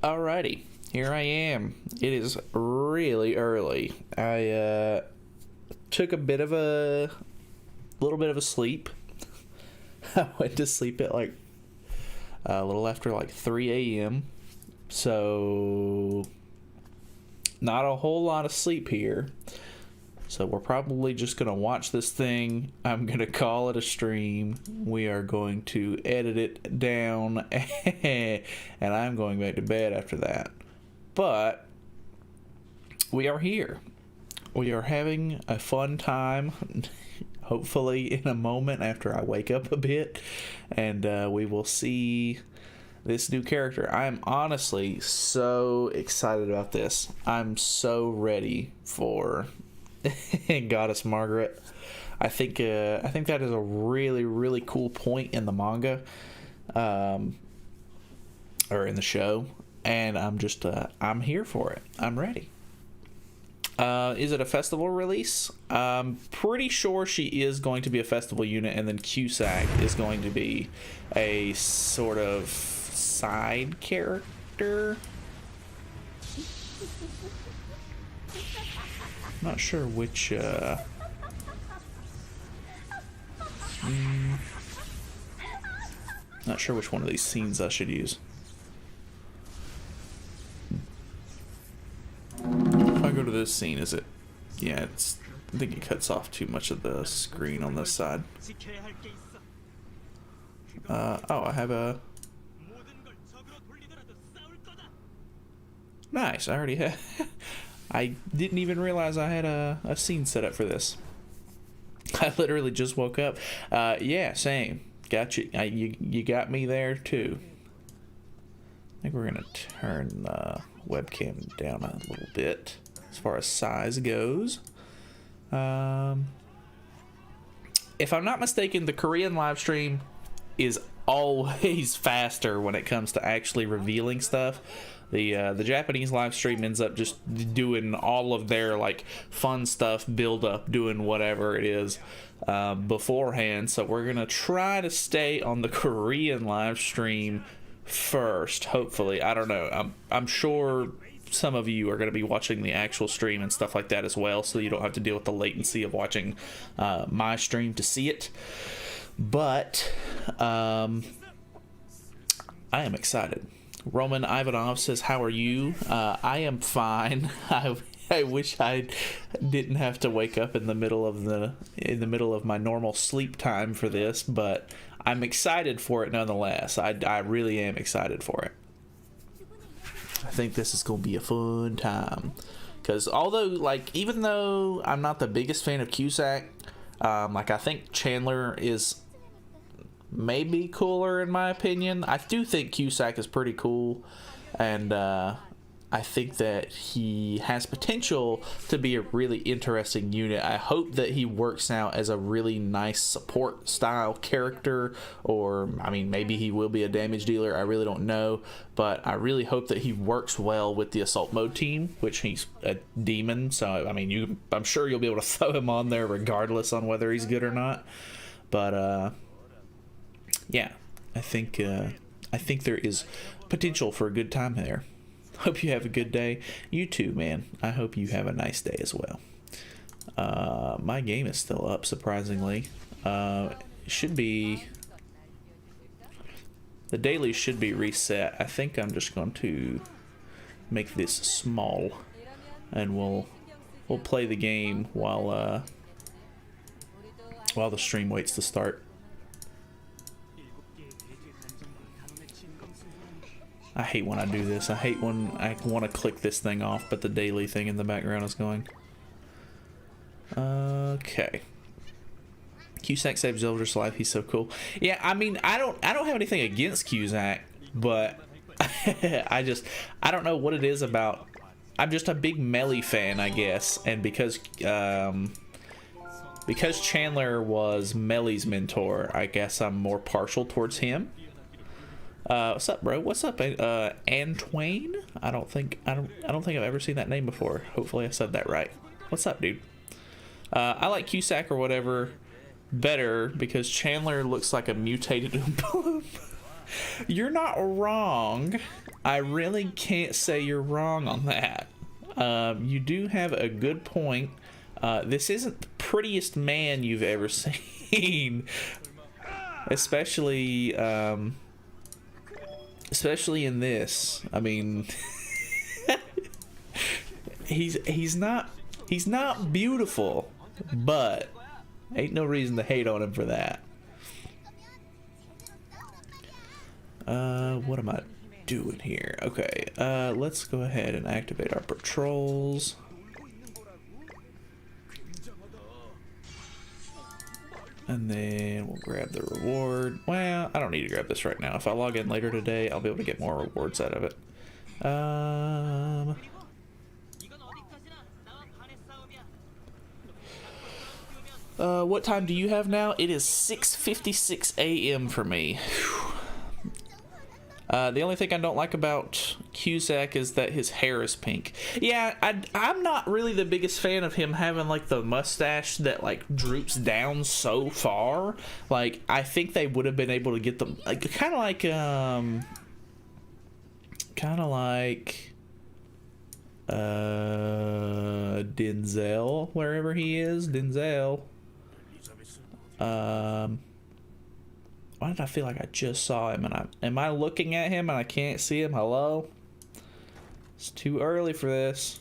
Alrighty, here I am. It is really early. I took a little bit of a sleep. I went to sleep at like a little after like 3 a.m. So not a whole lot of sleep here. So we're probably just going to watch this thing. I'm going to call it a stream. We are going to edit it down. And I'm going back to bed after that. But we are here. We are having a fun time. Hopefully in a moment after I wake up a bit. And we will see this new character. I'm honestly so excited about this. I'm so ready for Goddess Margaret. I think that is a really cool point in the manga, or in the show, and I'm here for it. I'm ready. Is it a festival release? I'm pretty sure she is going to be a festival unit, and then Cusack is going to be a sort of side character. Not sure which, not sure which one of these scenes I should use. If I go to this scene, is it? Yeah, I think it cuts off too much of the screen on this side. Oh, I have a... Nice, I already have... I didn't even realize I had a scene set up for this. I literally just woke up. Yeah, same. Got you. You got me there too. I think we're gonna turn the webcam down a little bit as far as size goes. If I'm not mistaken, the Korean live stream is always faster when it comes to actually revealing stuff. The Japanese live stream ends up just doing all of their like fun stuff, build up, doing whatever it is beforehand. So we're gonna try to stay on the Korean live stream first. Hopefully, I don't know. I'm sure some of you are going to be watching the actual stream and stuff like that as well, so you don't have to deal with the latency of watching my stream to see it. But I am excited. Roman Ivanov says, "How are you?" I am fine. I wish I didn't have to wake up in the middle of my normal sleep time for this, but I'm excited for it nonetheless. I really am excited for it. I think this is gonna be a fun time, because even though I'm not the biggest fan of Cusack, I think Chandler is maybe cooler in my opinion. I do think Cusack is pretty cool, and I think that he has potential to be a really interesting unit. I hope that he works out as a really nice support style character, or I mean maybe he will be a damage dealer, I really don't know, but I really hope that he works well with the assault mode team, which he's a demon, so I mean I'm sure you'll be able to throw him on there regardless on whether he's good or not. But yeah, I think there is potential for a good time there. Hope you have a good day. You too, man. I hope you have a nice day as well. My game is still up, surprisingly. It should be... The daily should be reset. I think I'm just going to make this small, and we'll play the game while the stream waits to start. I hate when I do this. I hate when I want to click this thing off, but the daily thing in the background is going. Okay. Cusack saved Zildji's life. He's so cool. Yeah, I mean, I don't have anything against Cusack, but I don't know what it is about. I'm just a big Melee fan, I guess, and because Chandler was Melee's mentor, I guess I'm more partial towards him. What's up, bro? What's up, Antoine? I don't think I've ever seen that name before. Hopefully I said that right. What's up, dude? I like Cusack or whatever better because Chandler looks like a mutated Oompa Loompa. You're not wrong. I really can't say you're wrong on that. You do have a good point. This isn't the prettiest man you've ever seen, especially in this. I mean, he's not beautiful, but ain't no reason to hate on him for that. What am I doing here? Okay, let's go ahead and activate our patrols. And then we'll grab the reward. Well, I don't need to grab this right now. If I log in later today, I'll be able to get more rewards out of it. What time do you have now? It is 6:56 a.m. for me. The only thing I don't like about Cusack is that his hair is pink. Yeah, I'm not really the biggest fan of him having like the mustache that like droops down so far. Like, I think they would have been able to get them like kind of like Denzel, wherever he is. Denzel. Why did I feel like I just saw him? And am I looking at him and I can't see him? Hello? It's too early for this.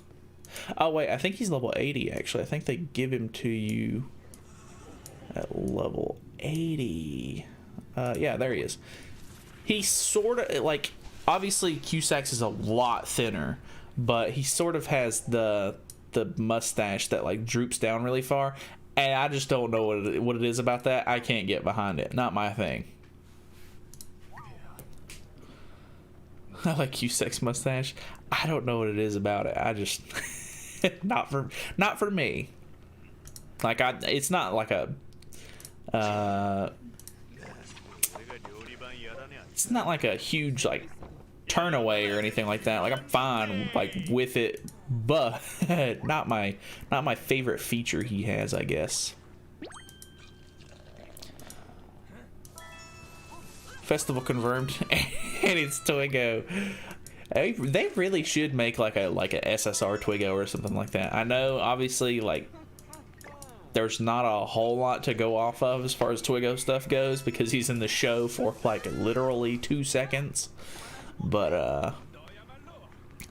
Oh wait, I think he's level 80 actually. I think they give him to you at level 80. Yeah, there he is. He's sort of like, obviously Cusack's is a lot thinner, but he sort of has the mustache that like droops down really far. And I just don't know what it is about that. I can't get behind it. Not my thing. I like Cusack's mustache. I don't know what it is about it. I just not for me. Like it's not like a it's not like a huge like turn away or anything like that. Like, I'm fine like with it, but not my favorite feature he has, I guess. Festival confirmed. And it's Twigo. They really should make like a SSR Twigo or something like that. I know obviously like there's not a whole lot to go off of as far as Twigo stuff goes because he's in the show for like literally 2 seconds. But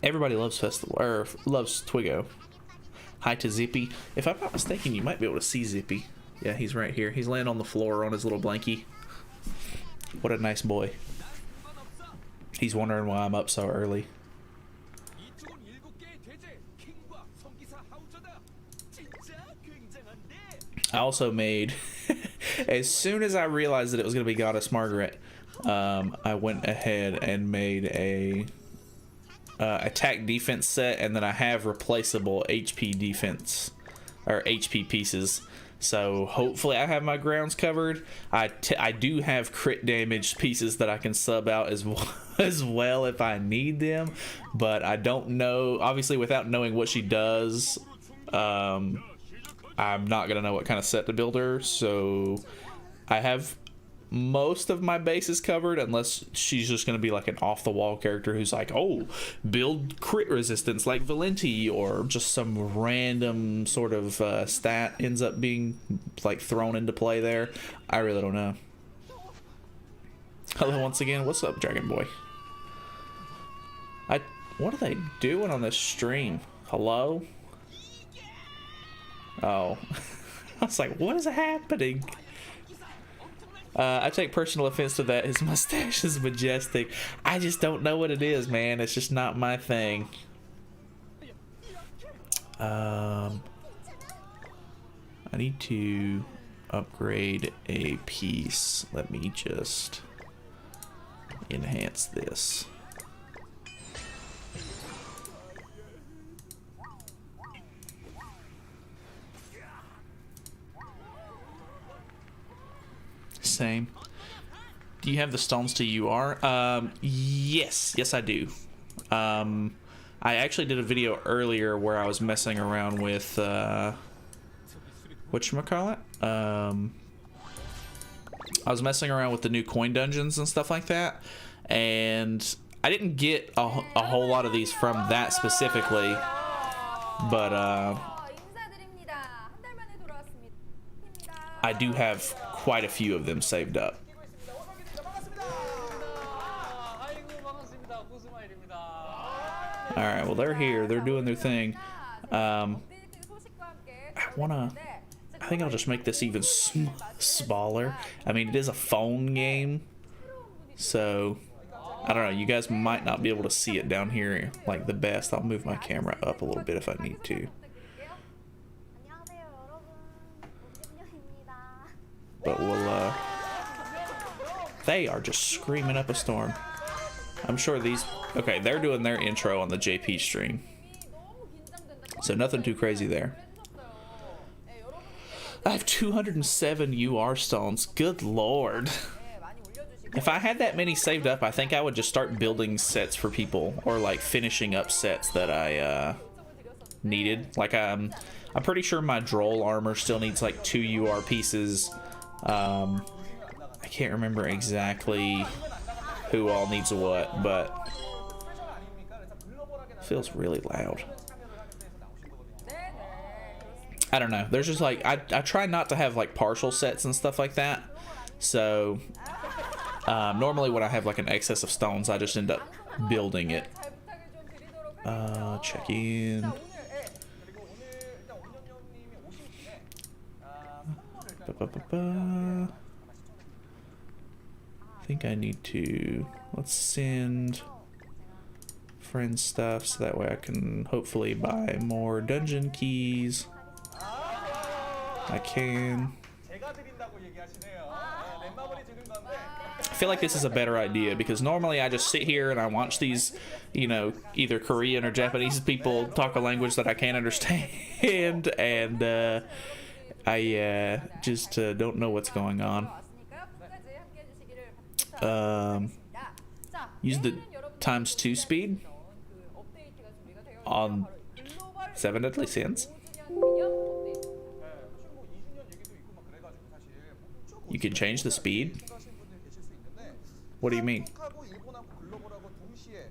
everybody loves loves Twigo. Hi to Zippy. If I'm not mistaken, you might be able to see Zippy. Yeah, he's right here. He's laying on the floor on his little blankie. What a nice boy. He's wondering why I'm up so early. I also made, as soon as I realized that it was going to be Goddess Margaret, I went ahead and made a attack defense set, and then I have replaceable HP defense or HP pieces. So hopefully I have my grounds covered. I do have crit damage pieces that I can sub out as well if I need them, but I don't know. Obviously, without knowing what she does, I'm not gonna know what kind of set to build her. So I have most of my bases covered, unless she's just going to be like an off-the-wall character who's like, oh, build crit resistance like Valenti, or just some random sort of stat ends up being like thrown into play there. I really don't know. Hello once again. What's up, Dragon Boy? What are they doing on this stream? Hello? Oh. I was like, what is happening? I take personal offense to that. His mustache is majestic. I just don't know what it is, man. It's just not my thing. I need to upgrade a piece. Let me just enhance this. Same. Do you have the stones to UR? Yes I do. I actually did a video earlier where I was messing around with whatchamacallit? I was messing around with the new coin dungeons and stuff like that, and I didn't get a whole lot of these from that specifically, but I do have quite a few of them saved up. Alright, well, they're here. They're doing their thing. I think I'll just make this even smaller. I mean, it is a phone game, so I don't know. You guys might not be able to see it down here like the best. I'll move my camera up a little bit if I need to. But we'll, they are just screaming up a storm. I'm sure these, okay, they're doing their intro on the JP stream. So nothing too crazy there. I have 207 UR stones. Good lord. If I had that many saved up, I think I would just start building sets for people, or like finishing up sets that I needed. Like I'm pretty sure my droll armor still needs like 2 UR pieces. I can't remember exactly who all needs what, but it feels really loud. I don't know. There's just like I try not to have like partial sets and stuff like that. So normally when I have like an excess of stones, I just end up building it. Check in. I think I need to, let's send friend stuff so that way I can hopefully buy more dungeon keys. I can. I feel like this is a better idea because normally I just sit here and I watch these, you know, either Korean or Japanese people talk a language that I can't understand, and I just don't know what's going on. Use the ×2 speed on 7 Deadly Sins. You can change the speed? What do you mean?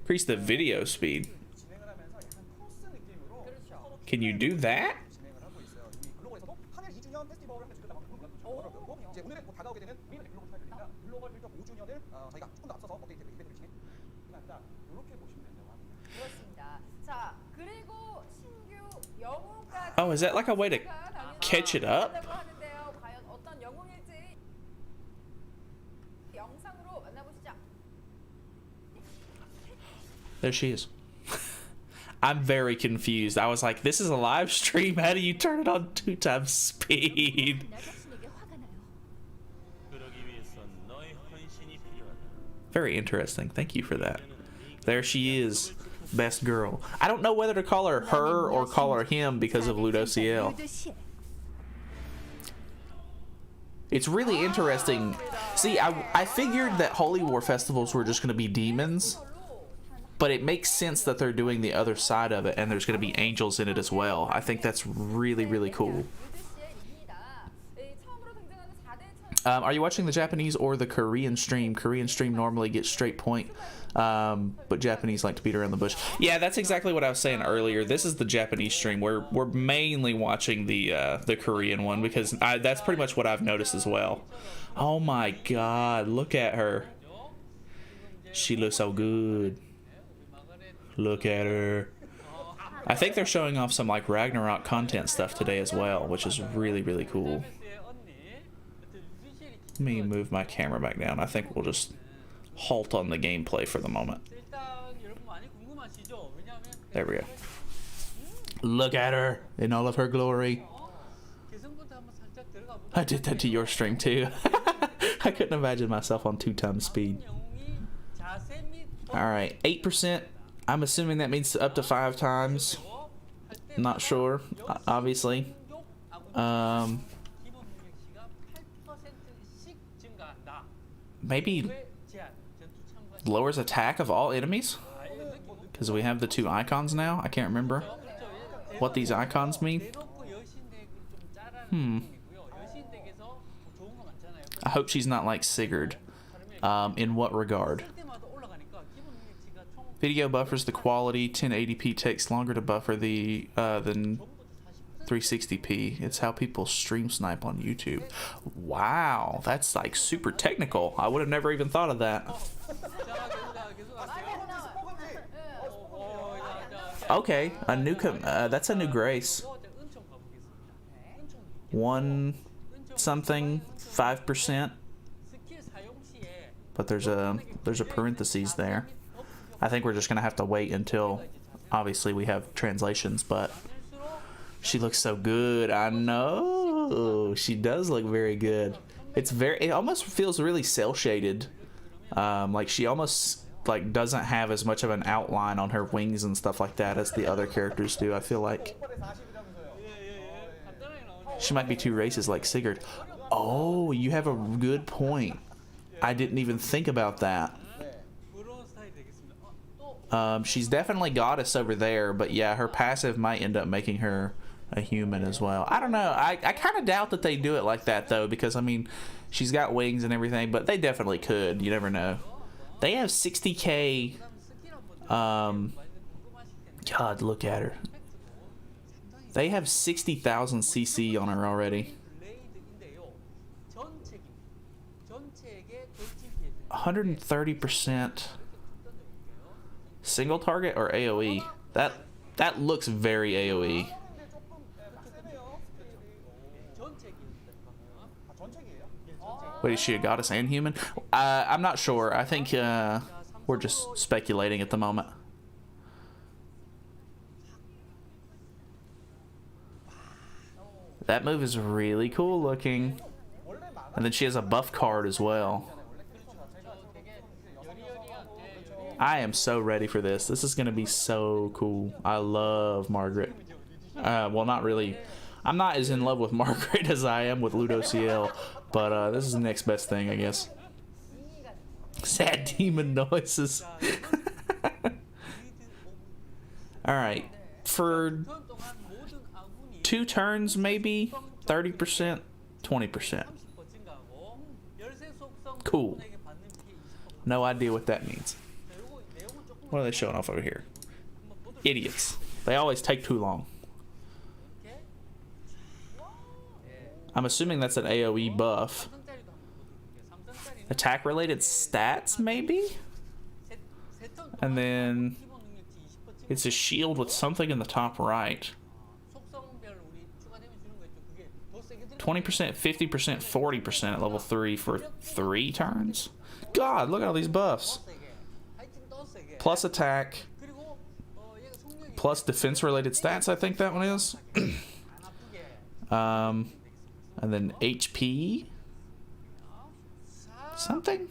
Increase the video speed. Can you do that? Oh, is that like a way to catch it up? There she is. I'm very confused. I was like, this is a live stream. How do you turn it on 2x speed? Very interesting. Thank you for that. There she is. Best girl. I don't know whether to call her her or call her him because of Ludociel. It's really interesting. See, I figured that Holy War festivals were just going to be demons. But it makes sense that they're doing the other side of it and there's going to be angels in it as well. I think that's really, really cool. Are you watching the Japanese or the Korean stream? Korean stream normally gets straight point, but Japanese like to beat around the bush. Yeah, that's exactly what I was saying earlier. This is the Japanese stream. We're mainly watching the Korean one because that's pretty much what I've noticed as well. Oh my God, look at her. She looks so good. Look at her. I think they're showing off some like Ragnarok content stuff today as well, which is really, really cool. Let me move my camera back down. I think we'll just halt on the gameplay for the moment. There we go. Look at her in all of her glory. I did that to your stream too. I couldn't imagine myself on 2x speed. Alright, 8%. I'm assuming that means up to 5 times. Not sure, obviously. Maybe lowers attack of all enemies? Because we have the 2 icons now. I can't remember what these icons mean. I hope she's not like Sigurd. In what regard? Video buffers the quality. 1080p takes longer to buffer the than 360p. It's how people stream snipe on YouTube. Wow, that's like super technical. I would have never even thought of that. Okay, a new that's a new grace. 1 something 5%. But there's a parentheses there. I think we're just gonna have to wait until obviously we have translations, but she looks so good. I know she does look very good. It almost feels really cel shaded. Like she almost like doesn't have as much of an outline on her wings and stuff like that as the other characters do. I feel like she might be too racist like Sigurd. Oh, you have a good point. I didn't even think about that. She's definitely goddess over there, but yeah, her passive might end up making her a human as well. I don't know. I kind of doubt that they do it like that though, because I mean, she's got wings and everything, but they definitely could. You never know. They have 60k. God, look at her. They have 60,000 CC on her already. 130% single target or AoE. That looks very AoE. Wait, is she a goddess and human? I'm not sure. I think we're just speculating at the moment. That move is really cool looking. And then she has a buff card as well. I am so ready for this. This is going to be so cool. I love Margaret. Well, not really. I'm not as in love with Margaret as I am with Ludo CL, but this is the next best thing, I guess. Sad demon noises. Alright. For 2 turns, maybe 30%, 20%. Cool. No idea what that means. What are they showing off over here? Idiots. They always take too long. I'm assuming that's an AoE buff. Attack related stats, maybe? And then it's a shield with something in the top right. 20%, 50%, 40% at level 3 for 3 turns? God, look at all these buffs. Plus attack. Plus defense related stats, I think that one is. And then HP. Something?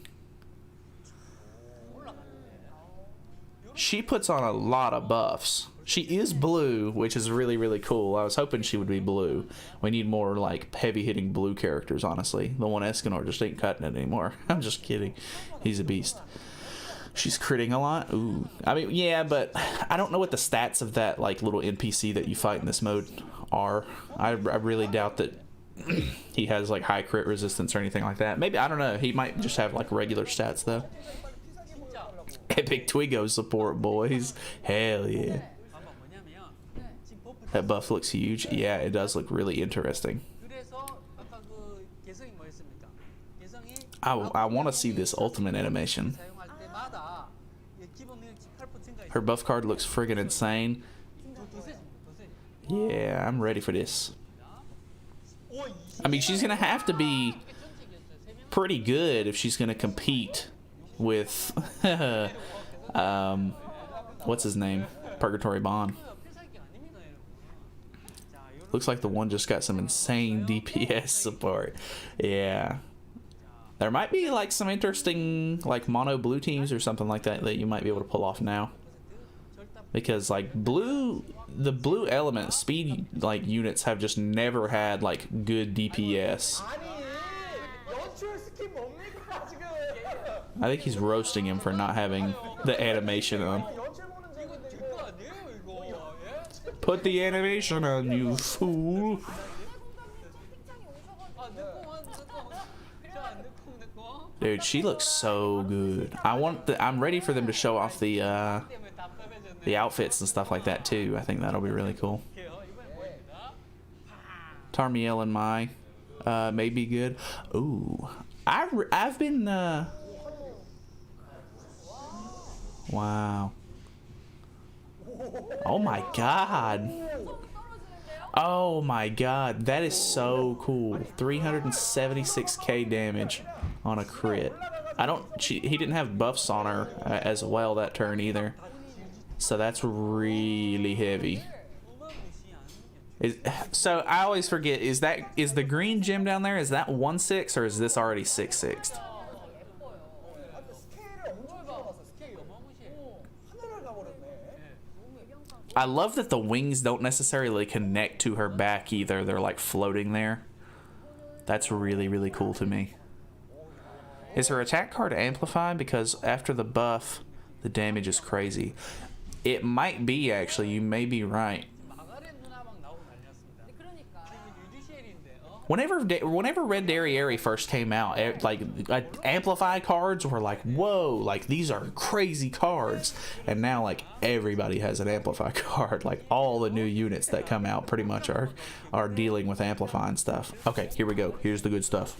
She puts on a lot of buffs. She is blue, which is really, really cool. I was hoping she would be blue. We need more, like, heavy-hitting blue characters, honestly. The one Escanor just ain't cutting it anymore. I'm just kidding. He's a beast. She's critting a lot. Ooh. I mean, yeah, but I don't know what the stats of that, like, little NPC that you fight in this mode are. I really doubt that he has, like, high crit resistance or anything like that. Maybe, I don't know. He might just have, like, regular stats, though. Epic Twiggo support, boys. Hell yeah. That buff looks huge. Yeah, it does look really interesting. I want to see this ultimate animation. Her buff card looks friggin' insane. Yeah, I'm ready for this. I mean, she's going to have to be pretty good if she's going to compete with... what's his name? Purgatory Bond. Looks like the one just got some insane DPS support. Yeah. There might be like some interesting like mono blue teams or something like that that you might be able to pull off now. Because like the blue element speed like units have just never had like good DPS. I think he's roasting him for not having the animation on. Put the animation on, you fool. Dude, she looks so good. I'm ready for them to show off the outfits and stuff like that too. I think that'll be really cool. Tarmiel and Mai may be good. Ooh, I've been wow. Oh my god. Oh my god, that is so cool. 376k damage on a crit. He didn't have buffs on her as well that turn either. So that's really heavy. So I always forget, is the green gem down there, is that 1/6 or is this already 6/6? I love that the wings don't necessarily connect to her back either. They're like floating there. That's really, really cool to me. Is her attack card amplified? Because after the buff, the damage is crazy. It might be, actually. You may be right. Whenever Red Derriere first came out, like amplified cards were like, whoa, like these are crazy cards. And now like everybody has an amplified card. Like all the new units that come out pretty much are dealing with amplifying stuff. Okay, here we go. Here's the good stuff.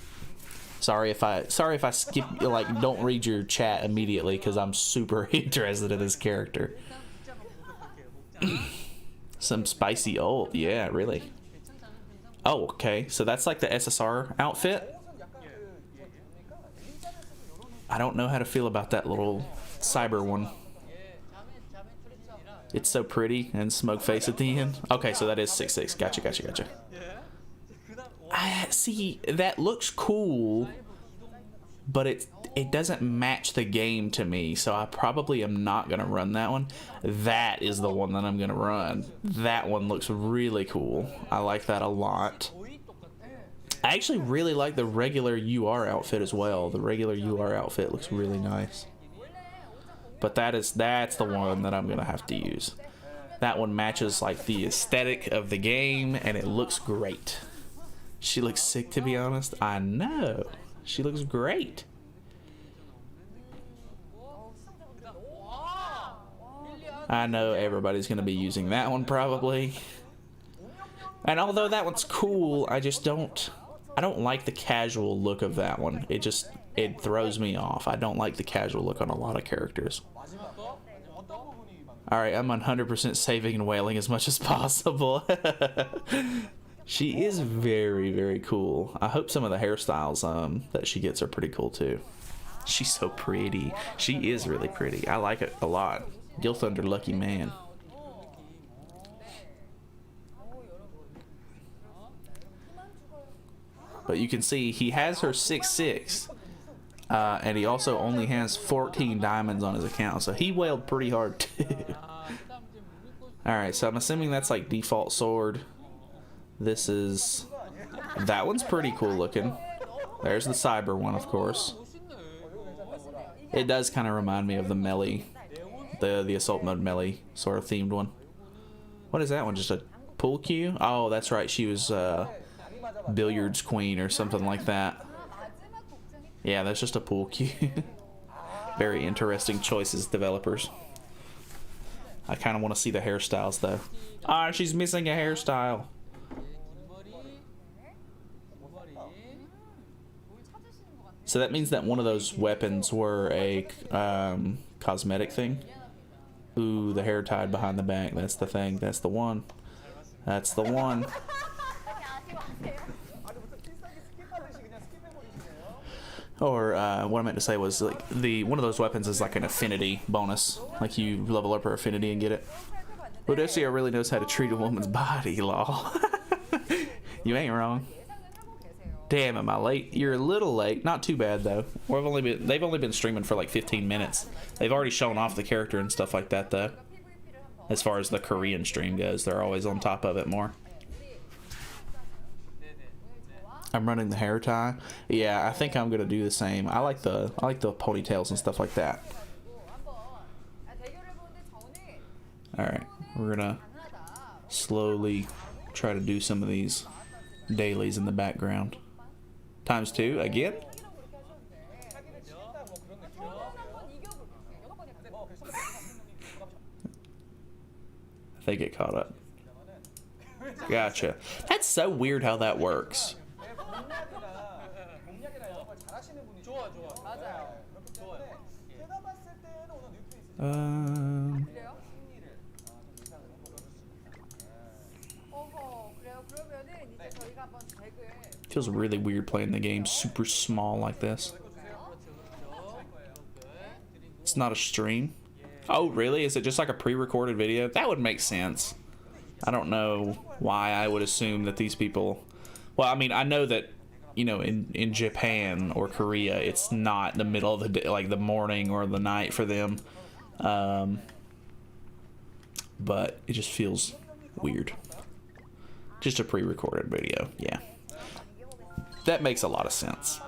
Sorry if I skip, like don't read your chat immediately because I'm super interested in this character. Some spicy old, yeah, really. Oh, okay. So that's like the SSR outfit. I don't know how to feel about that little cyber one. It's so pretty and smoke face at the end. Okay, so that is 6/6. Gotcha. I see, that looks cool, but it doesn't match the game to me, so I probably am not gonna run that one. That is the one that I'm gonna run. That one looks really cool. I like that a lot. I actually really like the regular UR outfit as well. The regular UR outfit looks really nice. But that's the one that I'm gonna have to use. That one matches like the aesthetic of the game and it looks great. She looks sick, to be honest. I know. She looks great. I know everybody's going to be using that one probably. And although that one's cool, I don't like the casual look of that one. It throws me off. I don't like the casual look on a lot of characters. Alright, I'm 100% saving and wailing as much as possible. She is very, very cool. I hope some of the hairstyles that she gets are pretty cool too. She's so pretty. She is really pretty. I like it a lot. Gilthunder, lucky man. But you can see he has her 6/6. And he also only has 14 diamonds on his account. So he wailed pretty hard too. Alright, so I'm assuming that's like default sword. That one's pretty cool looking. There's the cyber one, of course. It does kind of remind me of the melee, the assault mode melee sort of themed one. What is that one? Just a pool cue? Oh, that's right. She was billiards queen or something like that. Yeah, that's just a pool cue. Very interesting choices, developers. I kind of want to see the hairstyles though. Ah, she's missing a hairstyle. So that means that one of those weapons were a cosmetic thing. Ooh, the hair tied behind the back. That's the thing. That's the one. That's the one. Or what I meant to say was like one of those weapons is like an affinity bonus. Like you level up her affinity and get it. Odysseus really knows how to treat a woman's body, lol. You ain't wrong. Damn, am I late? You're a little late. Not too bad though. They've only been streaming for like 15 minutes. They've already shown off the character and stuff like that though. As far as the Korean stream goes, they're always on top of it more. I'm running the hair tie. Yeah, I think I'm gonna do the same. I like the ponytails and stuff like that. Alright, we're gonna slowly try to do some of these dailies in the background. ×2 again. they get caught up. Gotcha. That's so weird how that works. Feels really weird playing the game super small like this. It's not a stream. Oh, really? Is it just like a pre-recorded video? That would make sense. I don't know why I would assume that these people... Well, I mean, I know that, you know, in Japan or Korea, it's not the middle of the day, like the morning or the night for them. But it just feels weird. Just a pre-recorded video, yeah. That makes a lot of sense.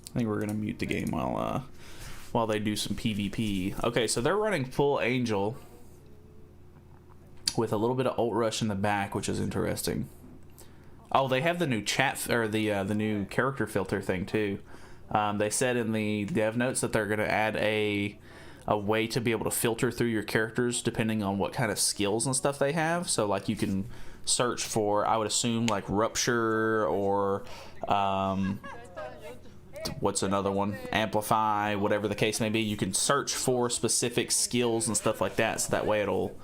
I think we're gonna mute the game while they do some PvP. Okay, so they're running full Angel with a little bit of ult rush in the back, which is interesting. Oh, they have the new chat or the new character filter thing too. They said in the dev notes that they're gonna add a way to be able to filter through your characters depending on what kind of skills and stuff they have. So like you can search for, I would assume, like Rupture or what's another one, Amplify, whatever the case may be. You can search for specific skills and stuff like that, so that way it'll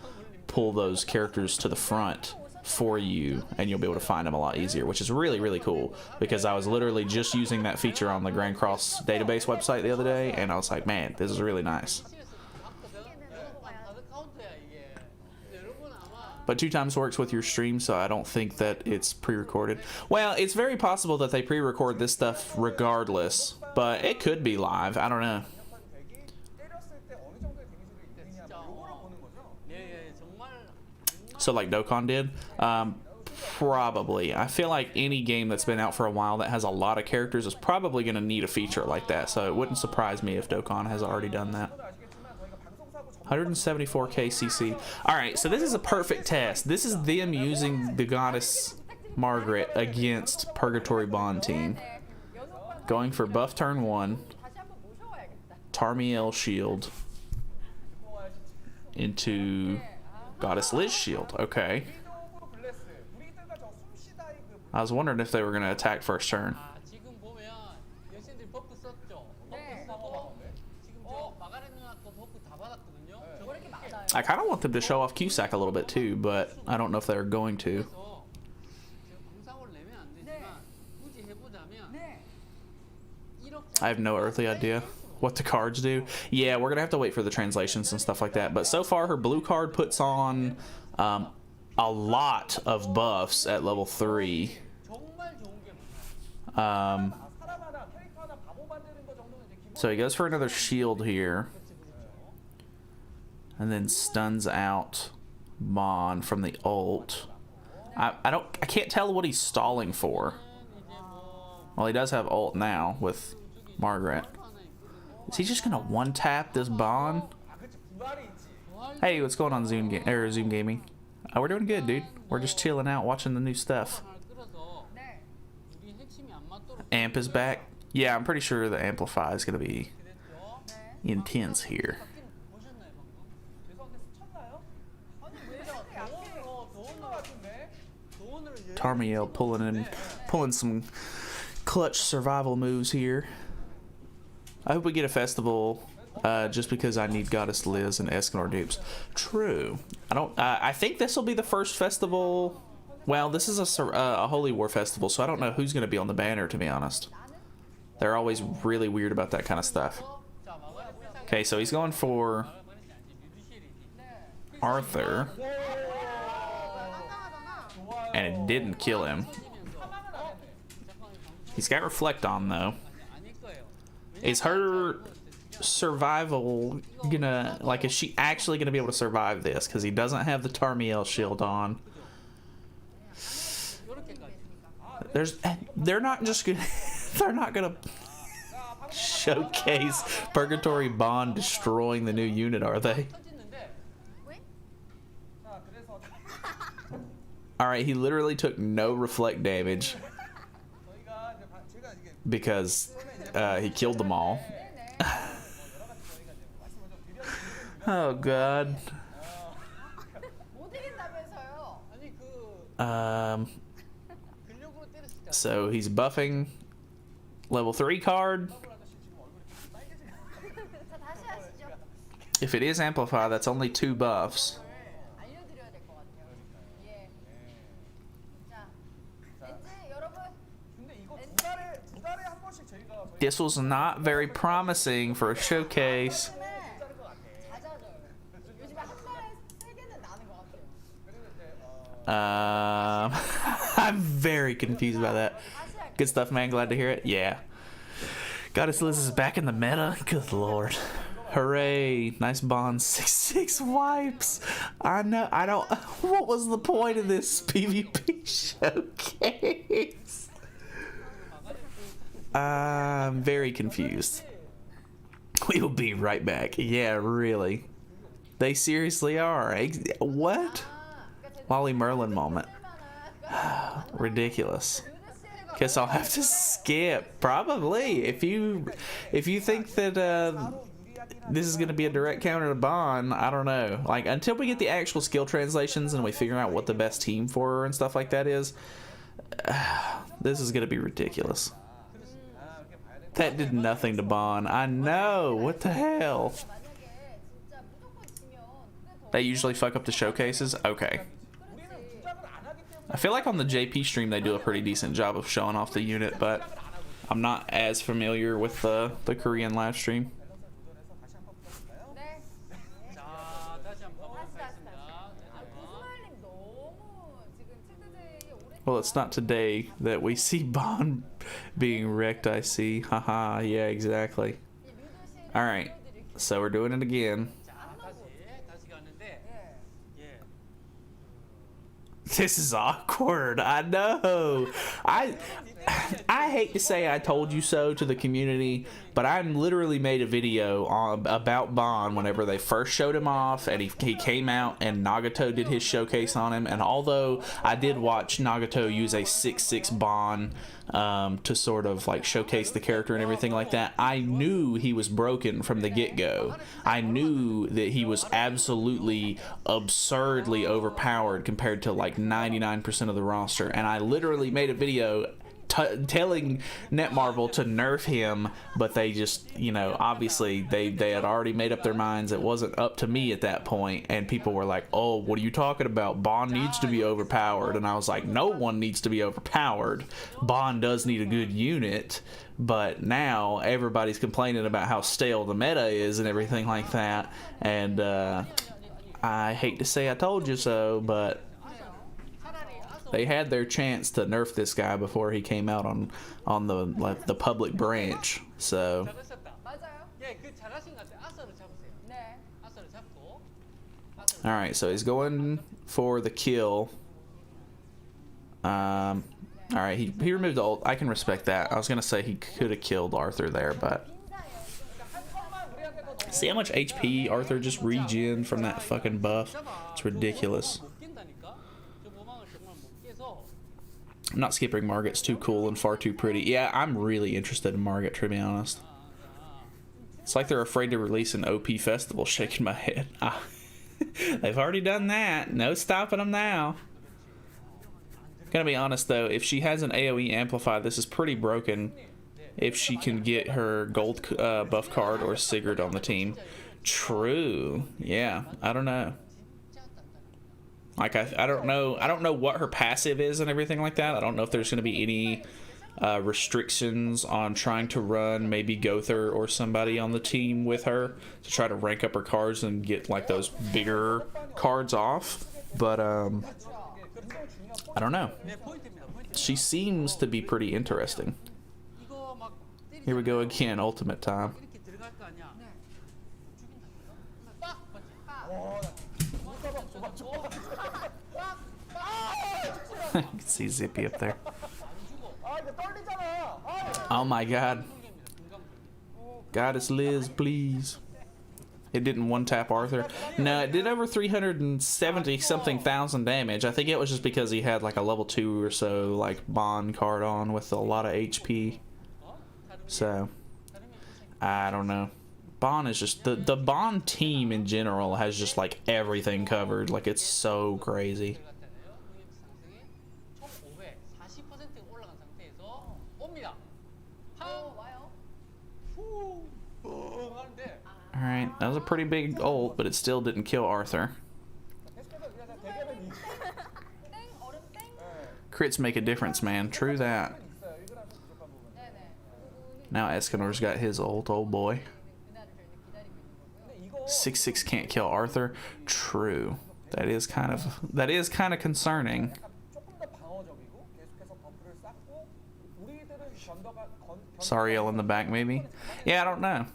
pull those characters to the front for you and you'll be able to find them a lot easier, which is really, really cool, because I was literally just using that feature on the Grand Cross database website the other day and I was like, man, this is really nice. But 2 times works with your stream, so I don't think that it's pre-recorded. Well, it's very possible that they pre-record this stuff regardless, but it could be live. I don't know. So like Dokkan did? Probably. I feel like any game that's been out for a while that has a lot of characters is probably going to need a feature like that, so it wouldn't surprise me if Dokkan has already done that. 174k CC. Alright, so this is a perfect test. This is them using the goddess Margaret against Purgatory Bond team. Going for buff turn 1. Tarmiel shield. Into Goddess Liz shield. Okay. I was wondering if they were going to attack first turn. I kind of want them to show off Cusack a little bit too, but I don't know if they're going to. I have no earthly idea what the cards do. Yeah, we're going to have to wait for the translations and stuff like that. But so far, her blue card puts on a lot of buffs at level 3. So he goes for another shield here. And then stuns out Bond from the ult. I can't tell what he's stalling for. Well, he does have ult now with Margaret. Is he just gonna one tap this Bond? Hey, what's going on, Zoom Gaming? Oh, we're doing good, dude. We're just chilling out, watching the new stuff. Amp is back. Yeah, I'm pretty sure the Amplify is gonna be intense here. Tarmiel pulling some clutch survival moves here. I hope we get a festival, just because I need Goddess Liz and Escanor dupes. True. I think this will be the first festival. Well, this is a Holy War festival, so I don't know who's going to be on the banner, to be honest. They're always really weird about that kind of stuff. Okay, so he's going for Arthur. And it didn't kill him. He's got Reflect on, though. Is her survival gonna, like, is she actually gonna be able to survive this? Because he doesn't have the Tarmiel shield on. They're not just gonna they're not gonna showcase Purgatory Bond destroying the new unit, are they? Alright, he literally took no reflect damage because he killed them all. Oh god. So he's buffing level 3 card. If it is Amplify, that's only 2 buffs. This was not very promising for a showcase. I'm very confused by that. Good stuff, man. Glad to hear it. Yeah. Goddess Liz is back in the meta. Good lord. Hooray. Nice Bond 6/6 wipes. I know. I don't. What was the point of this PvP showcase? I'm very confused. We will be right back. Yeah, really. They seriously are. What? Wally Merlin moment. Ridiculous. Guess I'll have to skip. Probably. If you think that this is going to be a direct counter to Bond, I don't know. Like, until we get the actual skill translations and we figure out what the best team for her and stuff like that is, this is going to be ridiculous. That did nothing to Bond. I know. What the hell? They usually fuck up the showcases? Okay. I feel like on the JP stream they do a pretty decent job of showing off the unit, but I'm not as familiar with the Korean live stream. Well, it's not today that we see Bond being wrecked, I see. Haha, yeah, exactly. Alright, so we're doing it again. This is awkward. I know. I hate to say I told you so to the community, but I literally made a video about Bond whenever they first showed him off, and he came out and Nagato did his showcase on him. And although I did watch Nagato use a 6/6 Bond to sort of like showcase the character and everything like that, I knew he was broken from the get-go. I knew that he was absolutely absurdly overpowered compared to like 99% of the roster, and I literally made a video telling Netmarble to nerf him, but they just, you know, obviously they had already made up their minds. It wasn't up to me at that point, and people were like, oh, what are you talking about? Bond needs to be overpowered. And I was like, no one needs to be overpowered. Bond does need a good unit, but now everybody's complaining about how stale the meta is and everything like that, and I hate to say I told you so, but they had their chance to nerf this guy before he came out on the public branch. So all right, so he's going for the kill. All right, he removed the ult. I can respect that. I was gonna say he could have killed Arthur there, but see how much HP Arthur just regen from that fucking buff? It's ridiculous. I'm not skipping Margaret's too cool and far too pretty. Yeah, I'm really interested in Margaret, to be honest. It's like they're afraid to release an OP festival. Shaking my head. They've already done that. No stopping them now. Gonna be honest though, if she has an AoE amplify, this is pretty broken. If she can get her gold buff card or Sigurd on the team. True. Yeah, I don't know. Like I don't know what her passive is and everything like that. I don't know if there's going to be any restrictions on trying to run maybe Gother or somebody on the team with her to try to rank up her cards and get like those bigger cards off. But I don't know. She seems to be pretty interesting. Here we go again, ultimate time. You can see Zippy up there. Oh my god. Goddess Liz, please. It didn't one-tap Arthur. No, it did over 370-something thousand damage. I think it was just because he had like a level 2 or so like Bond card on with a lot of HP. So, I don't know. Bond is just... The Bond team in general has just like everything covered. Like, it's so crazy. Alright, that was a pretty big ult, but it still didn't kill Arthur. Crits make a difference, man. True that. Now Escanor's got his ult, oh boy. 6/6 can't kill Arthur. True. That is kind of concerning. Sariel in the back, maybe? Yeah, I don't know.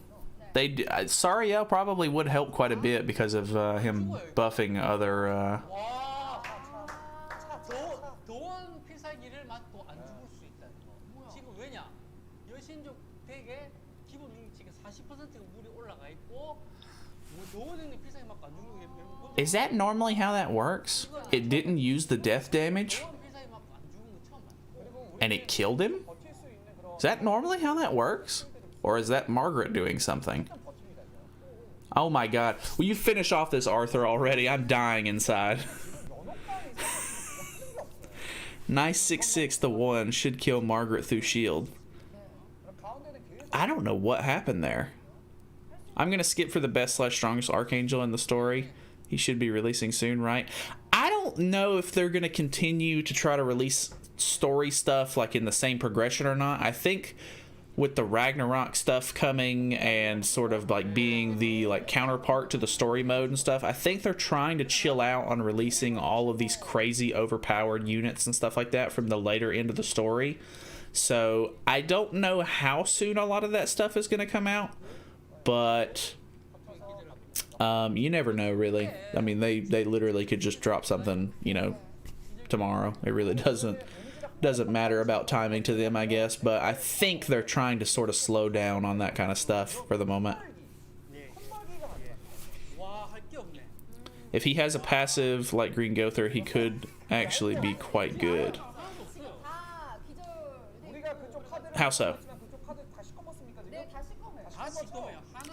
Sariel probably would help quite a bit because of him buffing other... Is that normally how that works? It didn't use the death damage? And it killed him? Is that normally how that works? Or is that Margaret doing something? Oh my god. Will you finish off this Arthur already? I'm dying inside. Nice 6/6 the 1 should kill Margaret through shield. I don't know what happened there. I'm gonna skip for the best/strongest Archangel in the story. He should be releasing soon, right? I don't know if they're gonna continue to try to release story stuff like in the same progression or not. I think with the Ragnarok stuff coming and sort of like being the like counterpart to the story mode and stuff, I think they're trying to chill out on releasing all of these crazy overpowered units and stuff like that from the later end of the story. So I don't know how soon a lot of that stuff is going to come out, but you never know, really. I mean, they literally could just drop something, you know, tomorrow. It really doesn't matter about timing to them, I guess, but I think they're trying to sort of slow down on that kind of stuff for the moment. If he has a passive like Green Gother, he could actually be quite good. How so?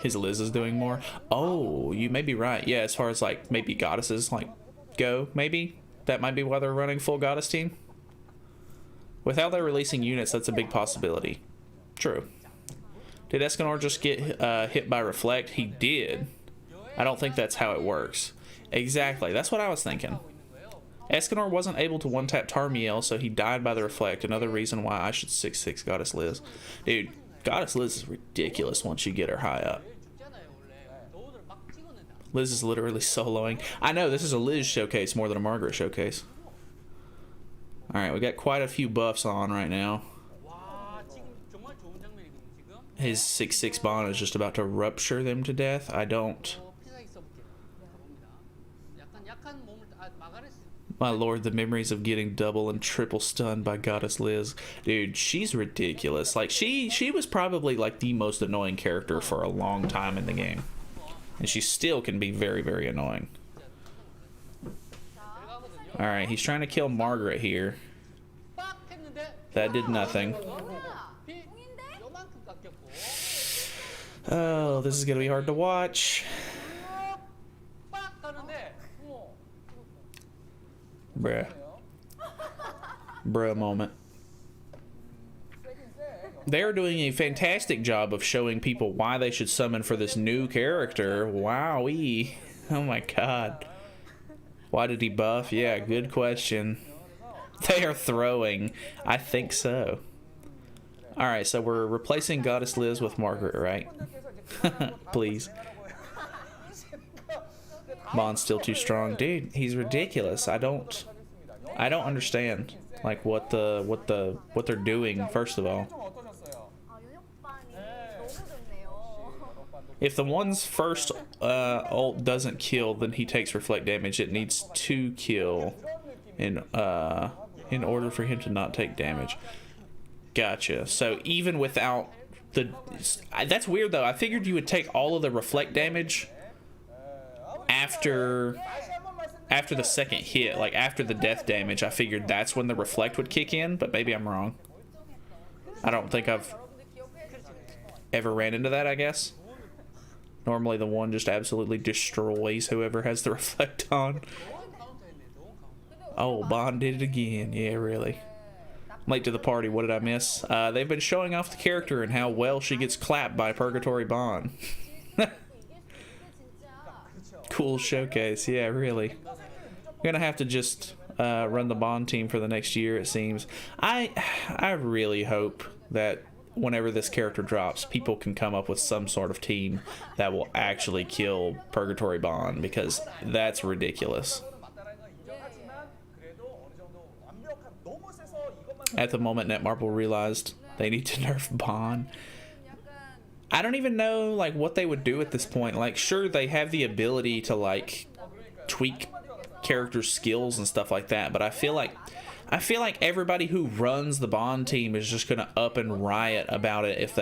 His Liz is doing more? Oh, you may be right. Yeah, as far as like maybe goddesses like go, maybe that might be why they're running full goddess team. With how they're releasing units, that's a big possibility. True. Did Escanor just get hit by Reflect? He did. I don't think that's how it works. Exactly. That's what I was thinking. Escanor wasn't able to one-tap Tarmiel, so he died by the Reflect. Another reason why I should 6/6 Goddess Liz. Dude, Goddess Liz is ridiculous once you get her high up. Liz is literally soloing. I know, this is a Liz showcase more than a Margaret showcase. Alright, we got quite a few buffs on right now. His 6/6 Bond is just about to rupture them to death. I don't... My lord, the memories of getting double and triple stunned by Goddess Liz. Dude, she's ridiculous. Like, she was probably like the most annoying character for a long time in the game. And she still can be very, very annoying. Alright, he's trying to kill Margaret here. That did nothing. Oh, this is gonna be hard to watch. Bruh. Bruh moment. They are doing a fantastic job of showing people why they should summon for this new character. Wowee. Oh my god. Why did he buff? Yeah, good question. They are throwing. I think so. Alright, so we're replacing Goddess Liz with Margaret, right? Please. Bond's still too strong. Dude, he's ridiculous. I don't understand like what they're doing, first of all. If the one's first ult doesn't kill, then he takes reflect damage. It needs to kill in in order for him to not take damage. Gotcha. So even without the... That's weird, though. I figured you would take all of the reflect damage after the second hit. Like, after the death damage, I figured that's when the reflect would kick in, but maybe I'm wrong. I don't think I've ever ran into that, I guess. Normally the one just absolutely destroys whoever has the reflect on. Oh, Bond did it again. Yeah, really. Late to the party. What did I miss? They've been showing off the character and how well she gets clapped by Purgatory Bond. Cool showcase. Yeah, really. Gonna have to just run the Bond team for the next year, it seems. I really hope that whenever this character drops, people can come up with some sort of team that will actually kill Purgatory Bond, because that's ridiculous. At the moment, Netmarble realized they need to nerf Bond. I don't even know, like, what they would do at this point. Like, sure, they have the ability to, like, tweak character skills and stuff like that, but I feel like everybody who runs the Bond team is just gonna up and riot about it if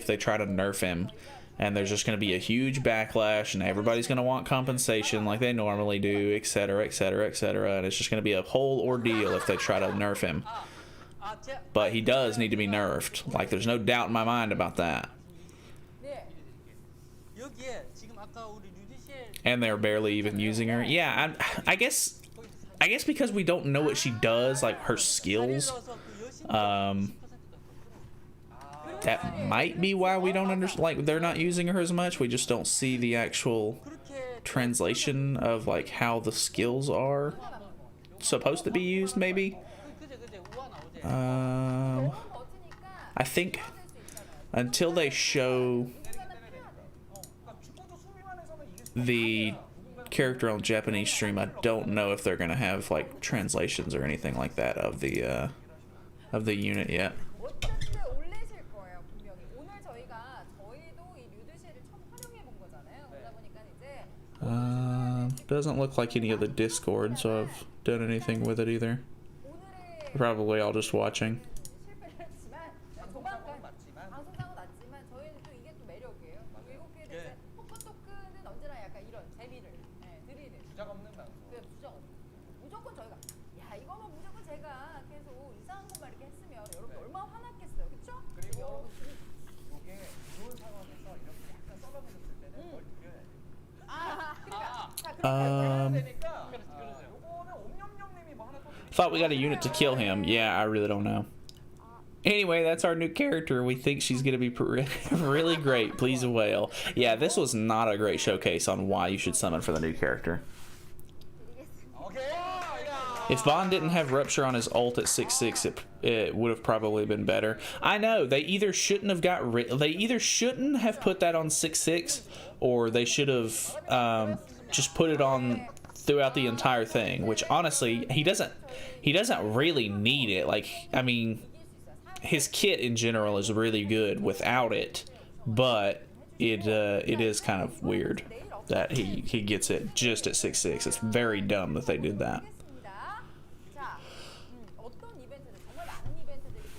they try to nerf him, and there's just gonna be a huge backlash, and everybody's gonna want compensation like they normally do, etc., etc., etc., and it's just gonna be a whole ordeal if they try to nerf him. But he does need to be nerfed. Like, there's no doubt in my mind about that. And they're barely even using her. Yeah, I guess because we don't know what she does, like her skills, that might be why we don't understand, like, they're not using her as much. We just don't see the actual translation of, like, how the skills are supposed to be used, maybe. I think until they show the character on Japanese stream, I don't know if they're gonna have, like, translations or anything like that of the unit yet. Doesn't look like any of the discords have done anything with it either. Probably all just watching. Thought we got a unit to kill him. Yeah, I really don't know. Anyway, that's our new character. We think she's going to be really great. Please a whale. Yeah, this was not a great showcase on why you should summon for the new character. If Bond didn't have Rupture on his ult at 6/6, it would have probably been better. I know, they either shouldn't have put that on 6/6, or they should have just put it on throughout the entire thing, which honestly, he doesn't really need it. Like, I mean, his kit in general is really good without it, but it is kind of weird that he gets it just at 6/6. It's very dumb that they did that.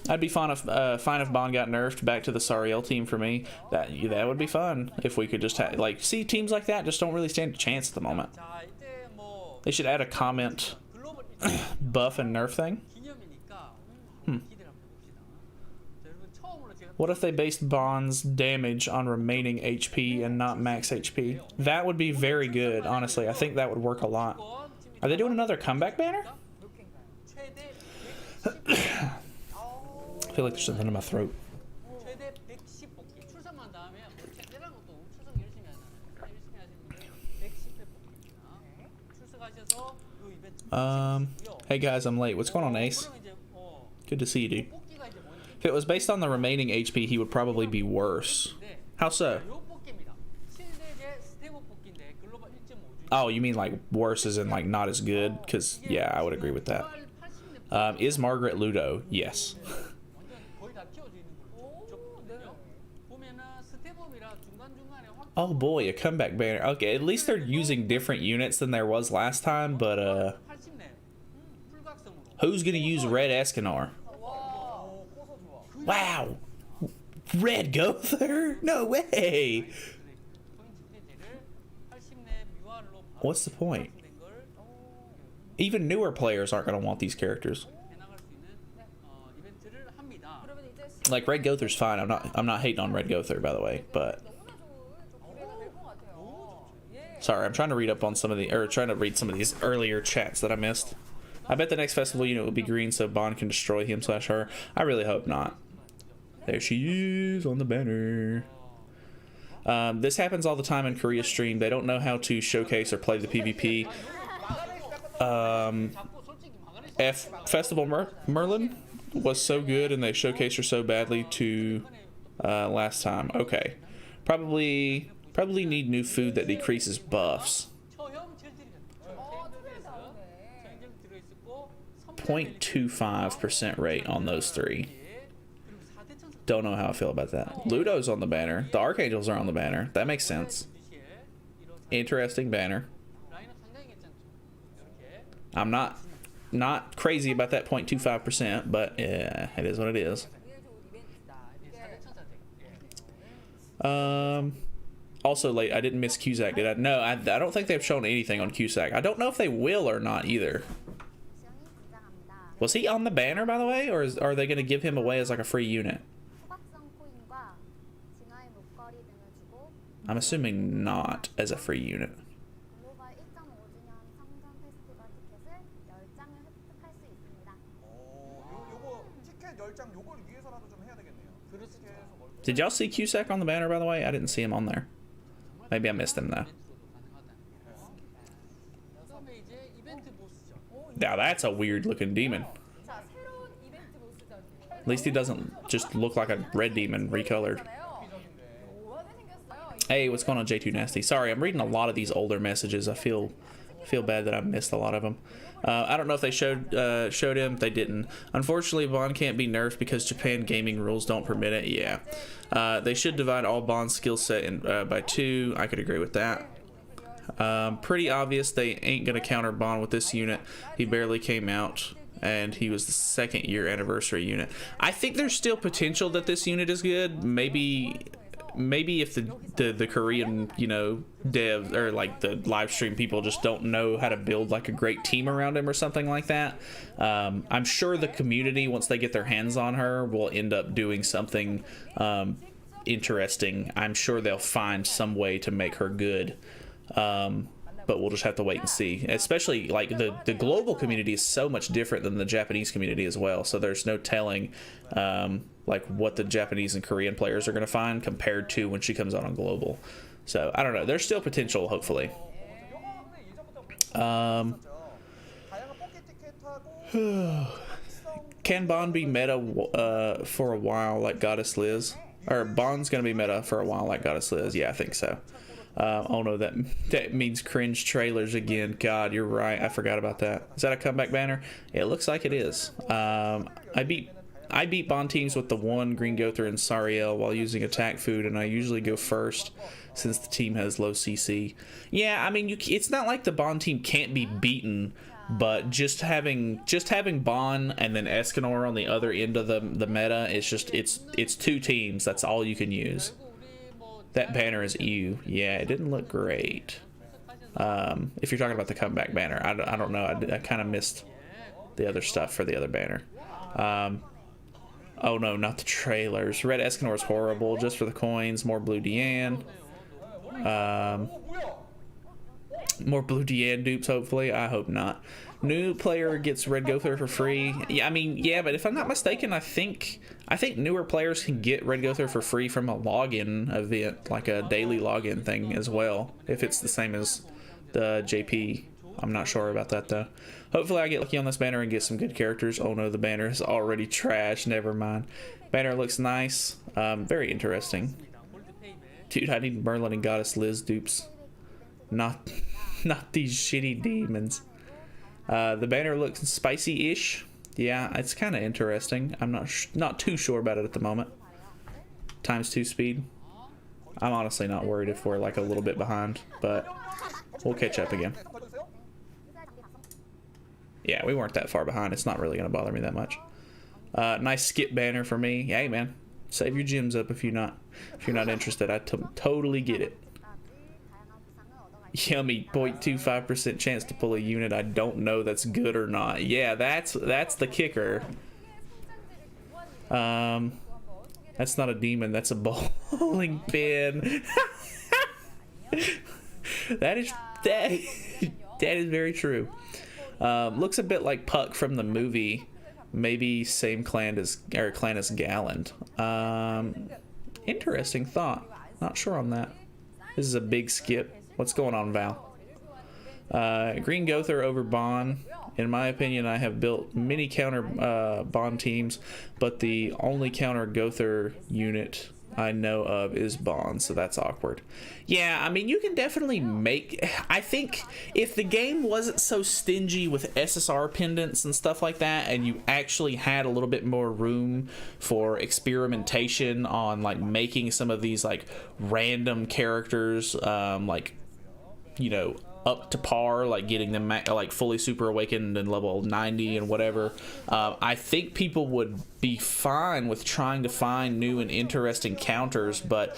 I'd be fine if Bond got nerfed back to the Sariel team for me. That would be fun if we could just have, like, see, teams like that just don't really stand a chance at the moment. They should add a comment buff and nerf thing. What if they based Bond's damage on remaining HP and not max HP? That would be very good, honestly. I think that would work a lot. Are they doing another comeback banner? I feel like there's something in my throat. Hey guys, I'm late. What's going on, Ace? Good to see you, dude. If it was based on the remaining HP, he would probably be worse. How so? Oh, you mean like worse as in like not as good? Because, yeah, I would agree with that. Is Margaret Ludo? Yes. Oh boy, a comeback banner. Okay, at least they're using different units than there was last time, but Who's gonna use Red Escanor? Wow! Red Gother? No way! What's the point? Even newer players aren't gonna want these characters. Like Red Gother's fine. I'm not hating on Red Gother, by the way, but sorry, I'm trying to read up on some of the, or trying to read some of these earlier chats that I missed. I bet the next festival unit will be green so Bond can destroy him/her. I really hope not. There she is on the banner. This happens all the time in Korea stream. They don't know how to showcase or play the PvP. Festival Merlin was so good and they showcased her so badly to last time. Okay. Probably need new food that decreases buffs. 0.25% rate on those three. Don't know how I feel about that. Ludo's on the banner. The Archangels are on the banner. That makes sense. Interesting banner. I'm not crazy about that 0.25%, but yeah, it is what it is. Also late, I didn't miss Cusack, did I? No, I don't think they've shown anything on Cusack. I don't know if they will or not either. Was he on the banner, by the way, or are they going to give him away as like a free unit? I'm assuming not as a free unit. Did y'all see Cusack on the banner, by the way? I didn't see him on there. Maybe I missed him, though. Now that's a weird looking demon. At least he doesn't just look like a red demon recolored. Hey, what's going on, J2 Nasty? Sorry, I'm reading a lot of these older messages. I feel bad that I missed a lot of them. I don't know if they showed him. They didn't. Unfortunately, Bond can't be nerfed because Japan gaming rules don't permit it. Yeah. They should divide all Bond's skill set by 2. I could agree with that. Pretty obvious they ain't gonna counter Bond with this unit. He barely came out, and he was the 2nd year anniversary unit. I think there's still potential that this unit is good. Maybe if the Korean, you know, devs or like the live stream people just don't know how to build like a great team around him or something like that. I'm sure the community, once they get their hands on her, will end up doing something interesting. I'm sure they'll find some way to make her good. But we'll just have to wait and see. Especially like the global community is so much different than the Japanese community as well. So there's no telling like what the Japanese and Korean players are going to find compared to when she comes out on global. So I don't know. There's still potential, hopefully. Can Bond be meta for a while like Goddess Liz? Or Bond's going to be meta for a while like Goddess Liz? Yeah, I think so. Oh no, that means cringe trailers again. God, you're right. I forgot about that. Is that a comeback banner? It looks like it is. I beat Bond teams with the 1 Green Gother and Sariel while using attack food, and I usually go first since the team has low CC. Yeah, I mean, it's not like the Bond team can't be beaten, but just having Bond and then Escanor on the other end of the meta, it's 2 teams. That's all you can use. That banner is EU. Yeah, it didn't look great. If you're talking about the comeback banner, I don't know. I kind of missed the other stuff for the other banner. Oh no, not the trailers. Red Escanor is horrible. Just for the coins. More Blue Deanne. More Blue Deanne dupes, hopefully. I hope not. New player gets Red Gother for free. Yeah, I mean, yeah, but if I'm not mistaken, I think newer players can get Red Gother for free from a login event, like a daily login thing as well, if it's the same as the JP. I'm not sure about that though. Hopefully I get lucky on this banner and get some good characters. Oh no, the banner is already trash. Never mind. Banner looks nice. Very interesting. Dude, I need Merlin and Goddess Liz dupes. Not these shitty demons. The banner looks spicy-ish. Yeah, it's kind of interesting. I'm not too sure about it at the moment. ×2 speed. I'm honestly not worried if we're like a little bit behind, but we'll catch up again. Yeah, we weren't that far behind. It's not really going to bother me that much. Nice skip banner for me. Hey, man. Save your gems up if you're not interested. I totally get it. Yummy, 0.25% chance to pull a unit. I don't know that's good or not. Yeah, that's the kicker. That's not a demon. That's a bowling pin. that is very true. Looks a bit like Puck from the movie. Maybe same clan as Galland. Interesting thought. Not sure on that. This is a big skip. What's going on, Val? Green Gother over Bond. In my opinion, I have built many counter Bond teams, but the only counter Gother unit I know of is Bond, so that's awkward. Yeah, I mean, you can definitely make... I think if the game wasn't so stingy with SSR pendants and stuff like that, and you actually had a little bit more room for experimentation on, like, making some of these, like, random characters, like, you know, up to par, like getting them like fully super awakened and level 90 and whatever, I think people would be fine with trying to find new and interesting counters, but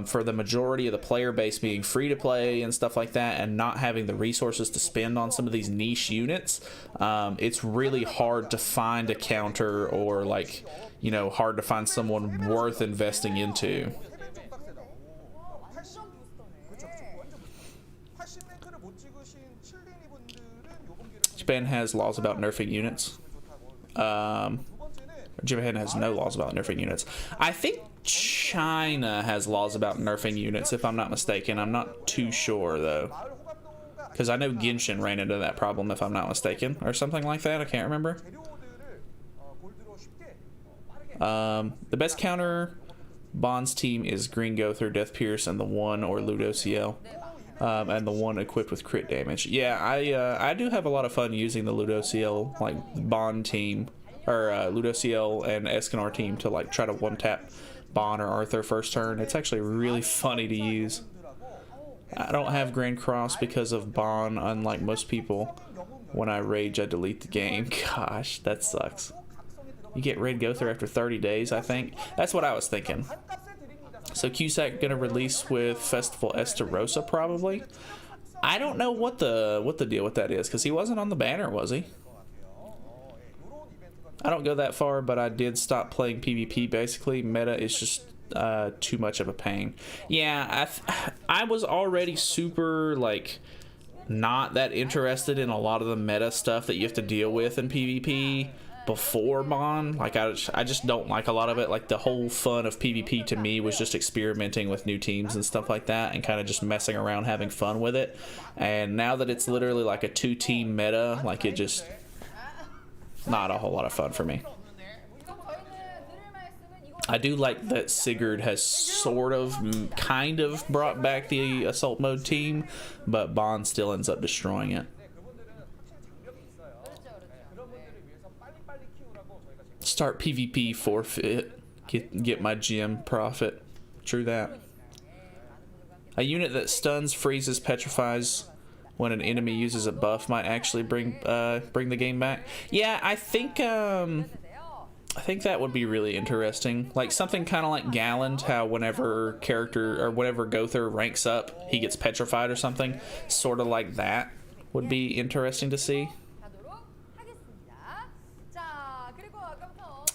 for the majority of the player base being free to play and stuff like that and not having the resources to spend on some of these niche units, it's really hard to find a counter, or, like, you know, hard to find someone worth investing into. Japan has laws about nerfing units. Japan has no laws about nerfing units. I think China has laws about nerfing units, if I'm not mistaken. I'm not too sure, though. Because I know Genshin ran into that problem, if I'm not mistaken. Or something like that. I can't remember. The best counter Bond's team is Green Gother, Death Pierce, and the one or Ludo CL. And the one equipped with crit damage. Yeah, I do have a lot of fun using the Ludo CL, like, Bond team, or Ludo CL and Escanor team to, like, try to one-tap Bond or Arthur first turn. It's actually really funny to use. I don't have Grand Cross because of Bond, unlike most people. When I rage, I delete the game. Gosh, that sucks. You get Red Gother after 30 days, I think. That's what I was thinking. So Cusack gonna release with Festival Estarossa probably. I don't know what the deal with that is, because he wasn't on the banner, was he? I don't go that far, but I did stop playing PvP. Basically, meta is just too much of a pain. Yeah, I was already super, like, not that interested in a lot of the meta stuff that you have to deal with in PvP before Bond. Like, I just don't like a lot of it. Like, the whole fun of PvP to me was just experimenting with new teams and stuff like that, and kind of just messing around, having fun with it. And now that it's literally like a 2-team meta, like, it just not a whole lot of fun for me. I do like that Sigurd has sort of, kind of brought back the assault mode team, but Bond still ends up destroying it. Start PvP, forfeit, get my gem profit. True that. A unit that stuns, freezes, petrifies when an enemy uses a buff might actually bring the game back. Yeah, I think that would be really interesting. Like something kind of like Galland, how whenever Gother ranks up, he gets petrified or something. Sort of like that would be interesting to see.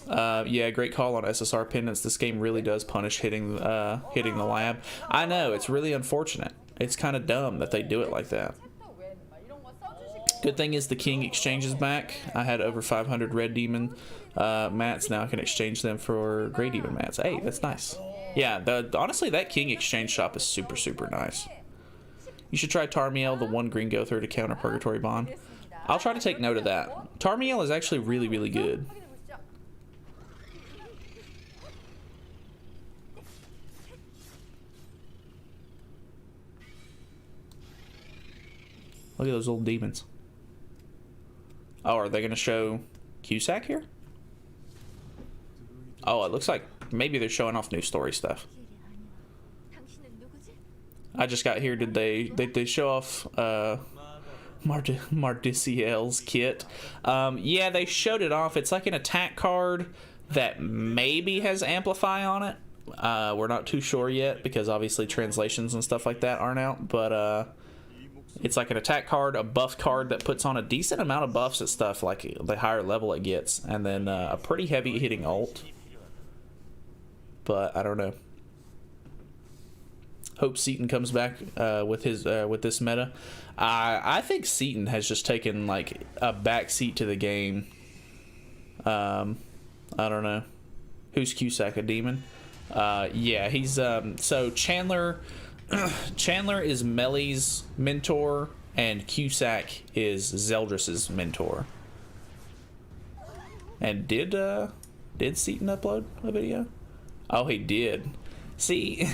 Yeah, great call on SSR pendants. This game really does punish hitting the lab. I know, it's really unfortunate. It's kind of dumb that they do it like that. Good thing is the King exchanges back. I had over 500 Red Demon mats. Now I can exchange them for Grey Demon mats. Hey, that's nice. Yeah, honestly, that King exchange shop is super, super nice. You should try Tarmiel, the one Green Gother to counter Purgatory Bond. I'll try to take note of that. Tarmiel is actually really, really good. Look at those old demons. Oh, are they going to show Cusack here? Oh, it looks like maybe they're showing off new story stuff. I just got here. Did they show off Mardiciel's kit. Yeah, they showed it off. It's like an attack card that maybe has Amplify on it. We're not too sure yet because obviously translations and stuff like that aren't out, but it's like an attack card, a buff card that puts on a decent amount of buffs at stuff like the higher level it gets, and then a pretty heavy hitting ult. But I don't know. Hope Seaton comes back with this meta. I think Seaton has just taken like a backseat to the game. I don't know. Who's Cusack, a demon? Yeah, he's so Chandler is Melly's mentor and Cusack is Zeldris's mentor. And did Seaton upload a video? Oh, he did. See,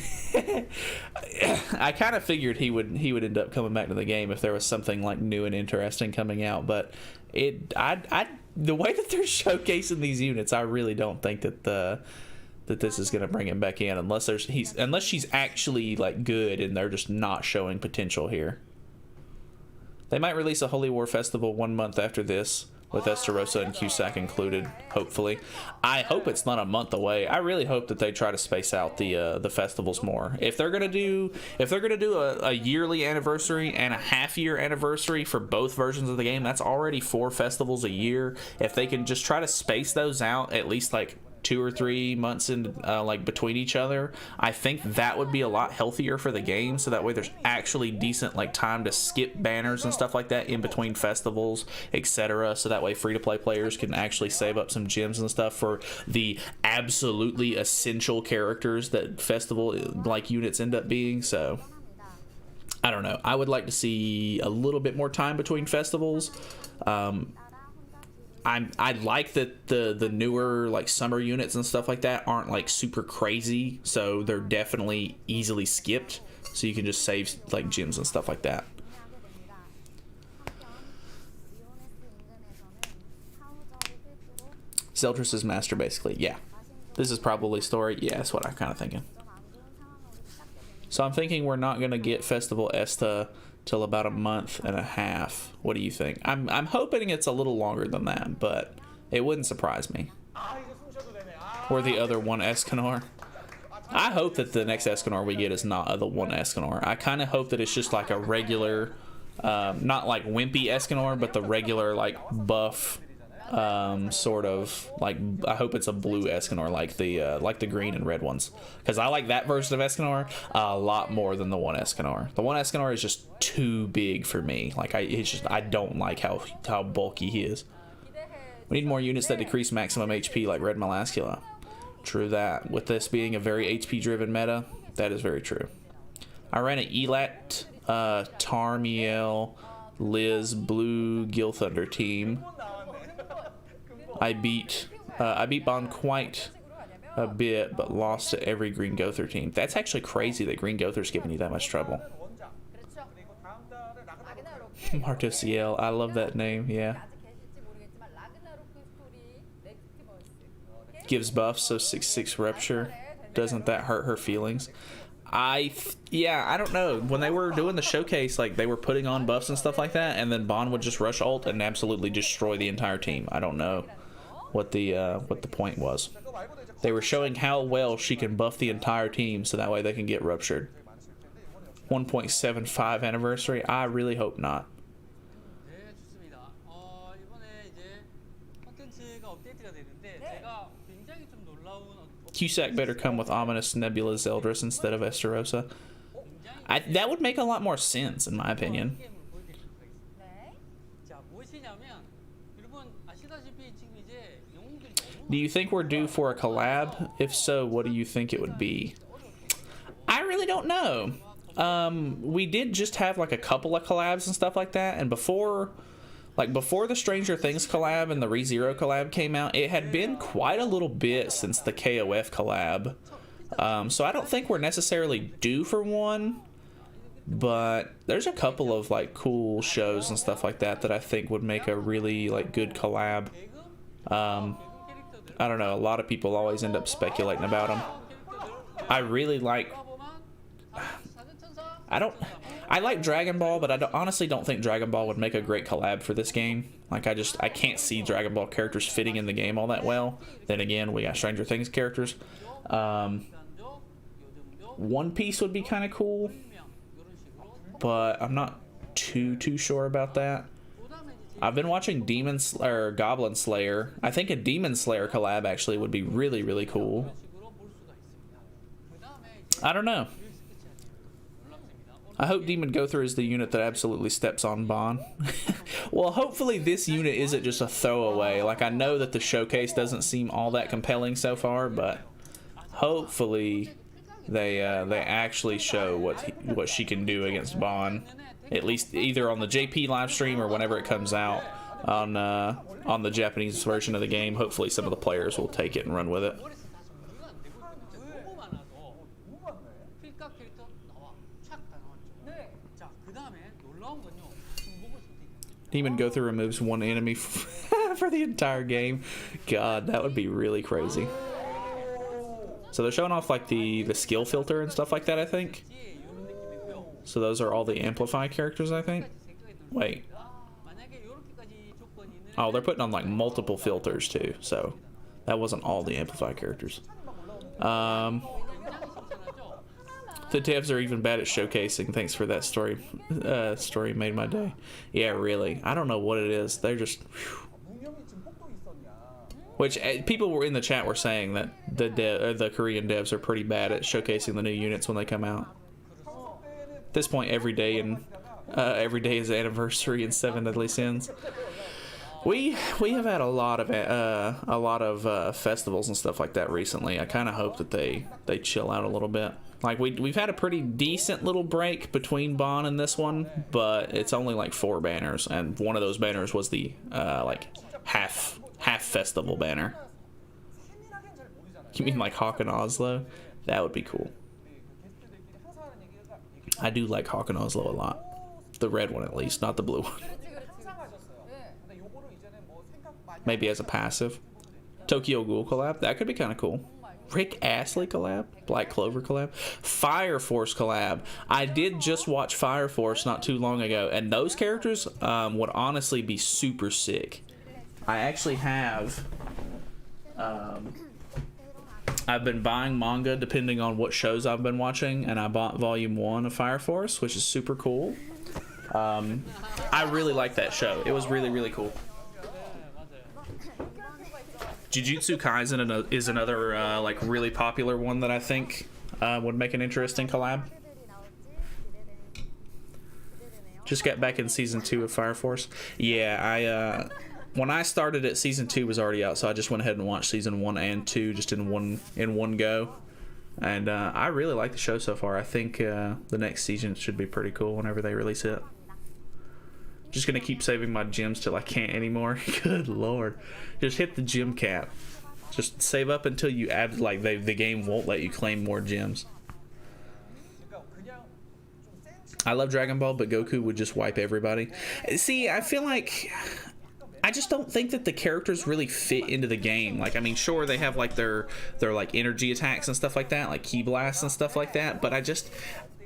I kind of figured he would end up coming back to the game if there was something like new and interesting coming out, but the way that they're showcasing these units, I really don't think that this is going to bring him back in unless she's actually like good and they're just not showing potential here. They might release a Holy War Festival 1 month after this with Estarossa and Cusack included, hopefully. I hope it's not a month away. I really hope that they try to space out the festivals more. If they're gonna do a yearly anniversary and a half-year anniversary for both versions of the game, that's already 4 festivals a year. If they can just try to space those out at least like 2 or 3 months in like between each other, I think that would be a lot healthier for the game, so that way there's actually decent like time to skip banners and stuff like that in between festivals, etc., so that way free-to-play players can actually save up some gems and stuff for the absolutely essential characters that festival like units end up being. So I don't know, I would like to see a little bit more time between festivals. I like that the newer like summer units and stuff like that aren't like super crazy, so they're definitely easily skipped, so you can just save like gems and stuff like that. Zeldris' master, basically. Yeah, this is probably story. Yeah, that's what I'm kind of thinking. So I'm thinking we're not gonna get Festival Esta till about a month and a half. What do you think? I'm hoping it's a little longer than that, but it wouldn't surprise me. Or the other one Escanor. I hope that the next Escanor we get is not the one Escanor. I kind of hope that it's just like a regular, not like wimpy Escanor, but the regular like buff, sort of like, I hope it's a blue Escanor like the green and red ones, because I like that version of Escanor a lot more than the one Escanor. The one Escanor is just too big for me. Like I don't like how bulky he is. We need more units that decrease maximum HP like Red Melascula. True that. With this being a very HP driven meta, that is very true. I ran an Elat, Tarmiel, Liz, Blue, Gil Thunder team. I beat Bond quite a bit, but lost to every Green Gother team. That's actually crazy that Green Gother's giving you that much trouble. Martociel, I love that name, yeah. Gives buffs, so 6/6 rupture. Doesn't that hurt her feelings? Yeah, I don't know. When they were doing the showcase, like they were putting on buffs and stuff like that, and then Bond would just rush ult and absolutely destroy the entire team. I don't know what the point was. They were showing how well she can buff the entire team, so that way they can get ruptured. 1.75 anniversary. I really hope not. Cusack better come with Ominous Nebula Zeldris instead of Estarossa. That would make a lot more sense, in my opinion. Do you think we're due for a collab? If so, what do you think it would be? I really don't know. We did just have like a couple of collabs and stuff like that, and before the Stranger Things collab and the ReZero collab came out, it had been quite a little bit since the KOF collab. So I don't think we're necessarily due for one, but there's a couple of like cool shows and stuff like that that I think would make a really like good collab. I don't know, a lot of people always end up speculating I really like, I I like Dragon Ball, but honestly don't think Dragon Ball would make a great collab for this game. Like, I can't see Dragon Ball characters fitting in the game all that well. Then again, we got Stranger Things characters. One Piece would be kind of cool, but I'm not too sure about that. I've been watching Goblin Slayer. I think a Demon Slayer collab actually would be really cool. I don't know. I hope Demon Gother is the unit that absolutely steps on Bon. Well, hopefully this unit isn't just a throwaway. Like, I know that the showcase doesn't seem all that compelling so far, but hopefully they actually show what she can do against Bon. At least either on the JP live stream or whenever it comes out on the Japanese version of the game. Hopefully some of the players will take it and run with it. Demon Gother removes one enemy for the entire game. God, that would be really crazy. So they're showing off like the skill filter and stuff like that, I think. So those are all the Amplify characters, I think. Wait. Oh, they're putting on like multiple filters too, so that wasn't all the Amplify characters. The devs are even bad at showcasing. Thanks for that story. Story made my day. Yeah, really. I don't know what it is. They're just... Whew. Which, people were in the chat were saying that the Korean devs are pretty bad at showcasing the new units when they come out. At this point, every day is anniversary in 7 Deadly Sins. We have had a lot of festivals and stuff like that recently. I kind of hope that they chill out a little bit. Like, we've had a pretty decent little break between Bon and this one, but it's only like 4 banners, and one of those banners was the like half festival banner. You mean like Hawk and Oslo? That would be cool. I do like Hawk and Oslo a lot. The red one at least, not the blue one. Maybe as a passive. Tokyo Ghoul collab, that could be kind of cool. Rick Astley collab, Black Clover collab, Fire Force collab. I did just watch Fire Force not too long ago, and those characters would honestly be super sick. I actually have I've been buying manga depending on what shows I've been watching, and I bought volume 1 of Fire Force, which is super cool. I really like that show. It was really cool. Jujutsu Kaisen is another like really popular one that I think would make an interesting collab. Just got back in season 2 of Fire Force. Yeah, when I started it, season 2 was already out, so I just went ahead and watched season 1 and 2 just in one go. And I really like the show so far. I think the next season should be pretty cool whenever they release it. Just gonna keep saving my gems till I can't anymore. Good lord. Just hit the gem cap. Just save up until you add, like, the game won't let you claim more gems. I love Dragon Ball, but Goku would just wipe everybody. See, I feel like I just don't think that the characters really fit into the game. Like, I mean, sure, they have like their like energy attacks and stuff like that, like ki blasts and stuff like that, but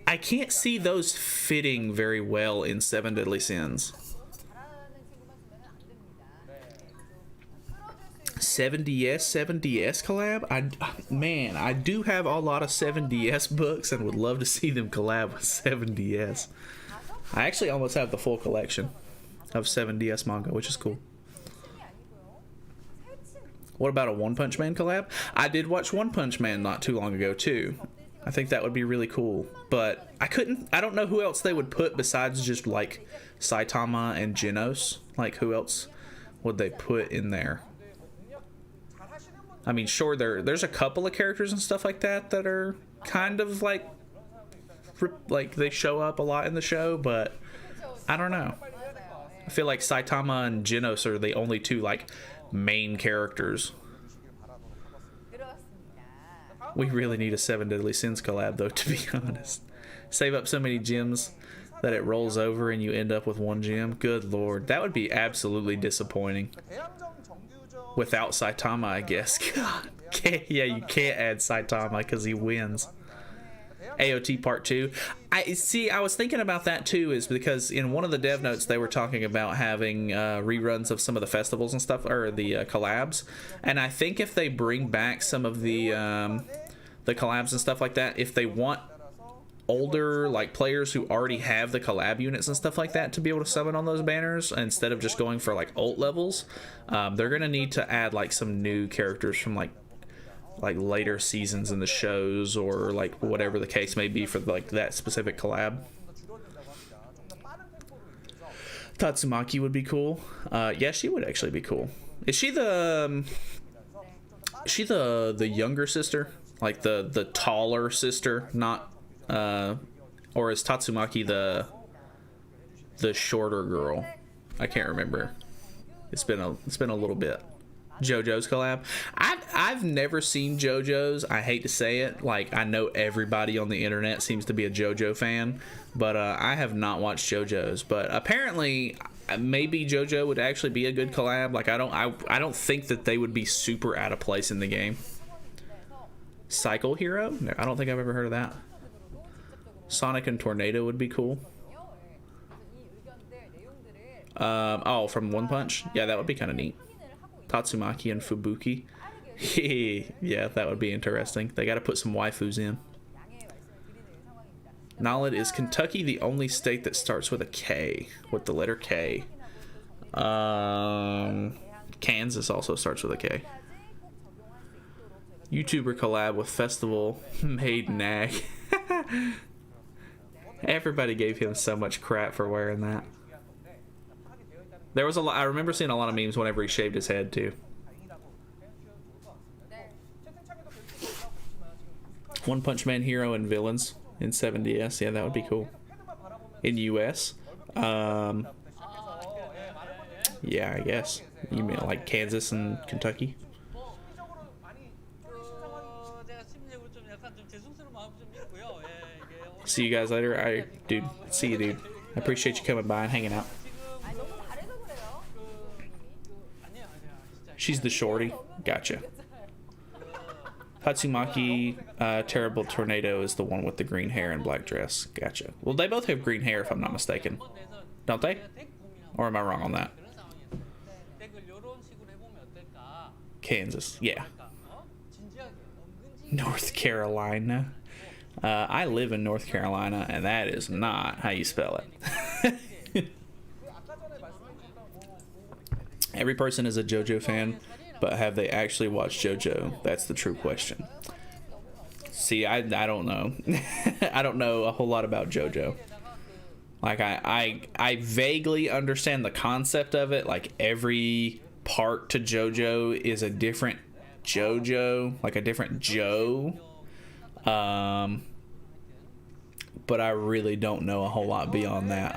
I can't see those fitting very well in 7 Deadly Sins. 7DS collab? Man, I do have a lot of 7DS books and would love to see them collab with 7DS. I actually almost have the full collection of 7DS manga, which is cool. What about a One Punch Man collab? I did watch One Punch Man not too long ago too. I think that would be really cool, but I don't know who else they would put besides just like Saitama and Genos. Like, who else would they put in there? I mean, sure, there's a couple of characters and stuff like that that are kind of like they show up a lot in the show, but I don't know. I feel like Saitama and Genos are the only 2 like main characters. We really need a 7 Deadly Sins collab, though, to be honest. Save up so many gems that it rolls over and you end up with 1 gem. Good lord. That would be absolutely disappointing. Without Saitama, I guess. God. Yeah, you can't add Saitama because he wins. AOT Part 2. I was thinking about that too, is because in one of the dev notes they were talking about having reruns of some of the festivals and stuff, or the collabs. And I think if they bring back some of the collabs and stuff like that, if they want older like players who already have the collab units and stuff like that to be able to summon on those banners instead of just going for like ult levels, they're gonna need to add like some new characters from like later seasons in the shows, or like whatever the case may be for like that specific collab. Tatsumaki would be cool. Yeah, she would actually be cool. Is she the younger sister, like the taller sister, not or is Tatsumaki the shorter girl? I can't remember. It's been a little bit. JoJo's collab. I've never seen JoJo's. I hate to say it. Like, I know everybody on the internet seems to be a JoJo fan, but I have not watched JoJo's. But apparently, maybe JoJo would actually be a good collab. Like, I don't think that they would be super out of place in the game. Cycle Hero? No, I don't think I've ever heard of that. Sonic and Tornado would be cool. Oh, from One Punch? Yeah, that would be kind of neat. Tatsumaki and Fubuki. Yeah, that would be interesting. They got to put some waifus in. Nalyd, is Kentucky the only state that starts with a K? With the letter K? Kansas also starts with a K. YouTuber collab with Festival made nag. Everybody gave him so much crap for wearing that. There was a lot. I remember seeing a lot of memes whenever he shaved his head too. One Punch Man hero and villains in 7DS. Yeah, that would be cool. In US, yeah, I guess you mean like Kansas and Kentucky. See you guys later. Dude, see you, dude. I appreciate you coming by and hanging out. She's the shorty. Gotcha. Tatsumaki, Terrible Tornado is the one with the green hair and black dress. Gotcha. Well, they both have green hair, if I'm not mistaken. Don't they? Or am I wrong on that? Kansas. Yeah. North Carolina. I live in North Carolina, and that is not how you spell it. Every person is a JoJo fan, but have they actually watched JoJo? That's the true question. See, I don't know. I don't know a whole lot about JoJo. Like, I vaguely understand the concept of it. Like, every part to JoJo is a different JoJo, like a different Joe. But I really don't know a whole lot beyond that.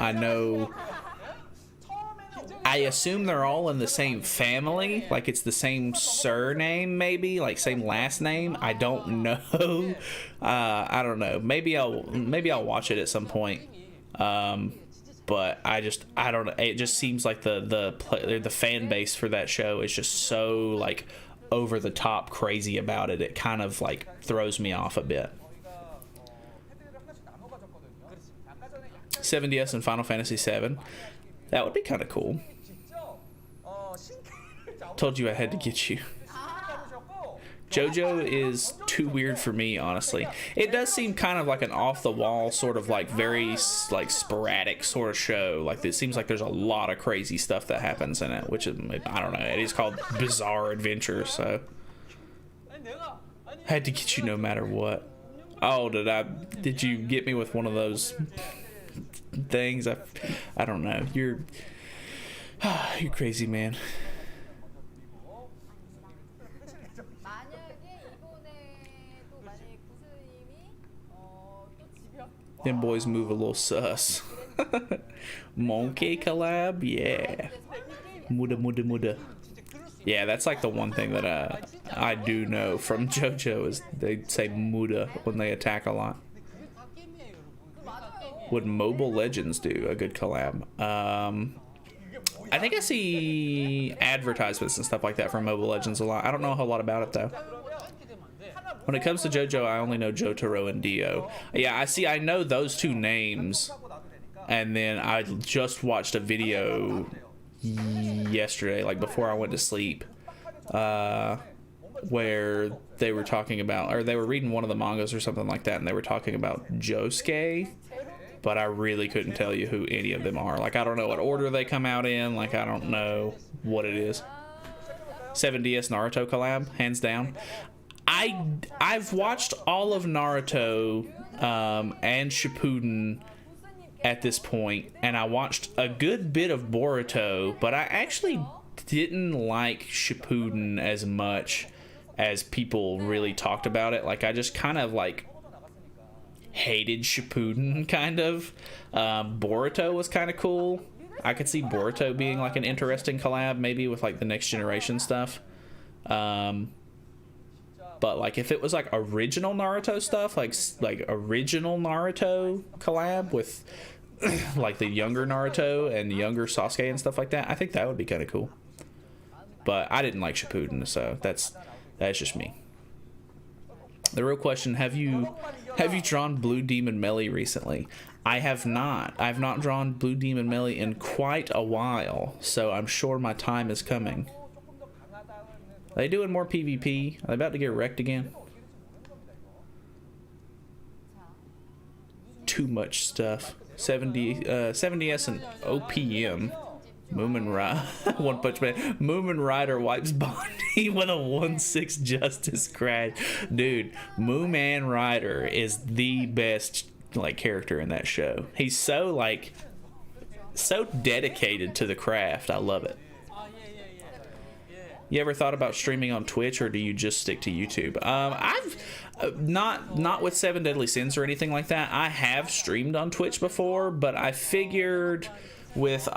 I assume they're all in the same family, like it's the same surname, maybe like same last name. I don't know. I don't know. Maybe I'll watch it at some point. But I don't know. It just seems like the fan base for that show is just so like over the top crazy about it. It kind of like throws me off a bit. 7DS and Final Fantasy VII. That would be kind of cool. Told you I had to get you. JoJo is too weird for me, honestly. It does seem kind of like an off-the-wall, sort of like very like sporadic sort of show. Like, it seems like there's a lot of crazy stuff that happens in it, which is, I don't know. It is called Bizarre Adventure, so I had to get you no matter what. Oh, did you get me with one of those things? I don't know. You're crazy, man. Them boys move a little sus. Monkey collab? Yeah. Muda. Yeah, that's like the one thing that I do know from JoJo is they say Muda when they attack a lot. Would Mobile Legends do a good collab? I think I see advertisements and stuff like that for Mobile Legends a lot. I don't know a whole lot about it though. When it comes to JoJo, I only know Jotaro and Dio. Yeah, I know those two names. And then I just watched a video yesterday, like before I went to sleep, where they were talking about, or they were reading one of the mangas or something like that, and they were talking about Josuke, but I really couldn't tell you who any of them are. Like, I don't know what order they come out in. Like, I don't know what it is. 7DS Naruto collab, hands down. I've watched all of Naruto and Shippuden at this point, and I watched a good bit of Boruto, but I actually didn't like Shippuden as much as people really talked about it. Like, I just kind of like hated Shippuden, kind of. Boruto was kind of cool. I could see Boruto being like an interesting collab, maybe with like the next generation stuff. But like if it was like original Naruto stuff, like original Naruto collab with like the younger Naruto and younger Sasuke and stuff like that, I think that would be kind of cool. But I didn't like Shippuden, so that's just me. The real question: Have you drawn Blue Demon Melee recently? I have not. I've not drawn Blue Demon Melee in quite a while, so I'm sure my time is coming. Are they doing more PvP? Are they about to get wrecked again? Too much stuff. 70S and OPM. Moomin Rider. One Punch Man. Moomin Rider wipes Bondi with a 1-6 Justice crash. Dude, Moomin Rider is the best like character in that show. He's so like so dedicated to the craft. I love it. You ever thought about streaming on Twitch, or do you just stick to YouTube? I've not with Seven Deadly Sins or anything like that. I have streamed on Twitch before, but I figured with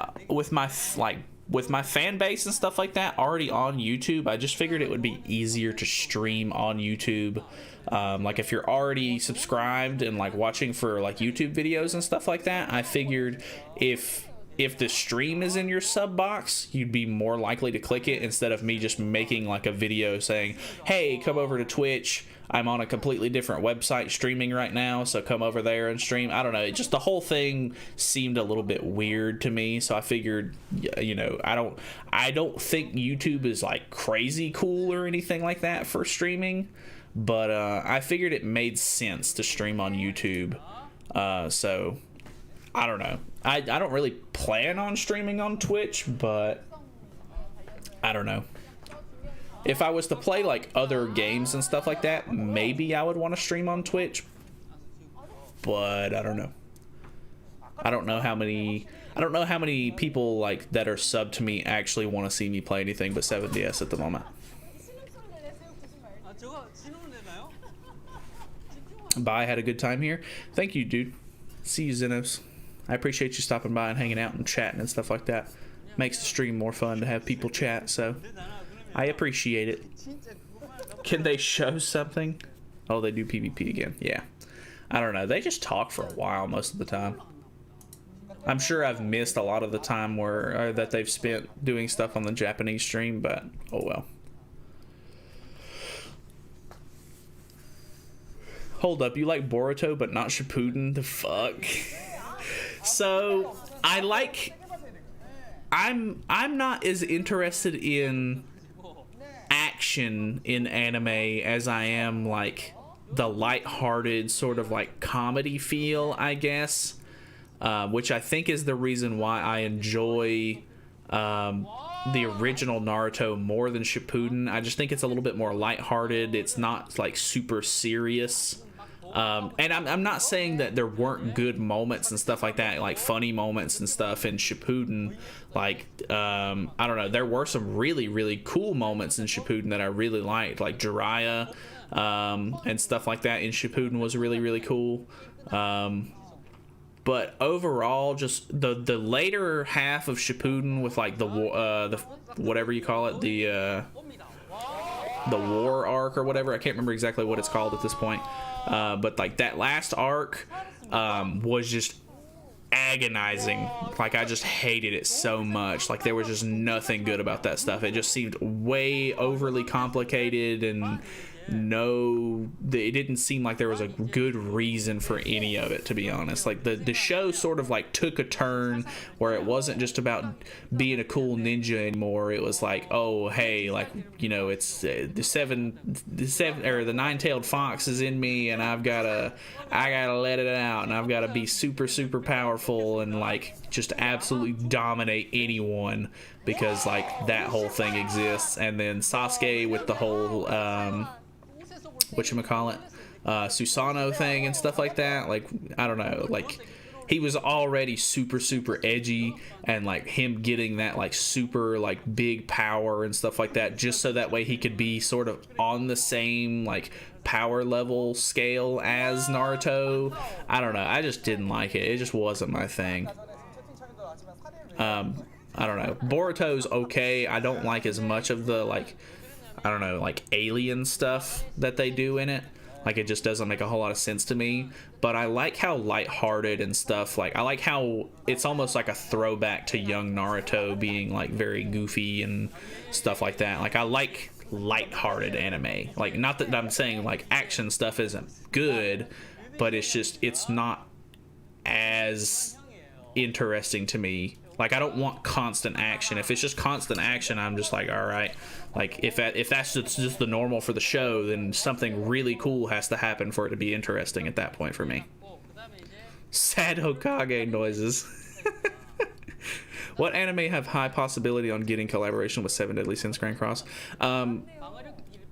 my fan base and stuff like that already on YouTube, I just figured it would be easier to stream on YouTube. Like if you're already subscribed and like watching for like YouTube videos and stuff like that, I figured if the stream is in your sub box, you'd be more likely to click it instead of me just making like a video saying, hey, come over to Twitch. I'm on a completely different website streaming right now, so come over there and stream. I don't know. It just, the whole thing seemed a little bit weird to me, so I figured, you know, I don't think YouTube is like crazy cool or anything like that for streaming, but I figured it made sense to stream on YouTube. So I don't know. I don't really plan on streaming on Twitch, but I don't know. If I was to play like other games and stuff like that, maybe I would want to stream on Twitch, but I don't know. I don't know how many people like that are subbed to me actually want to see me play anything but 7DS at the moment. Bye, had a good time here. Thank you, dude. See you, Zenos. I appreciate you stopping by and hanging out and chatting and stuff like that. Makes the stream more fun to have people chat, so I appreciate it. Can they show something? Oh, they do PvP again. Yeah. I don't know. They just talk for a while most of the time. I'm sure I've missed a lot of the time where that they've spent doing stuff on the Japanese stream, but oh well. Hold up, you like Boruto but not Shippuden? The fuck? So I'm not as interested in action in anime as I am like the lighthearted sort of like comedy feel, I guess, which I think is the reason why I enjoy the original Naruto more than Shippuden. I just think it's a little bit more lighthearted. It's not like super serious. And I'm not saying that there weren't good moments and stuff like that, like funny moments and stuff in Shippuden. Like, I don't know, there were some really, really cool moments in Shippuden that I really liked, like Jiraiya, and stuff like that in Shippuden was really, really cool. But overall, just the later half of Shippuden with like the whatever you call it, the war arc or whatever, I can't remember exactly what it's called at this point. But like that last arc was just agonizing. Like I just hated it so much. Like there was just nothing good about that stuff. It just seemed way overly complicated and it didn't seem like there was a good reason for any of it, to be honest. Like the show sort of like took a turn where it wasn't just about being a cool ninja anymore. It was like, oh hey, like, you know, it's the nine-tailed fox is in me, and I gotta let it out, and I've gotta be super powerful and like just absolutely dominate anyone, because like that whole thing exists. And then Sasuke with the whole whatchamacallit, Susanoo thing and stuff like that. Like, I don't know, like he was already super edgy, and like him getting that like super like big power and stuff like that, just so that way he could be sort of on the same like power level scale as Naruto. I don't know, I just didn't like it. It just wasn't my thing. I don't know, Boruto's okay. I don't like as much of the like, I don't know, like alien stuff that they do in it. Like, it just doesn't make a whole lot of sense to me. But I like how lighthearted and stuff, like I like how it's almost like a throwback to young Naruto being like very goofy and stuff like that. Like, I like lighthearted anime. Like, not that I'm saying like action stuff isn't good, but it's just, it's not as interesting to me. Like, I don't want constant action. If it's just constant action, I'm just like, all right. Like, if that's just the normal for the show, then something really cool has to happen for it to be interesting at that point for me. Sad Hokage noises. What anime have high possibility on getting collaboration with Seven Deadly Sins Grand Cross?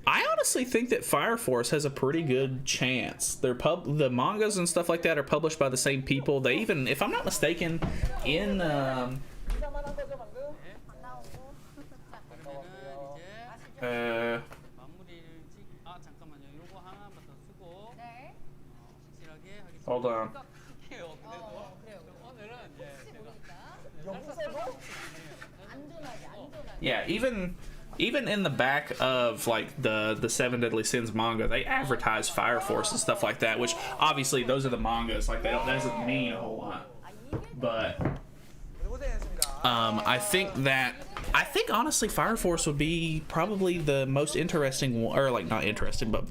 I honestly think that Fire Force has a pretty good chance. The mangas and stuff like that are published by the same people. They even, if I'm not mistaken, in hold on. Yeah, even in the back of like the Seven Deadly Sins manga, they advertise Fire Force and stuff like that, which obviously those are the mangas. Like, that doesn't mean a whole lot. But I think honestly Fire Force would be probably the most interesting one, or like not interesting, but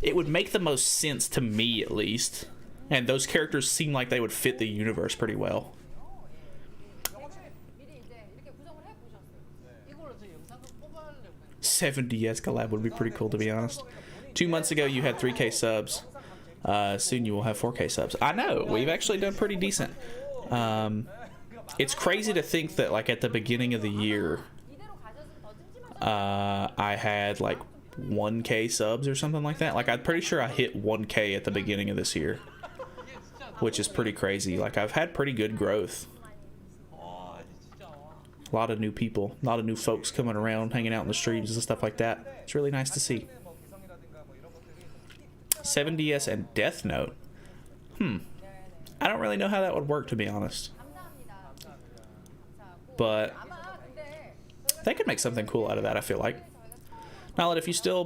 it would make the most sense to me at least. And those characters seem like they would fit the universe pretty well. 70S collab would be pretty cool, to be honest. 2 months ago you had 3K subs. Soon you will have 4K subs. I know, we've actually done pretty decent. It's crazy to think that like at the beginning of the year I had like 1K subs or something like that. Like, I'm pretty sure I hit 1K at the beginning of this year, which is pretty crazy. Like, I've had pretty good growth. A lot of new people, a lot of new folks coming around, hanging out in the streams and stuff like that. It's really nice to see. 7DS and Death Note. I don't really know how that would work, to be honest. But they could make something cool out of that, I feel like. Nalyd, if you still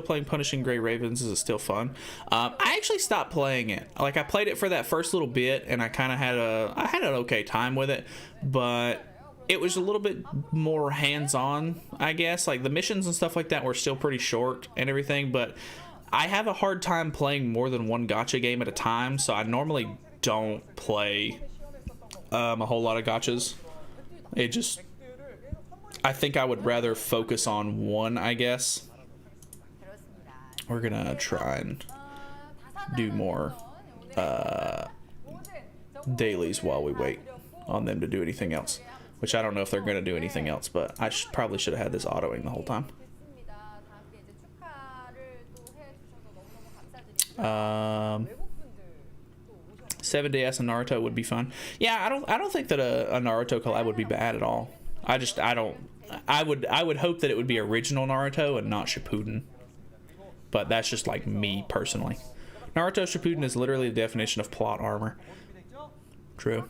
playing Punishing Gray Ravens, is it still fun? I actually stopped playing it. Like, I played it for that first little bit, and I kind of had an okay time with it, but it was a little bit more hands-on, I guess. Like, the missions and stuff like that were still pretty short and everything, but I have a hard time playing more than one gacha game at a time, so I normally don't play a whole lot of gachas. I think I would rather focus on one, I guess. We're gonna try and do more dailies while we wait on them to do anything else, which I don't know if they're gonna do anything else, but I probably should have had this autoing the whole time. 7DS and Naruto would be fun. Yeah, I don't think that a Naruto collab would be bad at all. I would hope that it would be original Naruto and not Shippuden. But that's just like me personally. Naruto Shippuden is literally the definition of plot armor. True.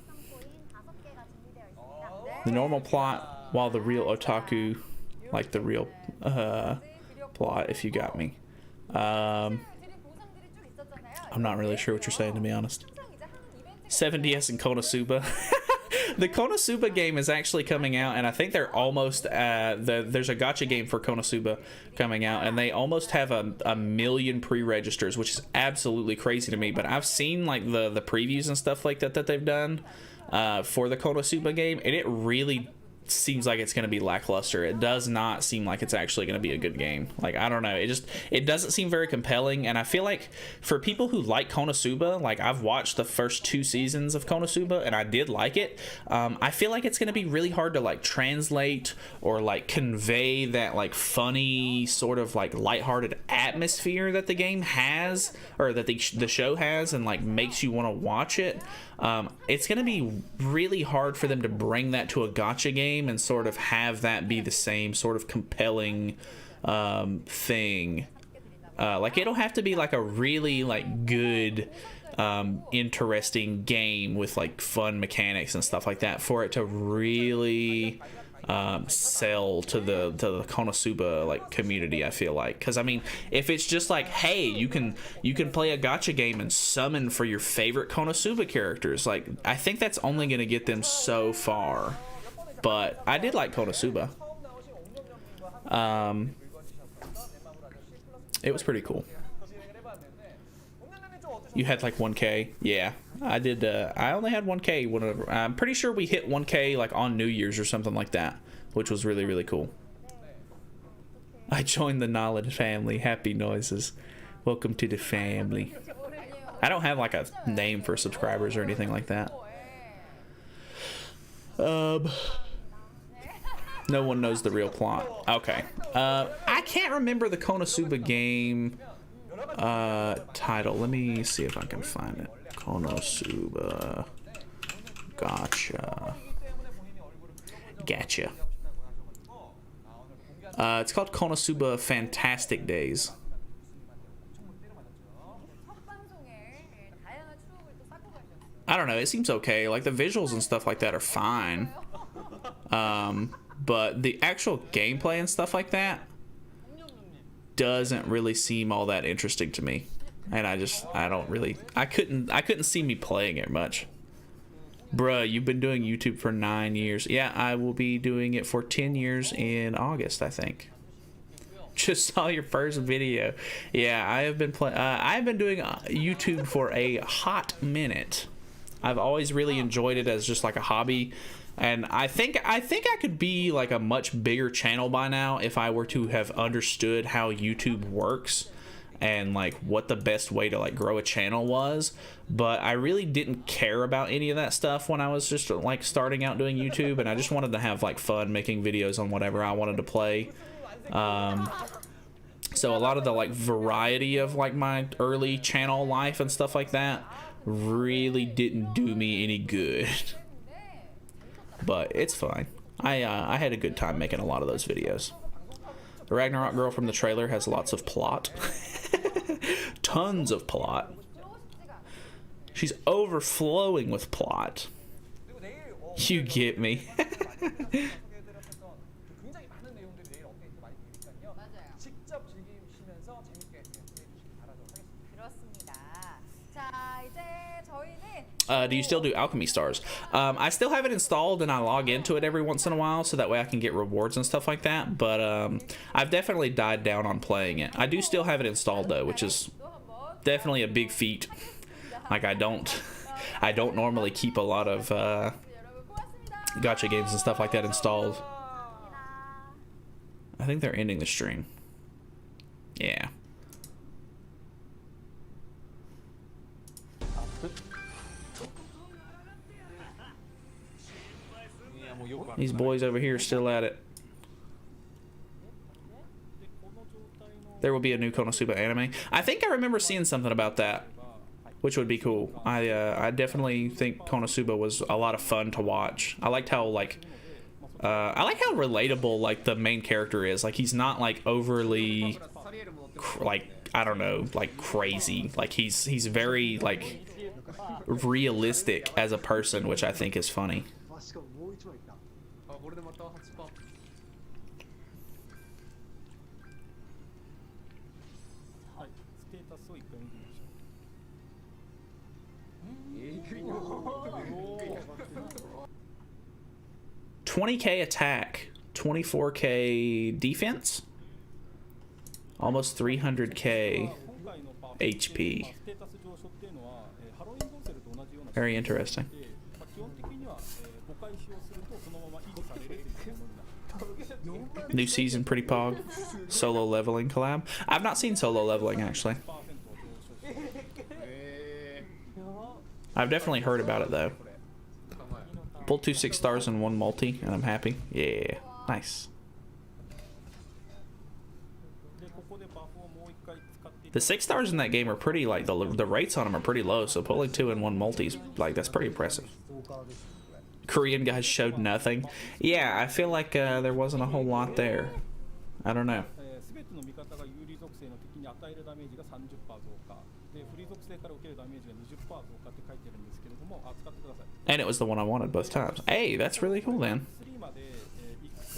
The normal plot, while the real otaku, like the real plot, if you got me. I'm not really sure what you're saying, to be honest. 7DS and Konosuba. The Konosuba game is actually coming out, and I think they're almost there's a gacha game for Konosuba coming out, and they almost have a million pre-registers, which is absolutely crazy to me. But I've seen like the previews and stuff like that they've done for the Konosuba game, and it really seems like it's going to be lackluster. It does not seem like it's actually going to be a good game. Like, I don't know, it doesn't seem very compelling. And I feel like for people who like Konosuba, like I've watched the first 2 seasons of Konosuba and I did like it. I feel like it's going to be really hard to like translate or like convey that like funny sort of like lighthearted atmosphere that the game has, or that the show has, and like makes you want to watch it. It's going to be really hard for them to bring that to a gacha game and sort of have that be the same sort of compelling thing. Like, it'll have to be like a really like good, interesting game with like fun mechanics and stuff like that for it to really sell to the Konosuba like community, I feel like. Because I mean, if it's just like, hey, you can play a gacha game and summon for your favorite Konosuba characters, like I think that's only going to get them so far. But I did like Konosuba. It was pretty cool. You had like 1K. Yeah, I did. I only had 1K. Whenever, I'm pretty sure we hit 1K like on New Year's or something like that, which was really, really cool. I joined the Nalyd family. Happy noises. Welcome to the family. I don't have like a name for subscribers or anything like that. No one knows the real plot. Okay. I can't remember the Konosuba game title. Let me see if I can find it. Konosuba Gotcha. It's called Konosuba Fantastic Days. I don't know, it seems okay. Like, the visuals and stuff like that are fine. But the actual gameplay and stuff like that doesn't really seem all that interesting to me. And I couldn't see me playing it much. Bruh, you've been doing YouTube for 9 years. Yeah, I will be doing it for 10 years in August, I think. Just saw your first video. Yeah, I've been doing YouTube for a hot minute. I've always really enjoyed it as just like a hobby. And I think I could be like a much bigger channel by now if I were to have understood how YouTube works and like what the best way to like grow a channel was. But I really didn't care about any of that stuff when I was just like starting out doing YouTube, and I just wanted to have like fun making videos on whatever I wanted to play. So a lot of the like variety of like my early channel life and stuff like that really didn't do me any good. But it's fine. I had a good time making a lot of those videos. The Ragnarok girl from the trailer has lots of plot. Tons of plot. She's overflowing with plot. You get me. Do you still do alchemy stars? I still have it installed, and I log into it every once in a while so that way I can get rewards and stuff like that. But I've definitely died down on playing it. I do still have it installed though, which is definitely a big feat. Like, I don't normally keep a lot of gacha games and stuff like that installed. I think they're ending the stream. Yeah. These boys over here are still at it. There will be a new Konosuba anime. I think I remember seeing something about that, which would be cool. I definitely think Konosuba was a lot of fun to watch. I liked how how relatable like the main character is. Like, he's not like overly like, I don't know, like crazy. Like, he's very like realistic as a person, which I think is funny. 20k attack, 24k defense, almost 300k HP. Very interesting. New season, pretty pog. Solo leveling collab. I've not seen solo leveling actually. I've definitely heard about it though. Pulled 2 6 stars and 1 multi, and I'm happy. Yeah, nice. The 6 stars in that game are pretty, like, the rates on them are pretty low, so pulling 2 and 1 multis, like, that's pretty impressive. Korean guys showed nothing. Yeah, I feel like there wasn't a whole lot there. I don't know. And it was the one I wanted both times. Hey, that's really cool then.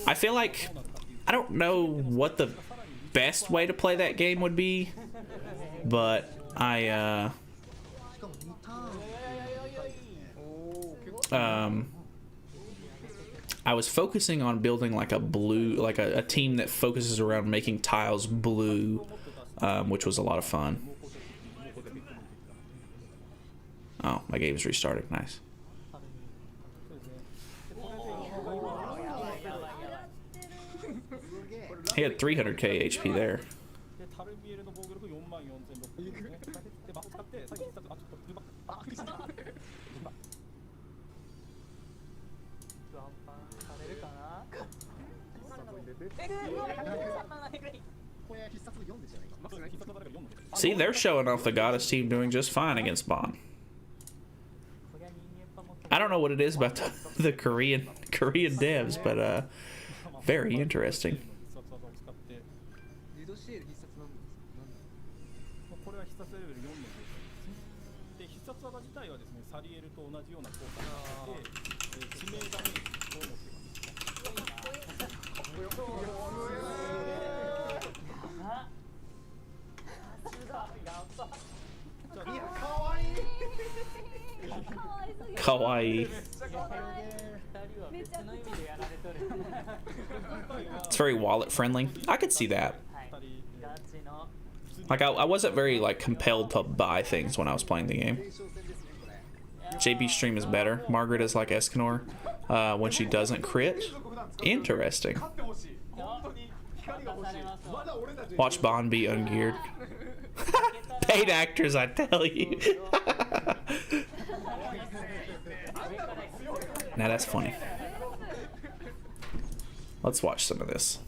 I feel like, I don't know what the best way to play that game would be, but I was focusing on building like a blue, like a team that focuses around making tiles blue, which was a lot of fun. Oh, my game's restarting. Nice. He had 300k HP there. See, they're showing off the goddess team doing just fine against Bond. I don't know what it is about the Korean devs, but very interesting. Kawaii. It's very wallet friendly. I could see that. Like I wasn't very like compelled to buy things when I was playing the game. JB's stream is better. Margaret is like Escanor when she doesn't crit. Interesting. Watch Bond be ungeared. Paid actors, I tell you. Now that's funny. Let's watch some of this.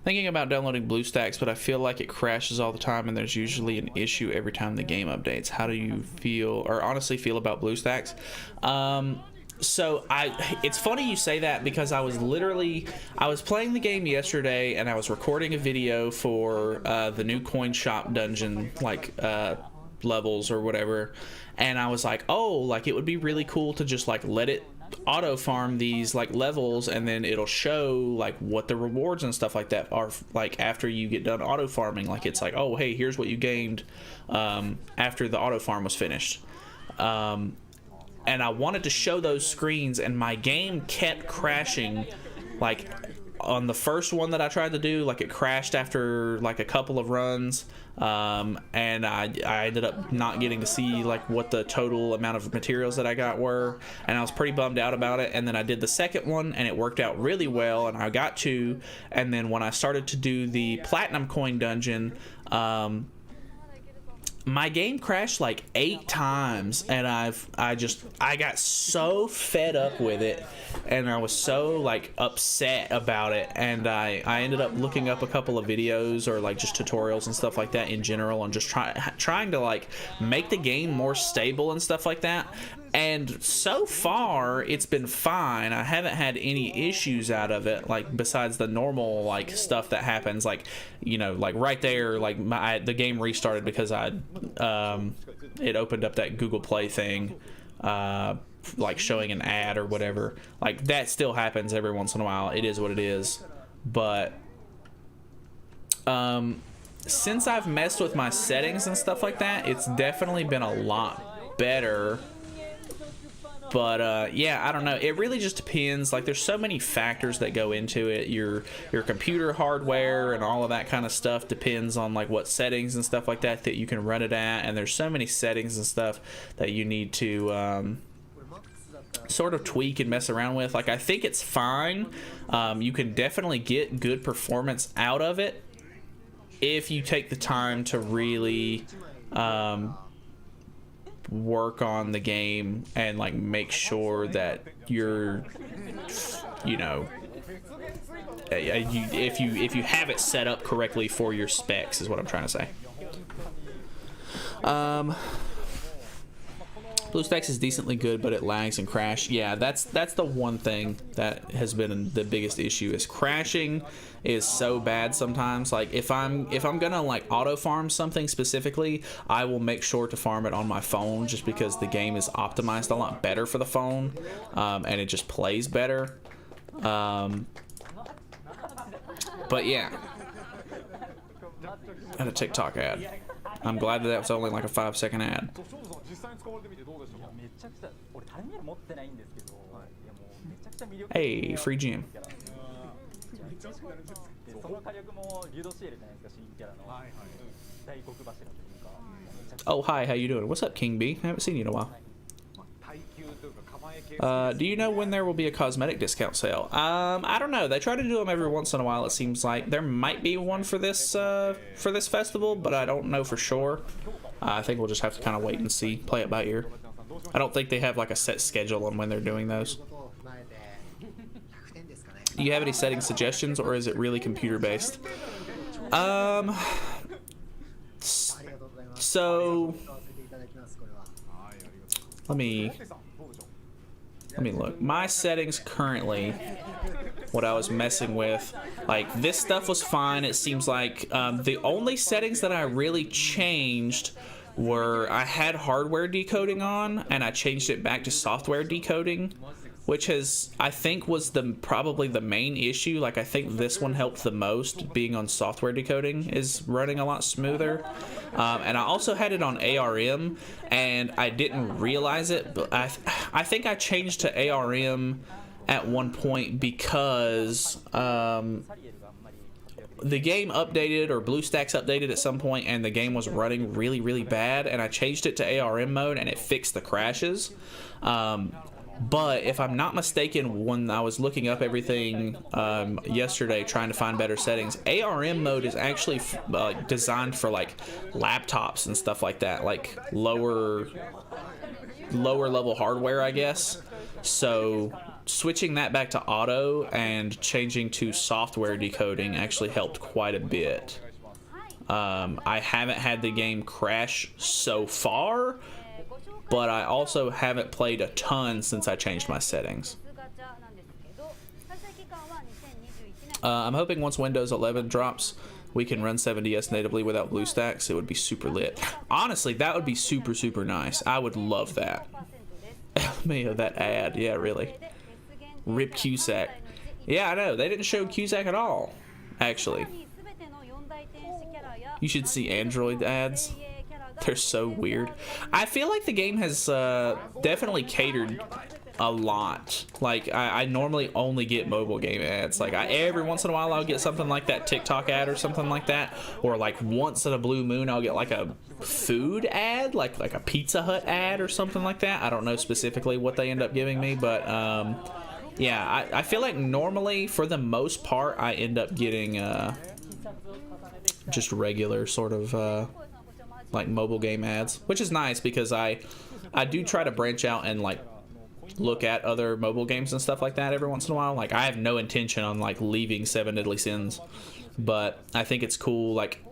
Thinking about downloading BlueStacks, but I feel like it crashes all the time and there's usually an issue every time the game updates. How do you feel, or honestly feel, about BlueStacks? So it's funny you say that, because I was playing the game yesterday and I was recording a video for the new coin shop dungeon, like levels or whatever, and I was like, oh, like it would be really cool to just like let it auto farm these like levels, and then it'll show like what the rewards and stuff like that are like after you get done auto farming. Like it's like, oh hey, here's what you gained after the auto farm was finished. And I wanted to show those screens, and my game kept crashing. Like on the first one that I tried to do, like it crashed after like a couple of runs, and I ended up not getting to see like what the total amount of materials that I got were, and I was pretty bummed out about it. And then I did the second one and it worked out really well, and I got to, and then when I started to do the platinum coin dungeon, my game crashed like 8 times, and I got so fed up with it, and I was so like upset about it, and I ended up looking up a couple of videos or like just tutorials and stuff like that in general, and just trying to like make the game more stable and stuff like that. And so far, it's been fine. I haven't had any issues out of it, like besides the normal like stuff that happens, like like right there, like the game restarted because it opened up that Google Play thing, like showing an ad or whatever. Like that still happens every once in a while. It is what it is. But since I've messed with my settings and stuff like that, it's definitely been a lot better. But yeah, I don't know. It really just depends. Like, there's so many factors that go into it. Your computer hardware and all of that kind of stuff depends on like what settings and stuff like that you can run it at. And there's so many settings and stuff that you need to sort of tweak and mess around with. Like, I think it's fine. You can definitely get good performance out of it if you take the time to really work on the game and like make sure that you're if you have it set up correctly for your specs is what I'm trying to say. BlueStacks is decently good, but it lags and crash. Yeah, that's the one thing that has been the biggest issue, is crashing is so bad sometimes. Like if I'm gonna like auto farm something specifically, I will make sure to farm it on my phone, just because the game is optimized a lot better for the phone, and it just plays better. But yeah, and a TikTok ad. I'm glad that was only like a 5-second ad. Hey, free gym. Oh, hi, how you doing? What's up, King B? I haven't seen you in a while. Do you know when there will be a cosmetic discount sale? I don't know. They try to do them every once in a while. It seems like there might be one for this festival, but I don't know for sure. I think we'll just have to kind of wait and see, play it by ear. I don't think they have like a set schedule on when they're doing those. Do you have any setting suggestions, or is it really computer based? So let me look. My settings currently, what I was messing with, like this stuff was fine. It seems like the only settings that I really changed were I had hardware decoding on, and I changed it back to software decoding, which I think was probably the main issue. Like, I think this one helped the most. Being on software decoding is running a lot smoother. And I also had it on ARM, and I didn't realize it, but I think I changed to ARM at one point because the game updated, or BlueStacks updated at some point, and the game was running really, really bad, and I changed it to ARM mode, and it fixed the crashes. But if I'm not mistaken, when I was looking up everything yesterday trying to find better settings, ARM mode is actually designed for like laptops and stuff like that, like lower level hardware, I guess. So switching that back to auto and changing to software decoding actually helped quite a bit. I haven't had the game crash so far, but I also haven't played a ton since I changed my settings. I'm hoping once Windows 11 drops, we can run 7DS natively without BlueStacks. It would be super lit. Honestly, that would be super, super nice. I would love that. Man, that ad. Yeah, really. Rip Cusack. Yeah, I know. They didn't show Cusack at all, actually. You should see Android ads. They're so weird. I feel like the game has definitely catered a lot. Like, I normally only get mobile game ads. Like, every once in a while I'll get something like that TikTok ad or something like that. Or like once in a blue moon I'll get like a food ad, like a Pizza Hut ad or something like that. I don't know specifically what they end up giving me, but yeah, I feel like normally for the most part I end up getting just regular sort of like mobile game ads, which is nice because I do try to branch out and like look at other mobile games and stuff like that every once in a while. Like, I have no intention on like leaving 7 Deadly Sins, but I think it's cool like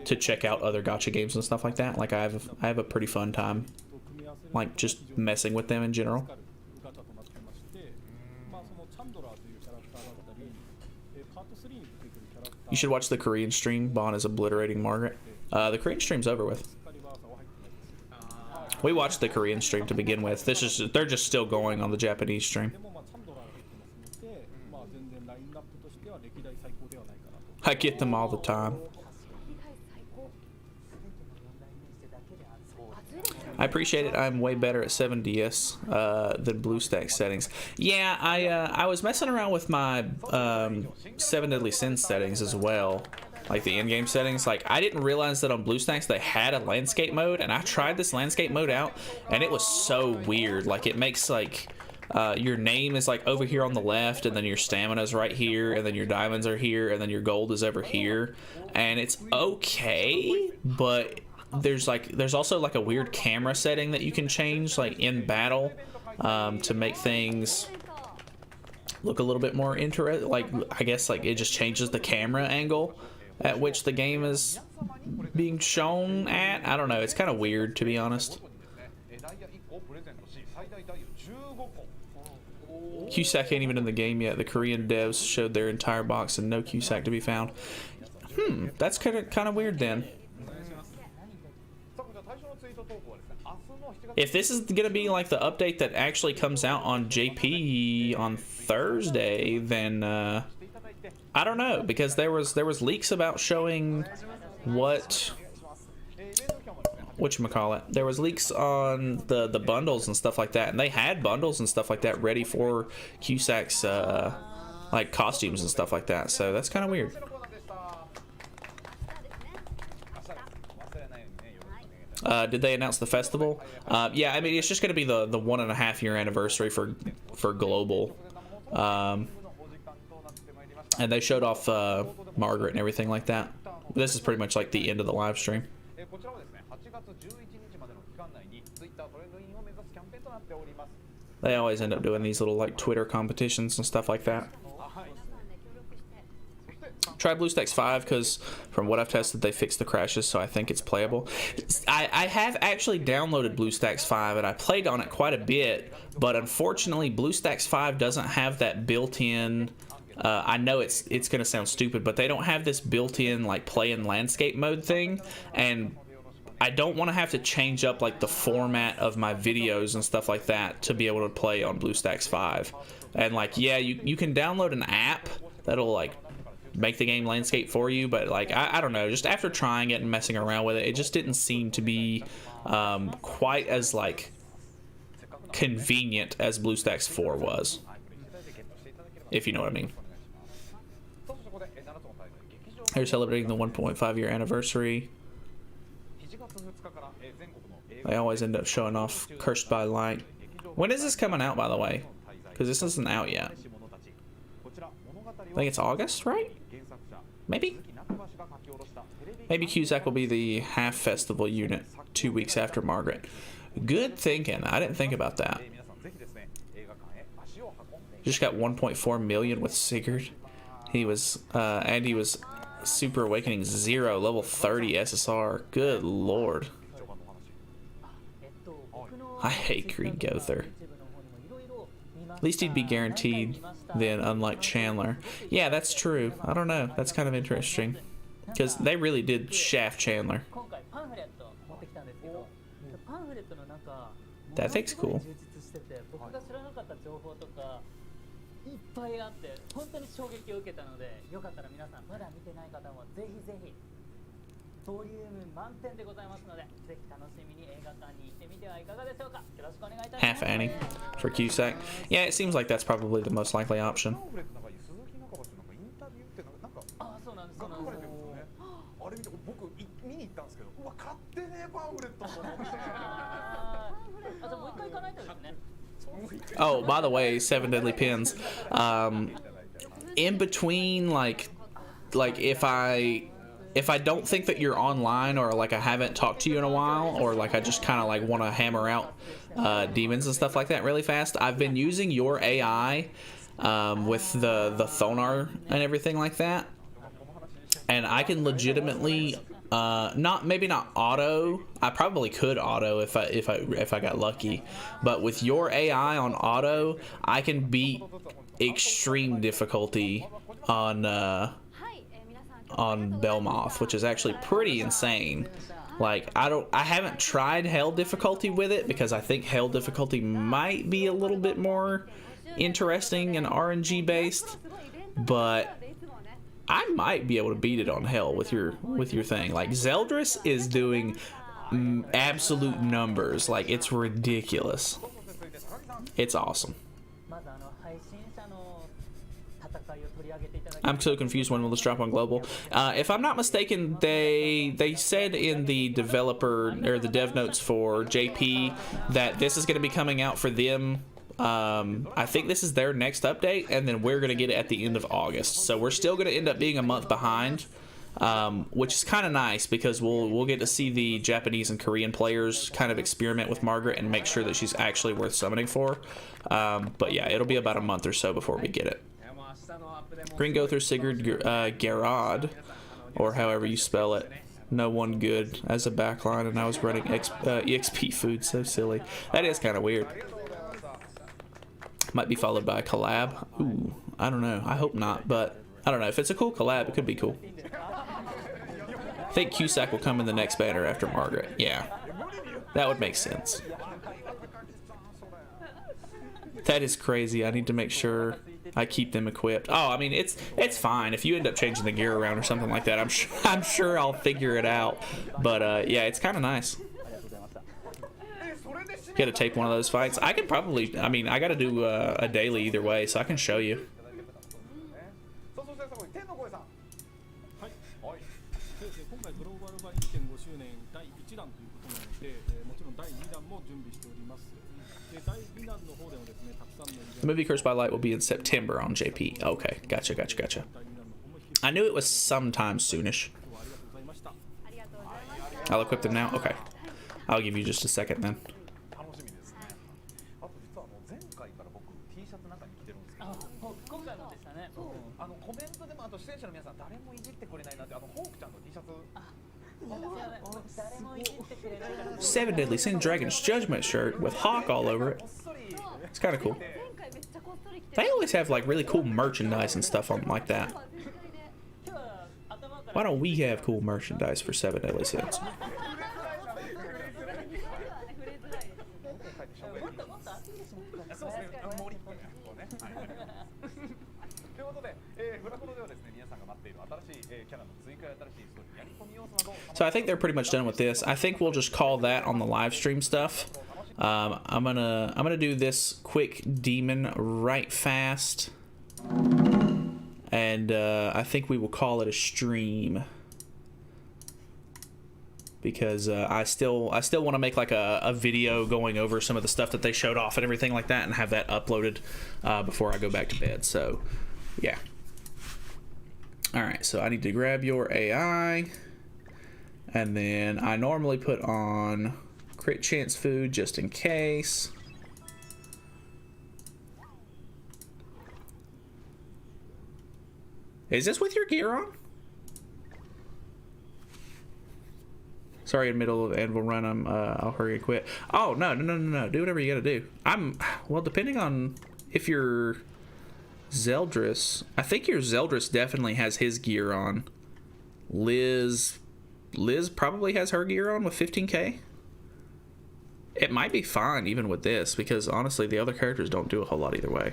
to check out other gacha games and stuff like that. Like, I have a pretty fun time. like just messing with them in general. You should watch the Korean stream. Bon is obliterating Margaret. The Korean stream's over with. We watched the Korean stream to begin with. They're just still going on the Japanese stream. I get them all the time. I appreciate it. I'm way better at 7DS than BlueStack settings. Yeah, I was messing around with my 7 Deadly Sins settings as well, like the in-game settings. Like, I didn't realize that on BlueStacks they had a landscape mode, and I tried this landscape mode out, and it was so weird. Like, it makes like your name is like over here on the left, and then your stamina is right here, and then your diamonds are here, and then your gold is over here, and it's okay, but there's also like a weird camera setting that you can change like in battle to make things look a little bit more interesting. Like, I guess like it just changes the camera angle at which the game is being shown at. I don't know, it's kind of weird, to be honest. Cusack ain't even in the game yet. The Korean devs showed their entire box and no Cusack to be found. That's kind of weird then. If this is gonna be like the update that actually comes out on JP on Thursday, then I don't know, because there was leaks about showing whatchamacallit. There was leaks on the bundles and stuff like that, and they had bundles and stuff like that ready for Cusack's like costumes and stuff like that. So that's kind of weird. Did they announce the festival? Yeah, I mean, it's just going to be the 1.5 year anniversary for global, and they showed off Margaret and everything like that. This is pretty much like the end of the live stream. They always end up doing these little like Twitter competitions and stuff like that. Try BlueStacks 5, because from what I've tested, they fixed the crashes, so I think it's playable. I have actually downloaded BlueStacks 5, and I played on it quite a bit, but unfortunately BlueStacks 5 doesn't have that built-in, I know it's going to sound stupid, but they don't have this built-in like play in landscape mode thing, and I don't want to have to change up like the format of my videos and stuff like that to be able to play on BlueStacks 5. And like, yeah, you can download an app that'll like make the game landscape for you, but like I don't know, just after trying it and messing around with it, it just didn't seem to be quite as like convenient as BlueStacks 4 was, if you know what I mean. They're celebrating the 1.5 year anniversary. They always end up showing off Cursed by Light. When is this coming out, by the way? Because this isn't out yet. I think it's August, right? Maybe? Maybe Cusack will be the half festival unit 2 weeks after Margaret. Good thinking. I didn't think about that. Just got 1.4 million with Sigurd. He was Super Awakening 0, level 30 SSR. Good lord. I hate Green Gother. At least he'd be guaranteed then, unlike Chandler. Yeah, that's true. I don't know. That's kind of interesting. Because they really did shaft Chandler. That thing's cool. Half Annie for Cusack. Yeah, it seems like that's probably the most likely option. Oh, by the way, 7 Deadly Pins. In between, like if I don't think that you're online, or like I haven't talked to you in a while, or like I just kind of like want to hammer out demons and stuff like that really fast, I've been using your AI with the Thonar and everything like that, and I can legitimately maybe not auto. I probably could auto if I got lucky, but with your AI on auto, I can beat extreme difficulty on Belmoth, which is actually pretty insane. Like, I haven't tried hell difficulty with it because I think hell difficulty might be a little bit more interesting and RNG based, but I might be able to beat it on hell with your thing. Like, Zeldris is doing absolute numbers. Like, it's ridiculous. It's awesome. I'm so confused. When will this drop on global? If I'm not mistaken, they said in the developer or the dev notes for JP that this is going to be coming out for them. I think this is their next update, and then we're going to get it at the end of August. So we're still going to end up being a month behind, which is kind of nice because we'll get to see the Japanese and Korean players kind of experiment with Margaret and make sure that she's actually worth summoning for. But yeah, it'll be about a month or so before we get it. Gringo through Sigurd Gerard, or however you spell it. No one good as a backline, and I was running EXP food. So silly. That is kind of weird. Might be followed by a collab. Ooh, I don't know. I hope not, but I don't know. If it's a cool collab, it could be cool. I think Cusack will come in the next banner after Margaret. Yeah, that would make sense. That is crazy. I need to make sure I keep them equipped. Oh, I mean, it's fine if you end up changing the gear around or something like that. I'm sure I'll figure it out. But yeah, it's kind of nice. Get to take one of those fights. I can probably. I mean, I got to do a daily either way, so I can show you. The movie Cursed by Light will be in September on JP. Okay, gotcha. I knew it was sometime soonish. I'll equip them now? Okay. I'll give you just a second then. Seven Deadly Sin Dragon's Judgment shirt with Hawk all over it. It's kind of cool. They always have like really cool merchandise and stuff on like that. Why don't we have cool merchandise for Seven Deadly Sins? So I think they're pretty much done with this. I think we'll just call that on the live stream stuff. I'm gonna do this quick demon right fast, and I think we will call it a stream because I still want to make like a video going over some of the stuff that they showed off and everything like that, and have that uploaded before I go back to bed. So yeah. All right, so I need to grab your AI, and then I normally put on crit chance food just in case. Is this with your gear on? Sorry, in the middle of Anvil Run, I'll hurry and quit. Oh, no. Do whatever you gotta do. Well, depending on if you're Zeldris, I think your Zeldris definitely has his gear on. Liz probably has her gear on with 15k. It might be fine even with this, because honestly the other characters don't do a whole lot either way.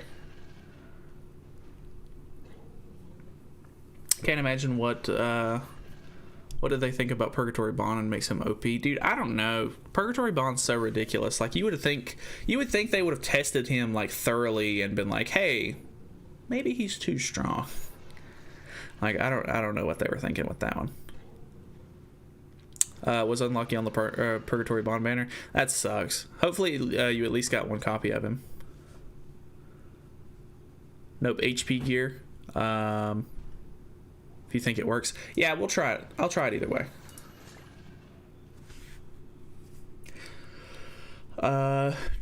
Can't imagine what did they think about Purgatory Bond and makes him OP. Dude, I don't know. Purgatory Bond's so ridiculous. Like, you would think they would have tested him like thoroughly and been like, hey, maybe he's too strong. Like, I don't know what they were thinking with that one. Was unlucky on the Purgatory Bond banner. That sucks. Hopefully you at least got one copy of him. Nope, HP gear. If you think it works. Yeah, we'll try it. I'll try it either way.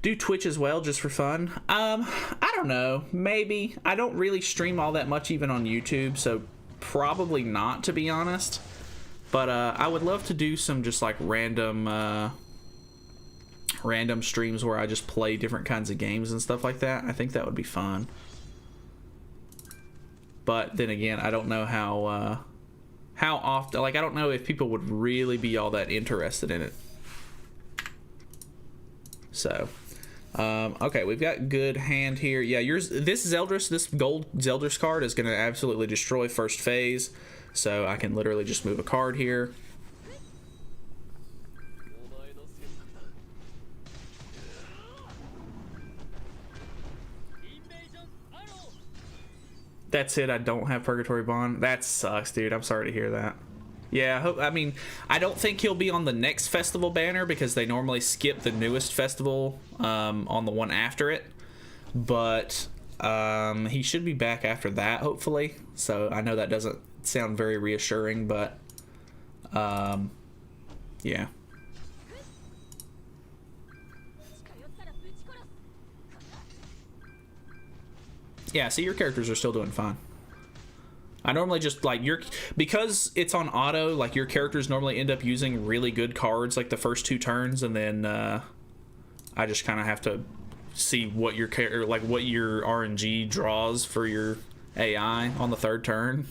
Do Twitch as well just for fun? I don't know. Maybe. I don't really stream all that much even on YouTube, so probably not, to be honest. But I would love to do some just like random streams where I just play different kinds of games and stuff like that. I think that would be fun. But then again, I don't know how often, like I don't know if people would really be all that interested in it. So okay, we've got good hand here. Yeah, this gold Zeldris card is going to absolutely destroy first phase. So I can literally just move a card here. That's it. I don't have Purgatory Bond. That sucks, dude. I'm sorry to hear that. Yeah, I mean, I don't think he'll be on the next festival banner because they normally skip the newest festival on the one after it. But he should be back after that, hopefully. So I know that doesn't sound very reassuring, but yeah. Yeah, see, your characters are still doing fine. I normally just, like, because it's on auto, like, your characters normally end up using really good cards, like, the first 2 turns, and then, I just kind of have to see what your what your RNG draws for your AI on the 3rd turn.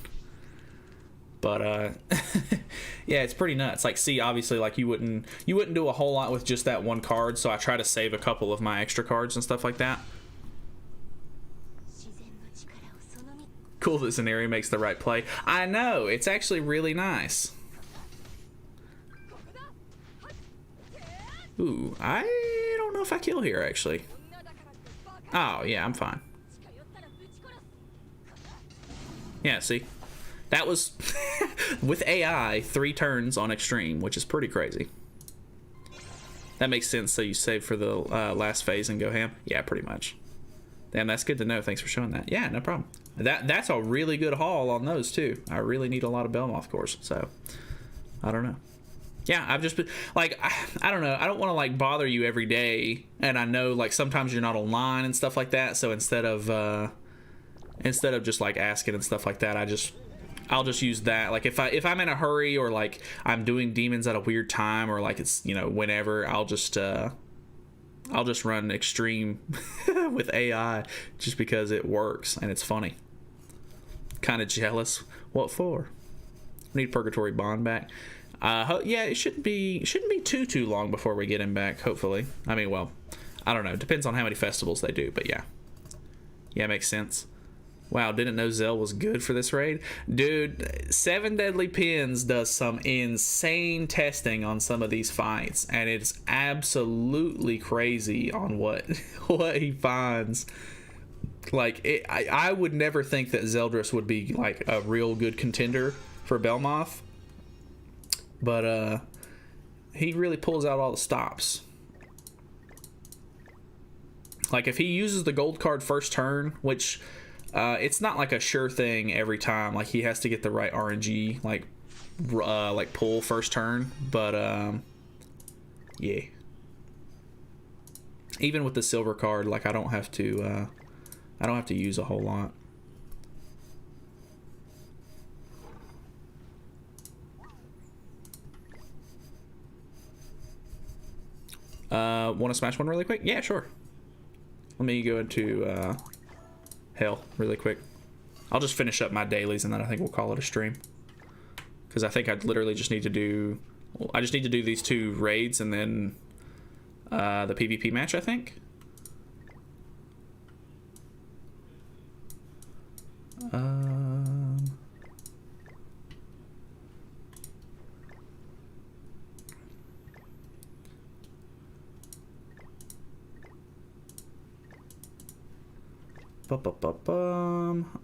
But, yeah, it's pretty nuts. Like, see, obviously, like, you wouldn't do a whole lot with just that one card, so I try to save a couple of my extra cards and stuff like that. Cool that Zenari makes the right play. I know, it's actually really nice. Ooh, I don't know if I kill here, actually. Oh, yeah, I'm fine. Yeah, see? That was, with AI, 3 turns on extreme, which is pretty crazy. That makes sense, so you save for the last phase and go ham? Yeah, pretty much. Damn, that's good to know. Thanks for showing that. Yeah, no problem. That's a really good haul on those, too. I really need a lot of Belmoth cores, so I don't know. Yeah, I've just been, like, I don't know. I don't want to, like, bother you every day, and I know, like, sometimes you're not online and stuff like that, so instead of just, like, asking and stuff like that, I'll just use that. Like, if I'm in a hurry or, like, I'm doing demons at a weird time or, like, it's, you know, whenever, I'll just run extreme with AI just because it works and it's funny. Kind of jealous. What for? Need Purgatory Bond back. Yeah, it shouldn't be too long before we get him back, hopefully. I mean, well, I don't know. It depends on how many festivals they do, but yeah. Yeah, makes sense. Wow, didn't know Zell was good for this raid. Dude, 7 Deadly Pins does some insane testing on some of these fights, and it's absolutely crazy on what he finds. Like, I would never think that Zeldris would be, like, a real good contender for Belmoth. But, he really pulls out all the stops. Like, if he uses the gold card first turn, which... it's not like a sure thing every time. Like, he has to get the right RNG, like pull first turn. But yeah. Even with the silver card, like, I don't have to use a whole lot. Want to smash one really quick? Yeah, sure. Let me go into hell really quick. I'll just finish up my dailies and then I think we'll call it a stream, because I think I literally just need to do these 2 raids and then the PvP match, I think.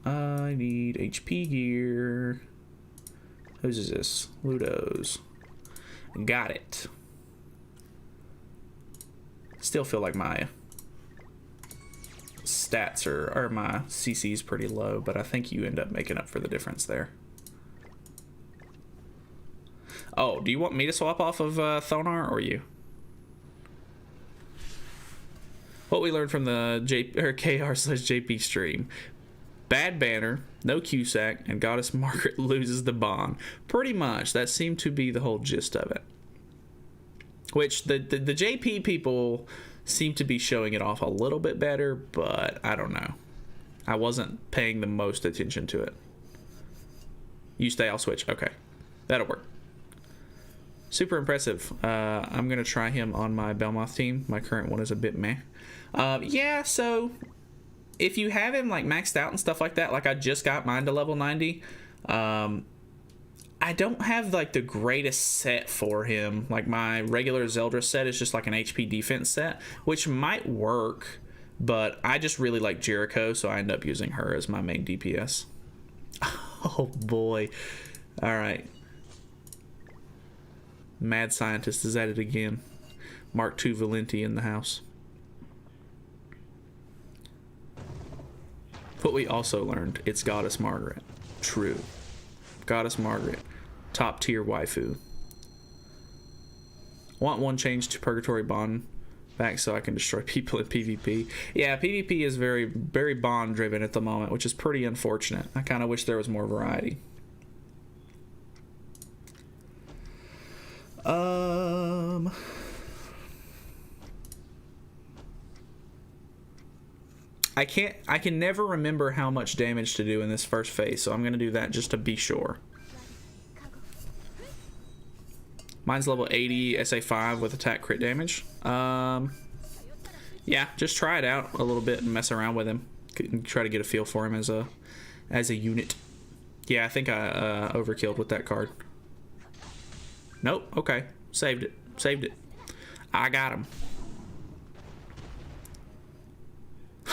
I need HP gear. Whose is this? Ludo's. Got it. Still feel like my stats or my CC is pretty low, but I think you end up making up for the difference there. Oh, do you want me to swap off of Thonar or you? What we learned from the KR/JP stream. bad banner, no Cusack, and Goddess Margaret loses the bond. Pretty much, that seemed to be the whole gist of it. Which the JP people seem to be showing it off a little bit better, but I don't know. I wasn't paying the most attention to it. You stay, I'll switch. Okay, that'll work. Super impressive. I'm going to try him on my Belmoth team. My current one is a bit meh. Yeah, so if you have him like maxed out and stuff like that, like I just got mine to level 90, I don't have like the greatest set for him. Like my regular Zeldris set is just like an HP defense set, which might work, but I just really like Jericho, so I end up using her as my main DPS. Oh boy. All right. Mad Scientist is at it again. Mark II Valenti in the house. What we also learned, it's Goddess Margaret. True. Goddess Margaret. Top tier waifu. Want one change to Purgatory Bond back so I can destroy people in PvP. Yeah, PvP is very, very bond driven at the moment, which is pretty unfortunate. I kind of wish there was more variety. I can never remember how much damage to do in this first phase, so I'm gonna do that just to be sure. Mine's level 80 SA5 with attack crit damage. Yeah, just try it out a little bit and mess around with him. Try to get a feel for him as a unit. Yeah, I think I overkilled with that card. Nope, okay. Saved it. Saved it. I got him.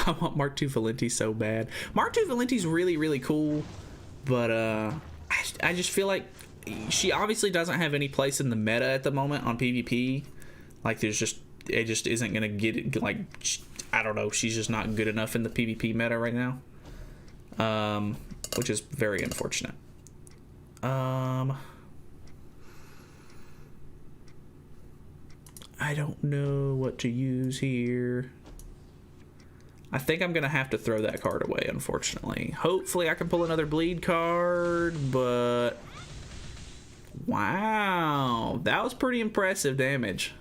I want Mark II Valenti so bad. Mark II Valenti's really, really cool, but I just feel like she obviously doesn't have any place in the meta at the moment on PvP. Like, it just isn't gonna get it. Like, I don't know. She's just not good enough in the PvP meta right now, which is very unfortunate. I don't know what to use here. I think I'm going to have to throw that card away, unfortunately. Hopefully I can pull another bleed card, but... Wow. That was pretty impressive damage.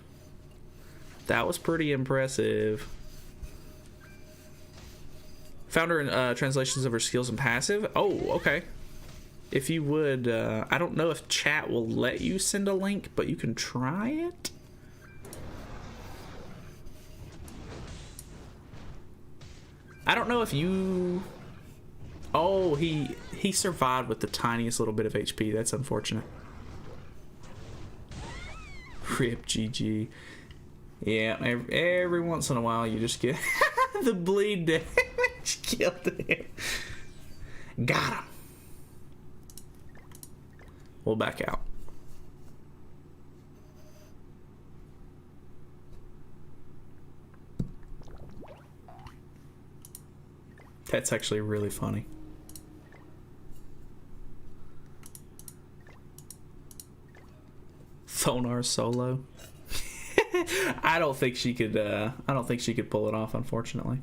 That was pretty impressive. Found her translations of her skills and passive. Oh, okay. If you would... I don't know if chat will let you send a link, but you can try it. I don't know if you... Oh, he survived with the tiniest little bit of HP. That's unfortunate. Rip GG. Yeah, every once in a while you just get the bleed damage. Killed him. Got him. We'll back out. That's actually really funny. Thonar solo. I don't think she could. I don't think she could pull it off, unfortunately.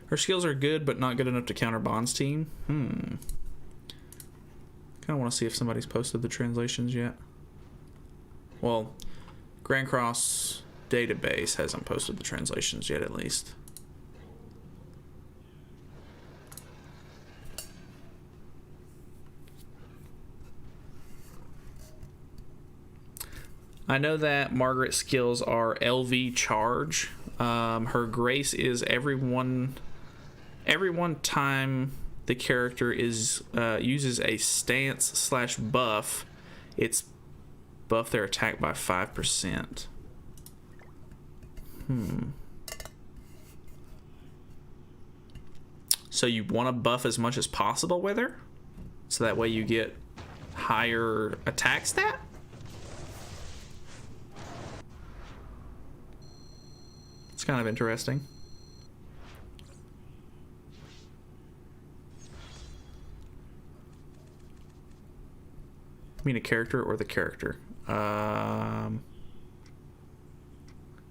Her skills are good, but not good enough to counter Bond's team. Kind of want to see if somebody's posted the translations yet. Well, Grand Cross database hasn't posted the translations yet, at least. I know that Margaret's skills are LV charge. Her grace is every one time the character is uses a stance / buff, it's buff their attack by 5%. So you want to buff as much as possible with her, so that way you get higher attack stat? It's kind of interesting. You mean a character or the character?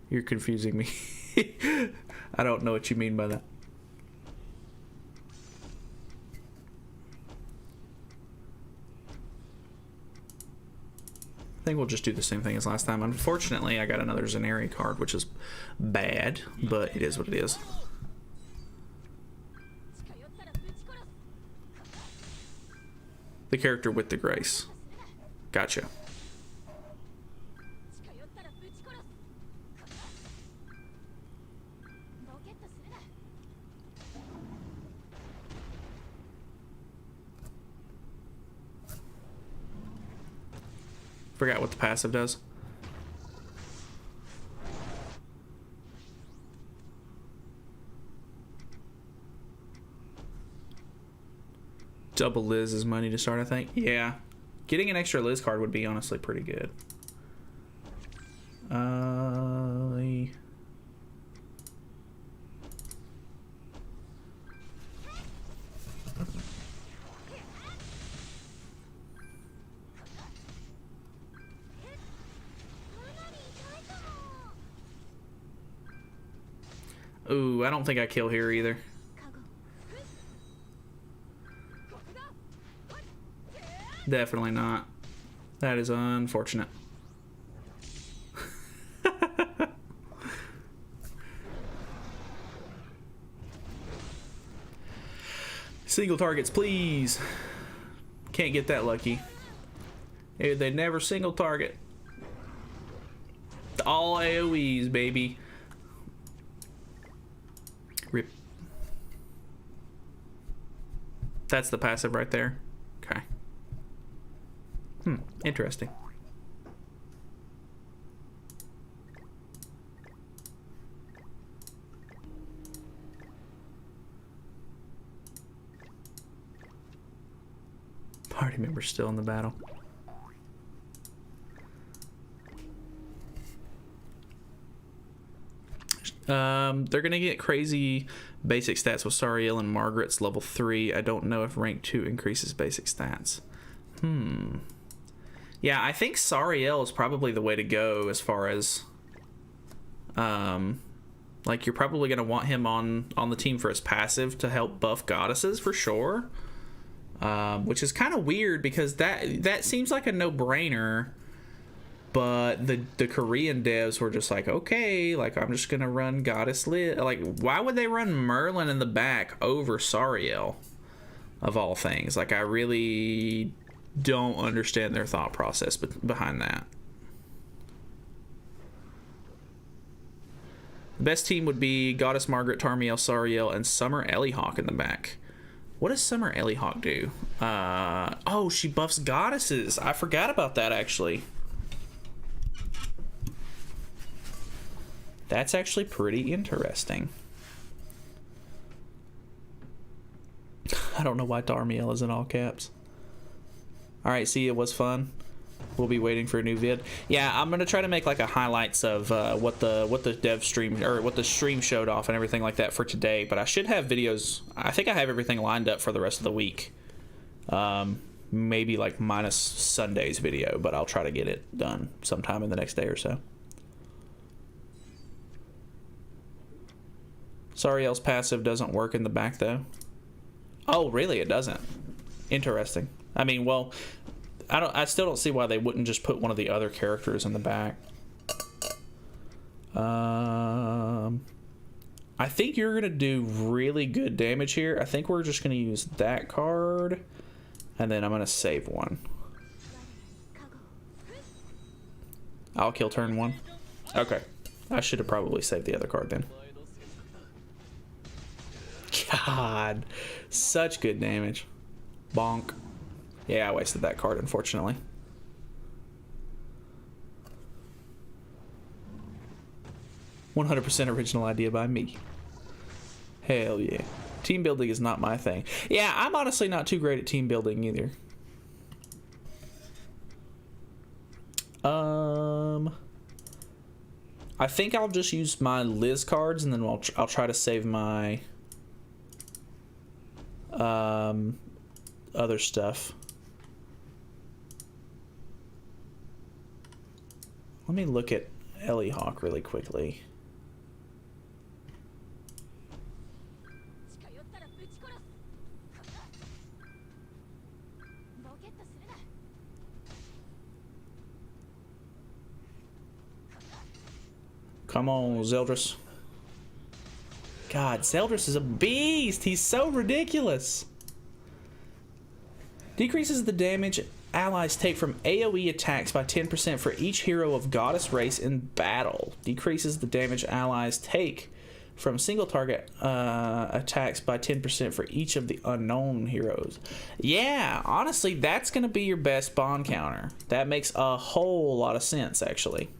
You're confusing me. I don't know what you mean by that. I think we'll just do the same thing as last time. Unfortunately, I got another Zaneri card, which is bad, but it is what it is. The character with the grace. Gotcha. Forgot what the passive does. Double Liz's money to start, I think. Yeah. Getting an extra Liz card would be honestly pretty good. Ooh, I don't think I kill here either. Definitely not. That is unfortunate. Single targets, please. Can't get that lucky. They never single target. All AoEs, baby. Rip. That's the passive right there. Okay. Interesting. Party members still in the battle. They're gonna get crazy basic stats with Sariel and Margaret's level 3. I don't know if rank 2 increases basic stats. Yeah, I think Sariel is probably the way to go as far as like you're probably gonna want him on the team for his passive to help buff goddesses for sure. Which is kind of weird because that seems like a no-brainer. But the Korean devs were just like, okay, like I'm just gonna run Goddess Lit. Like, why would they run Merlin in the back over Sariel, of all things? Like, I really don't understand their thought process behind that. The best team would be Goddess Margaret, Tarmiel, Sariel, and Summer Ellihawk in the back. What does Summer Ellihawk do? Oh, she buffs goddesses. I forgot about that, actually. That's actually pretty interesting. I don't know why Darmiel is in all caps. Alright, see, it was fun. We'll be waiting for a new vid. Yeah, I'm gonna try to make like a highlights of what the dev stream or what the stream showed off and everything like that for today. But I should have videos. I think I have everything lined up for the rest of the week. Maybe like minus Sunday's video, but I'll try to get it done sometime in the next day or so. Sariel's passive doesn't work in the back though. Oh, really? It doesn't. Interesting. I mean, well, I still don't see why they wouldn't just put one of the other characters in the back. I think you're gonna do really good damage here. I think we're just gonna use that card, and then I'm gonna save one. I'll kill turn 1. Okay. I should have probably saved the other card then. God, such good damage. Bonk. Yeah, I wasted that card, unfortunately. "100% original idea by me." Hell yeah. Team building is not my thing. Yeah, I'm honestly not too great at team building either. I think I'll just use my Liz cards, and then I'll try to save my other stuff. Let me look at Ellie Hawk really quickly. Come on, Zeldris. God, Zeldris is a beast. He's so ridiculous. Decreases the damage allies take from AoE attacks by 10% for each hero of goddess race in battle. Decreases the damage allies take from single target attacks by 10% for each of the unknown heroes. Yeah, honestly, that's going to be your best bond counter. That makes a whole lot of sense, actually.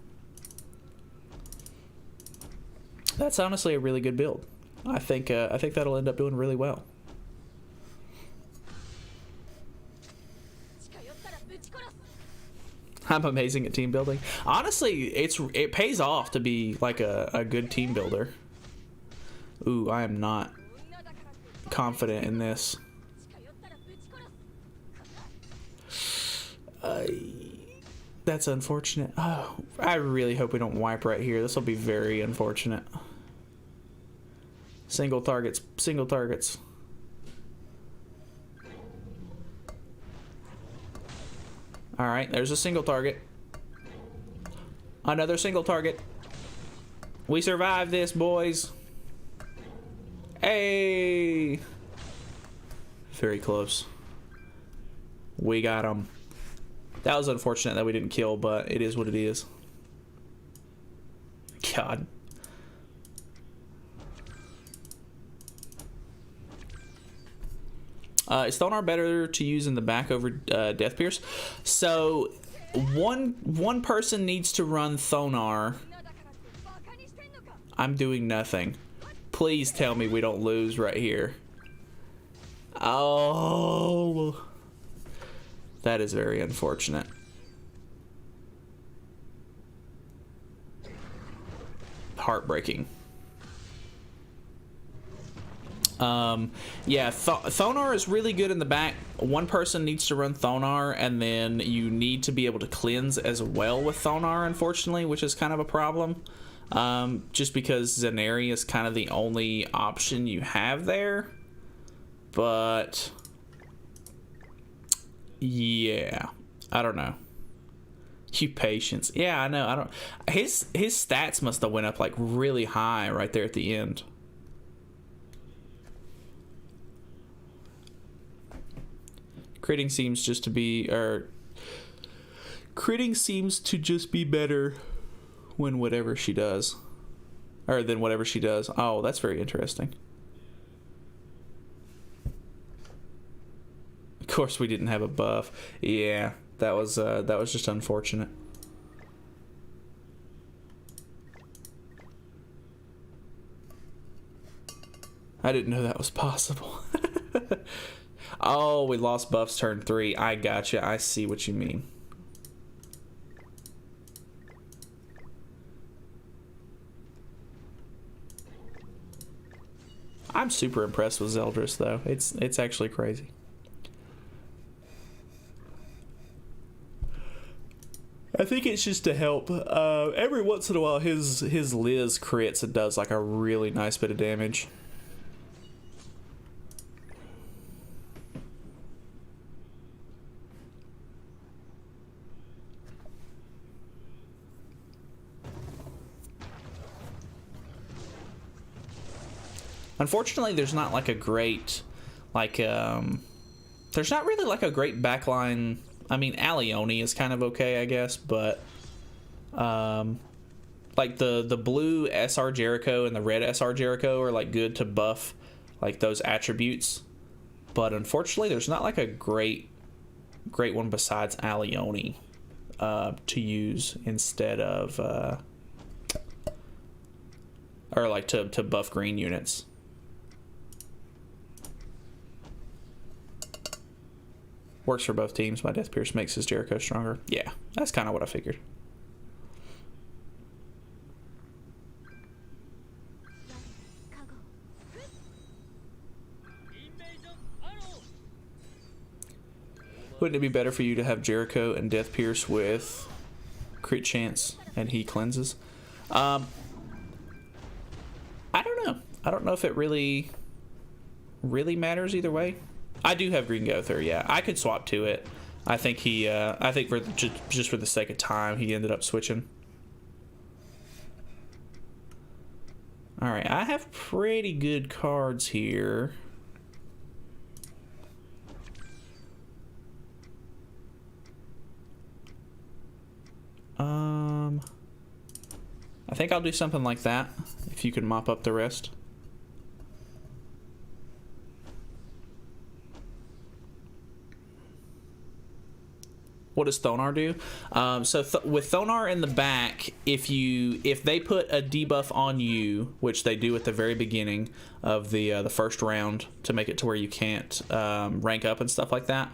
That's honestly a really good build. I think that'll end up doing really well. I'm amazing at team building. Honestly, it pays off to be like a good team builder. Ooh, I am not confident in this. That's unfortunate. Oh, I really hope we don't wipe right here. This will be very unfortunate. Single targets, single targets. Alright, there's a single target. Another single target. We survived this, boys. Hey! Very close. We got him. That was unfortunate that we didn't kill, but it is what it is. God. Is Thonar better to use in the back over Death Pierce? So one person needs to run Thonar. I'm doing nothing. Please tell me we don't lose right here. Oh, that is very unfortunate. Heartbreaking. Yeah, Thonar is really good in the back. One person needs to run Thonar, and then you need to be able to cleanse as well with Thonar, unfortunately, which is kind of a problem. Just because Zenari is kind of the only option you have there. But yeah, I don't know. You patience. Yeah, I know. I don't. His stats must have went up like really high right there at the end. Critting seems just to be, critting seems to just be better when whatever she does, or than whatever she does. Oh, that's very interesting. Of course, we didn't have a buff. Yeah, that was just unfortunate. I didn't know that was possible. Oh, we lost buffs turn 3. I gotcha. I see what you mean. I'm super impressed with Zeldris, though. It's actually crazy. I think it's just to help. Every once in a while, his Liz crits and does like a really nice bit of damage. Unfortunately, there's not like a great, like, there's not really like a great backline. I mean, Alioni is kind of okay, I guess, but, like the blue SR Jericho and the red SR Jericho are like good to buff like those attributes, but unfortunately, there's not like a great one besides Alioni to use instead of, or like to buff green units. Works for both teams. My Death Pierce makes his Jericho stronger. Yeah, that's kind of what I figured. Wouldn't it be better for you to have Jericho and Death Pierce with crit chance and he cleanses. I don't know. I don't know if it really matters either way. I do have Green Gother, yeah. I could swap to it. I think he, I think for just for the sake of time, he ended up switching. Alright, I have pretty good cards here. I think I'll do something like that, if you can mop up the rest. What does Thonar do? With Thonar in the back, if they put a debuff on you, which they do at the very beginning of the first round to make it to where you can't rank up and stuff like that,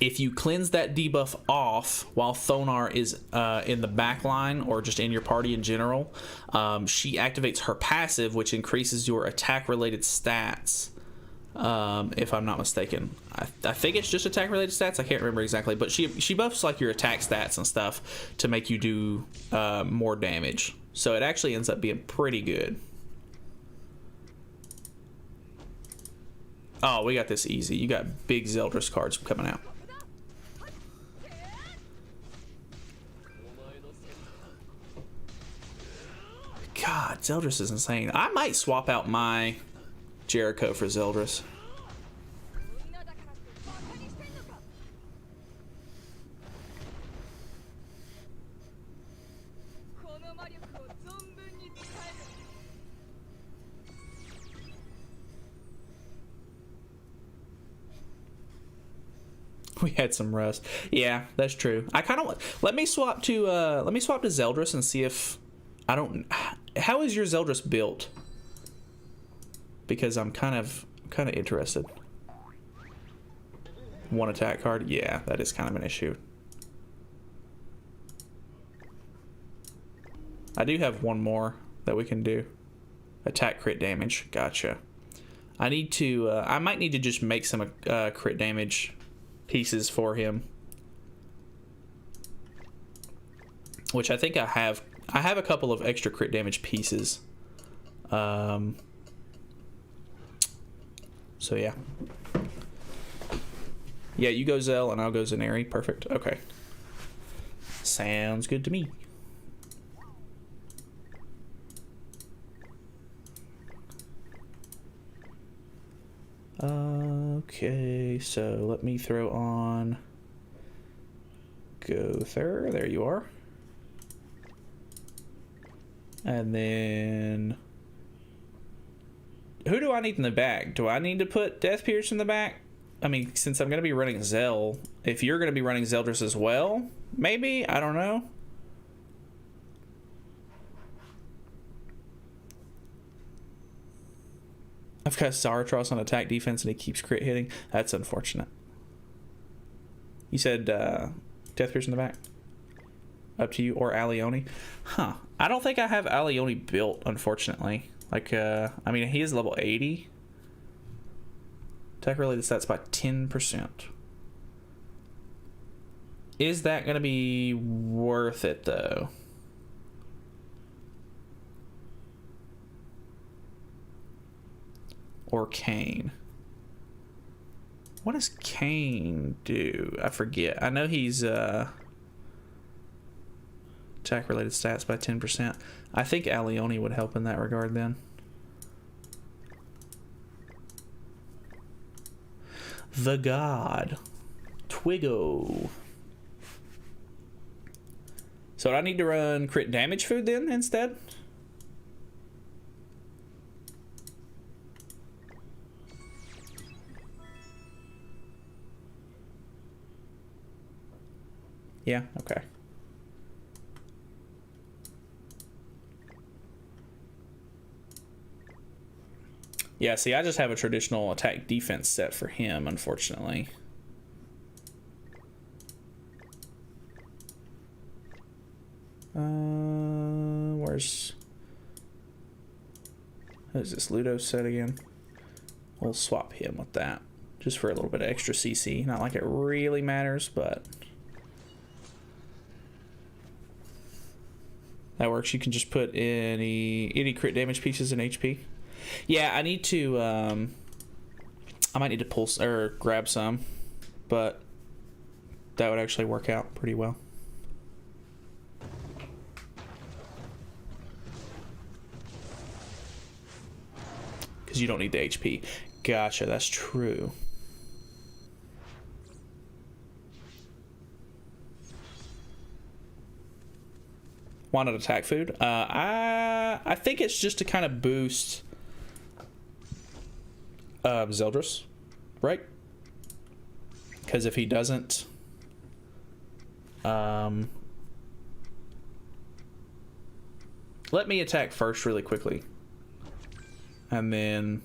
if you cleanse that debuff off while Thonar is in the back line or just in your party in general, she activates her passive, which increases your attack-related stats. If I'm not mistaken, I think it's just attack-related stats. I can't remember exactly, but she buffs like your attack stats and stuff to make you do more damage. So it actually ends up being pretty good. Oh, we got this easy. You got big Zeldris cards coming out. God, Zeldris is insane. I might swap out my Jericho for Zeldris. We had some rust. Yeah, that's true. I kind of let me swap to Zeldris and see if I don't. How is your Zeldris built? Because I'm kind of interested. One attack card. Yeah, that is kind of an issue. I do have one more that we can do. Attack crit damage. Gotcha. I need to. I might need to just make some crit damage pieces for him, which I think I have. I have a couple of extra crit damage pieces. So yeah. Yeah, you go Zell and I'll go Zaneri. Perfect. Okay. Sounds good to me. Okay, so let me throw on Gother. There you are. And then who do I need in the back? Do I need to put Death Pierce in the back? I mean, since I'm going to be running Zell, if you're going to be running Zeldris as well, maybe? I don't know. I've got Zarathos on attack defense and he keeps crit hitting. That's unfortunate. You said Death Pierce in the back? Up to you. Or Alioni? Huh. I don't think I have Alioni built, unfortunately. Like, I mean, he is level 80. Attack related stats by 10%. Is that going to be worth it, though? Or Kane? What does Kane do? I forget. I know he's attack related stats by 10%. I think Alioni would help in that regard then. The God. Twiggo. So do I need to run crit damage food then instead? Yeah, okay. Yeah, see, I just have a traditional attack defense set for him, unfortunately. Where's this Ludo set again? We'll swap him with that, just for a little bit of extra CC. Not like it really matters, but That works. You can just put any crit damage pieces in HP. Yeah, I need to. I might need to pull or grab some, but that would actually work out pretty well. Because you don't need the HP. Gotcha, that's true. Why not attack food? I think it's just to kind of boost Zeldris, right? Because if he doesn't, let me attack first really quickly, and then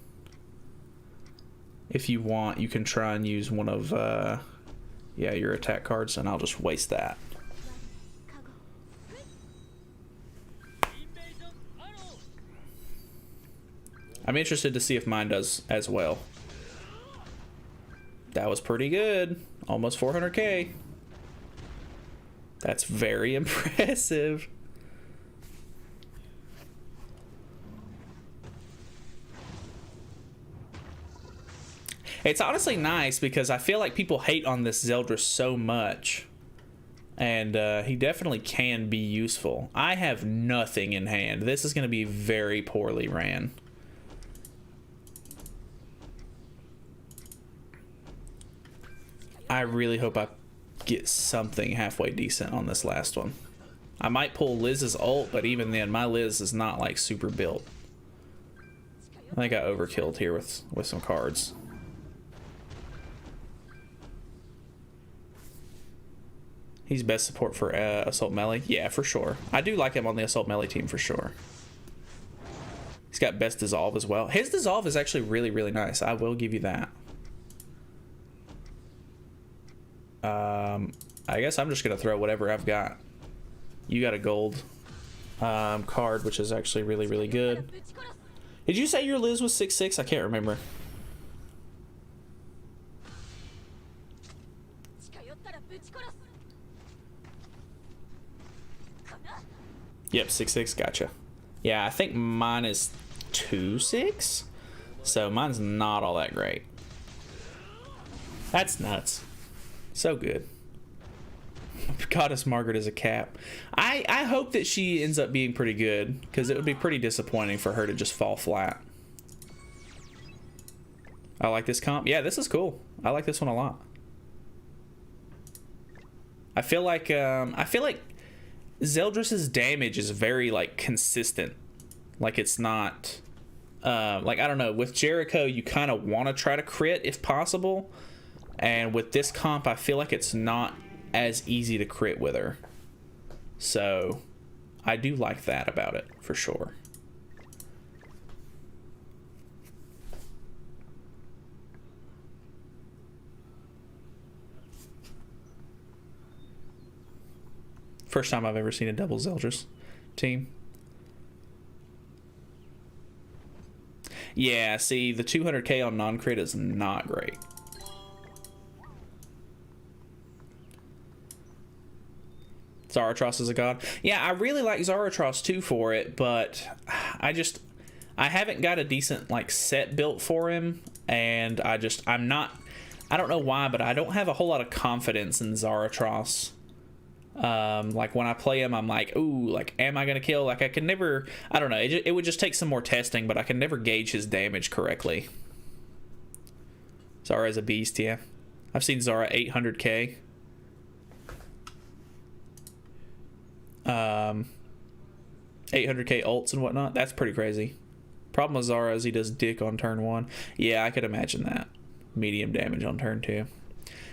if you want, you can try and use one of yeah, your attack cards, and I'll just waste that. I'm interested to see if mine does as well. That was pretty good. Almost 400k. That's very impressive. It's honestly nice because I feel like people hate on this Zeldris so much. And he definitely can be useful. I have nothing in hand. This is going to be very poorly ran. I really hope I get something halfway decent on this last one. I might pull Liz's ult, but even then, my Liz is not like super built. I think I overkilled here with some cards. He's best support for Assault Melee. Yeah, for sure. I do like him on the Assault Melee team for sure. He's got best Dissolve as well. His Dissolve is actually really, really nice. I will give you that. I guess I'm just gonna throw whatever I've got. You got a gold card, which is actually really, really good. Did you say your Liz was 6'6"? I can't remember. Yep, 6'6", gotcha. Yeah, I think mine is 2'6", so mine's not all that great. That's nuts. So good. Goddess Margaret is a cap. I hope that she ends up being pretty good, because it would be pretty disappointing for her to just fall flat. I like this comp. Yeah, this is cool. I like this one a lot. I feel like Zeldris's damage is very like consistent. Like it's not like I don't know, with Jericho you kind of want to try to crit if possible, and with this comp I feel like it's not as easy to crit with her. So I do like that about it for sure. First time I've ever seen a double Zeldris team. Yeah, see, the 200k on non-crit is not great. Zaratros is a god. Yeah, I really like Zaratros too for it, but I haven't got a decent like set built for him, and I don't know why, but I don't have a whole lot of confidence in Zaratros. Like when I play him, I'm like, ooh, like, am I gonna kill? Like I can never, I don't know, it would just take some more testing, but I can never gauge his damage correctly. Zara is a beast, yeah. I've seen Zara 800k. 800k ults and whatnot. That's pretty crazy. Problem with Zara is he does dick on turn 1. Yeah, I could imagine that. Medium damage on turn 2.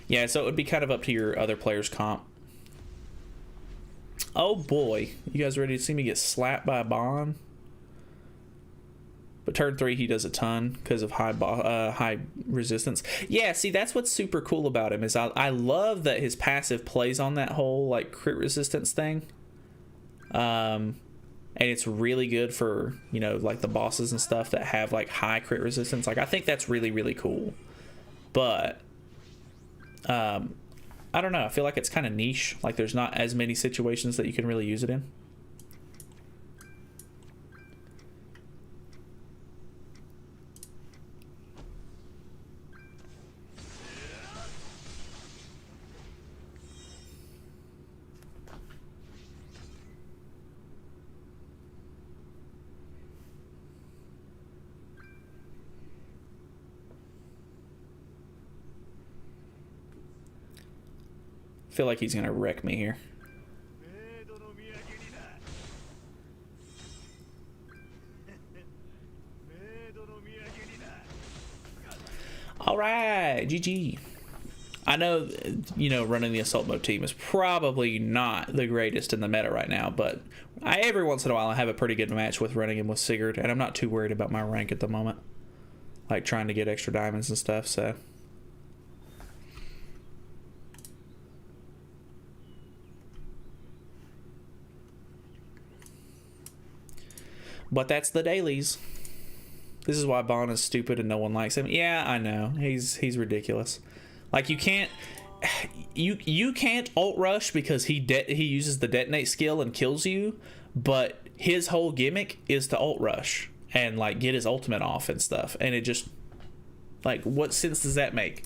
Yeah, so it would be kind of up to your other player's comp. Oh boy, you guys ready to see me get slapped by a Bond? But turn 3 he does a ton because of high resistance. Yeah, see, that's what's super cool about him is I love that his passive plays on that whole like crit resistance thing. And it's really good for, you know, like the bosses and stuff that have like high crit resistance. Like I think that's really, really cool. But I don't know, I feel like it's kind of niche. Like there's not as many situations that you can really use it in. feel like he's gonna wreck me here. All right, GG. I know, you know, running the assault mode team is probably not the greatest in the meta right now, but every once in a while I have a pretty good match with running him with Sigurd, and I'm not too worried about my rank at the moment. Like trying to get extra diamonds and stuff, so. But that's the dailies. This is why Bond is stupid and no one likes him. Yeah, I know. He's ridiculous. Like you can't ult rush because he uses the detonate skill and kills you, but his whole gimmick is to ult rush and like get his ultimate off and stuff. And it just, like, what sense does that make?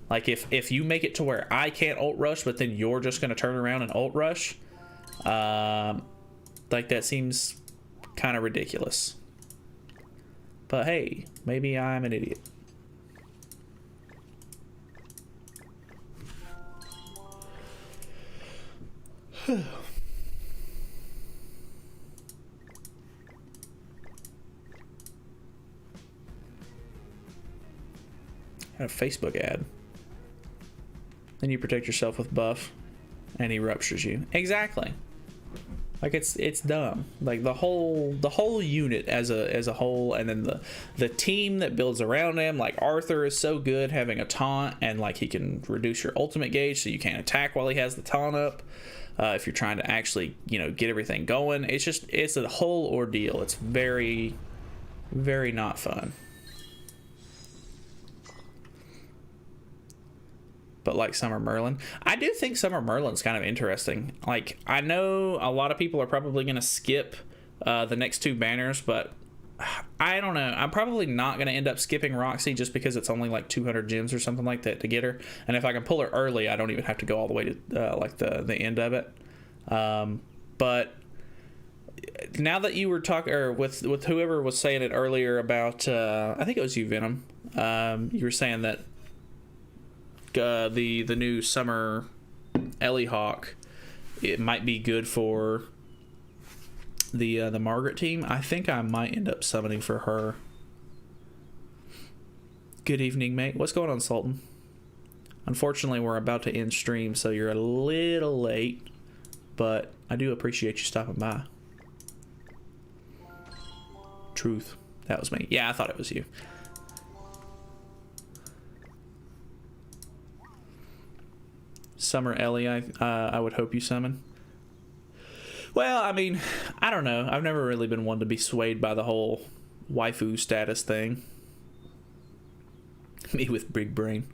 Like if you make it to where I can't ult rush, but then you're just gonna turn around and ult rush, like that seems kind of ridiculous. But hey, maybe I'm an idiot. A Facebook ad. Then you protect yourself with buff, and he ruptures you. Exactly. Like it's dumb. Like the whole unit as a whole, and then the team that builds around him. Like Arthur is so good having a taunt, and like he can reduce your ultimate gauge so you can't attack while he has the taunt up. If you're trying to actually, you know, get everything going, it's a whole ordeal. It's very, very not fun. But like Summer Merlin, I do think Summer Merlin's kind of interesting. Like I know a lot of people are probably going to skip the next two banners, but I don't know. I'm probably not going to end up skipping Roxy just because it's only like 200 gems or something like that to get her. And if I can pull her early, I don't even have to go all the way to like the end of it. But now that you were talking, or with whoever was saying it earlier about, I think it was you, Venom. You were saying that the new Summer Ellie Hawk, it might be good for the Margaret team. I think I might end up summoning for her. Good evening, mate. What's going on, Sultan? Unfortunately, we're about to end stream, so you're a little late, but I do appreciate you stopping by. Truth. That was me. Yeah, I thought it was you. Summer Ellie, I would hope you summon. Well, I mean, I don't know. I've never really been one to be swayed by the whole waifu status thing. Me with big brain.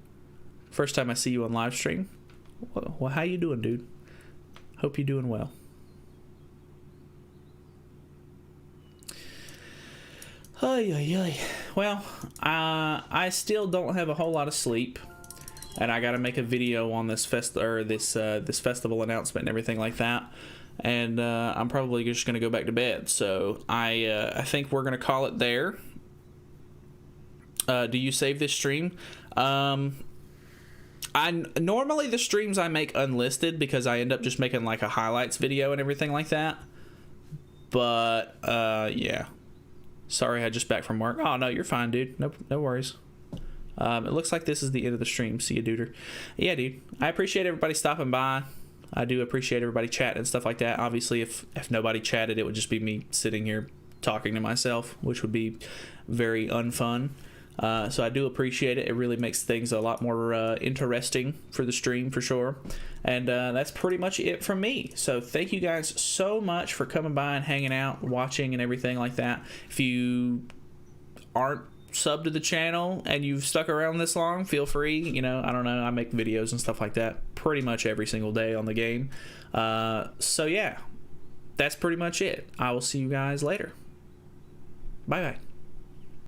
First time I see you on live stream. Well, how you doing, dude? Hope you're doing well. Ay, ay, ay. Well, I still don't have a whole lot of sleep. And I got to make a video on this this festival announcement and everything like that. And I'm probably just going to go back to bed. So I think we're going to call it there. Do you save this stream? Normally the streams I make unlisted because I end up just making like a highlights video and everything like that. But yeah. Sorry, I just back from work. Oh no, you're fine, dude. No worries. It looks like this is the end of the stream. See you, duder. Yeah, dude. I appreciate everybody stopping by. I do appreciate everybody chatting and stuff like that. Obviously, if nobody chatted, it would just be me sitting here talking to myself, which would be very unfun. So I do appreciate it. It really makes things a lot more interesting for the stream, for sure. And that's pretty much it from me. So thank you guys so much for coming by and hanging out, watching, and everything like that. If you aren't sub to the channel and you've stuck around this long, feel free. You know, I don't know, I make videos and stuff like that pretty much every single day on the game. So yeah, that's pretty much it. I will see you guys later. Bye bye.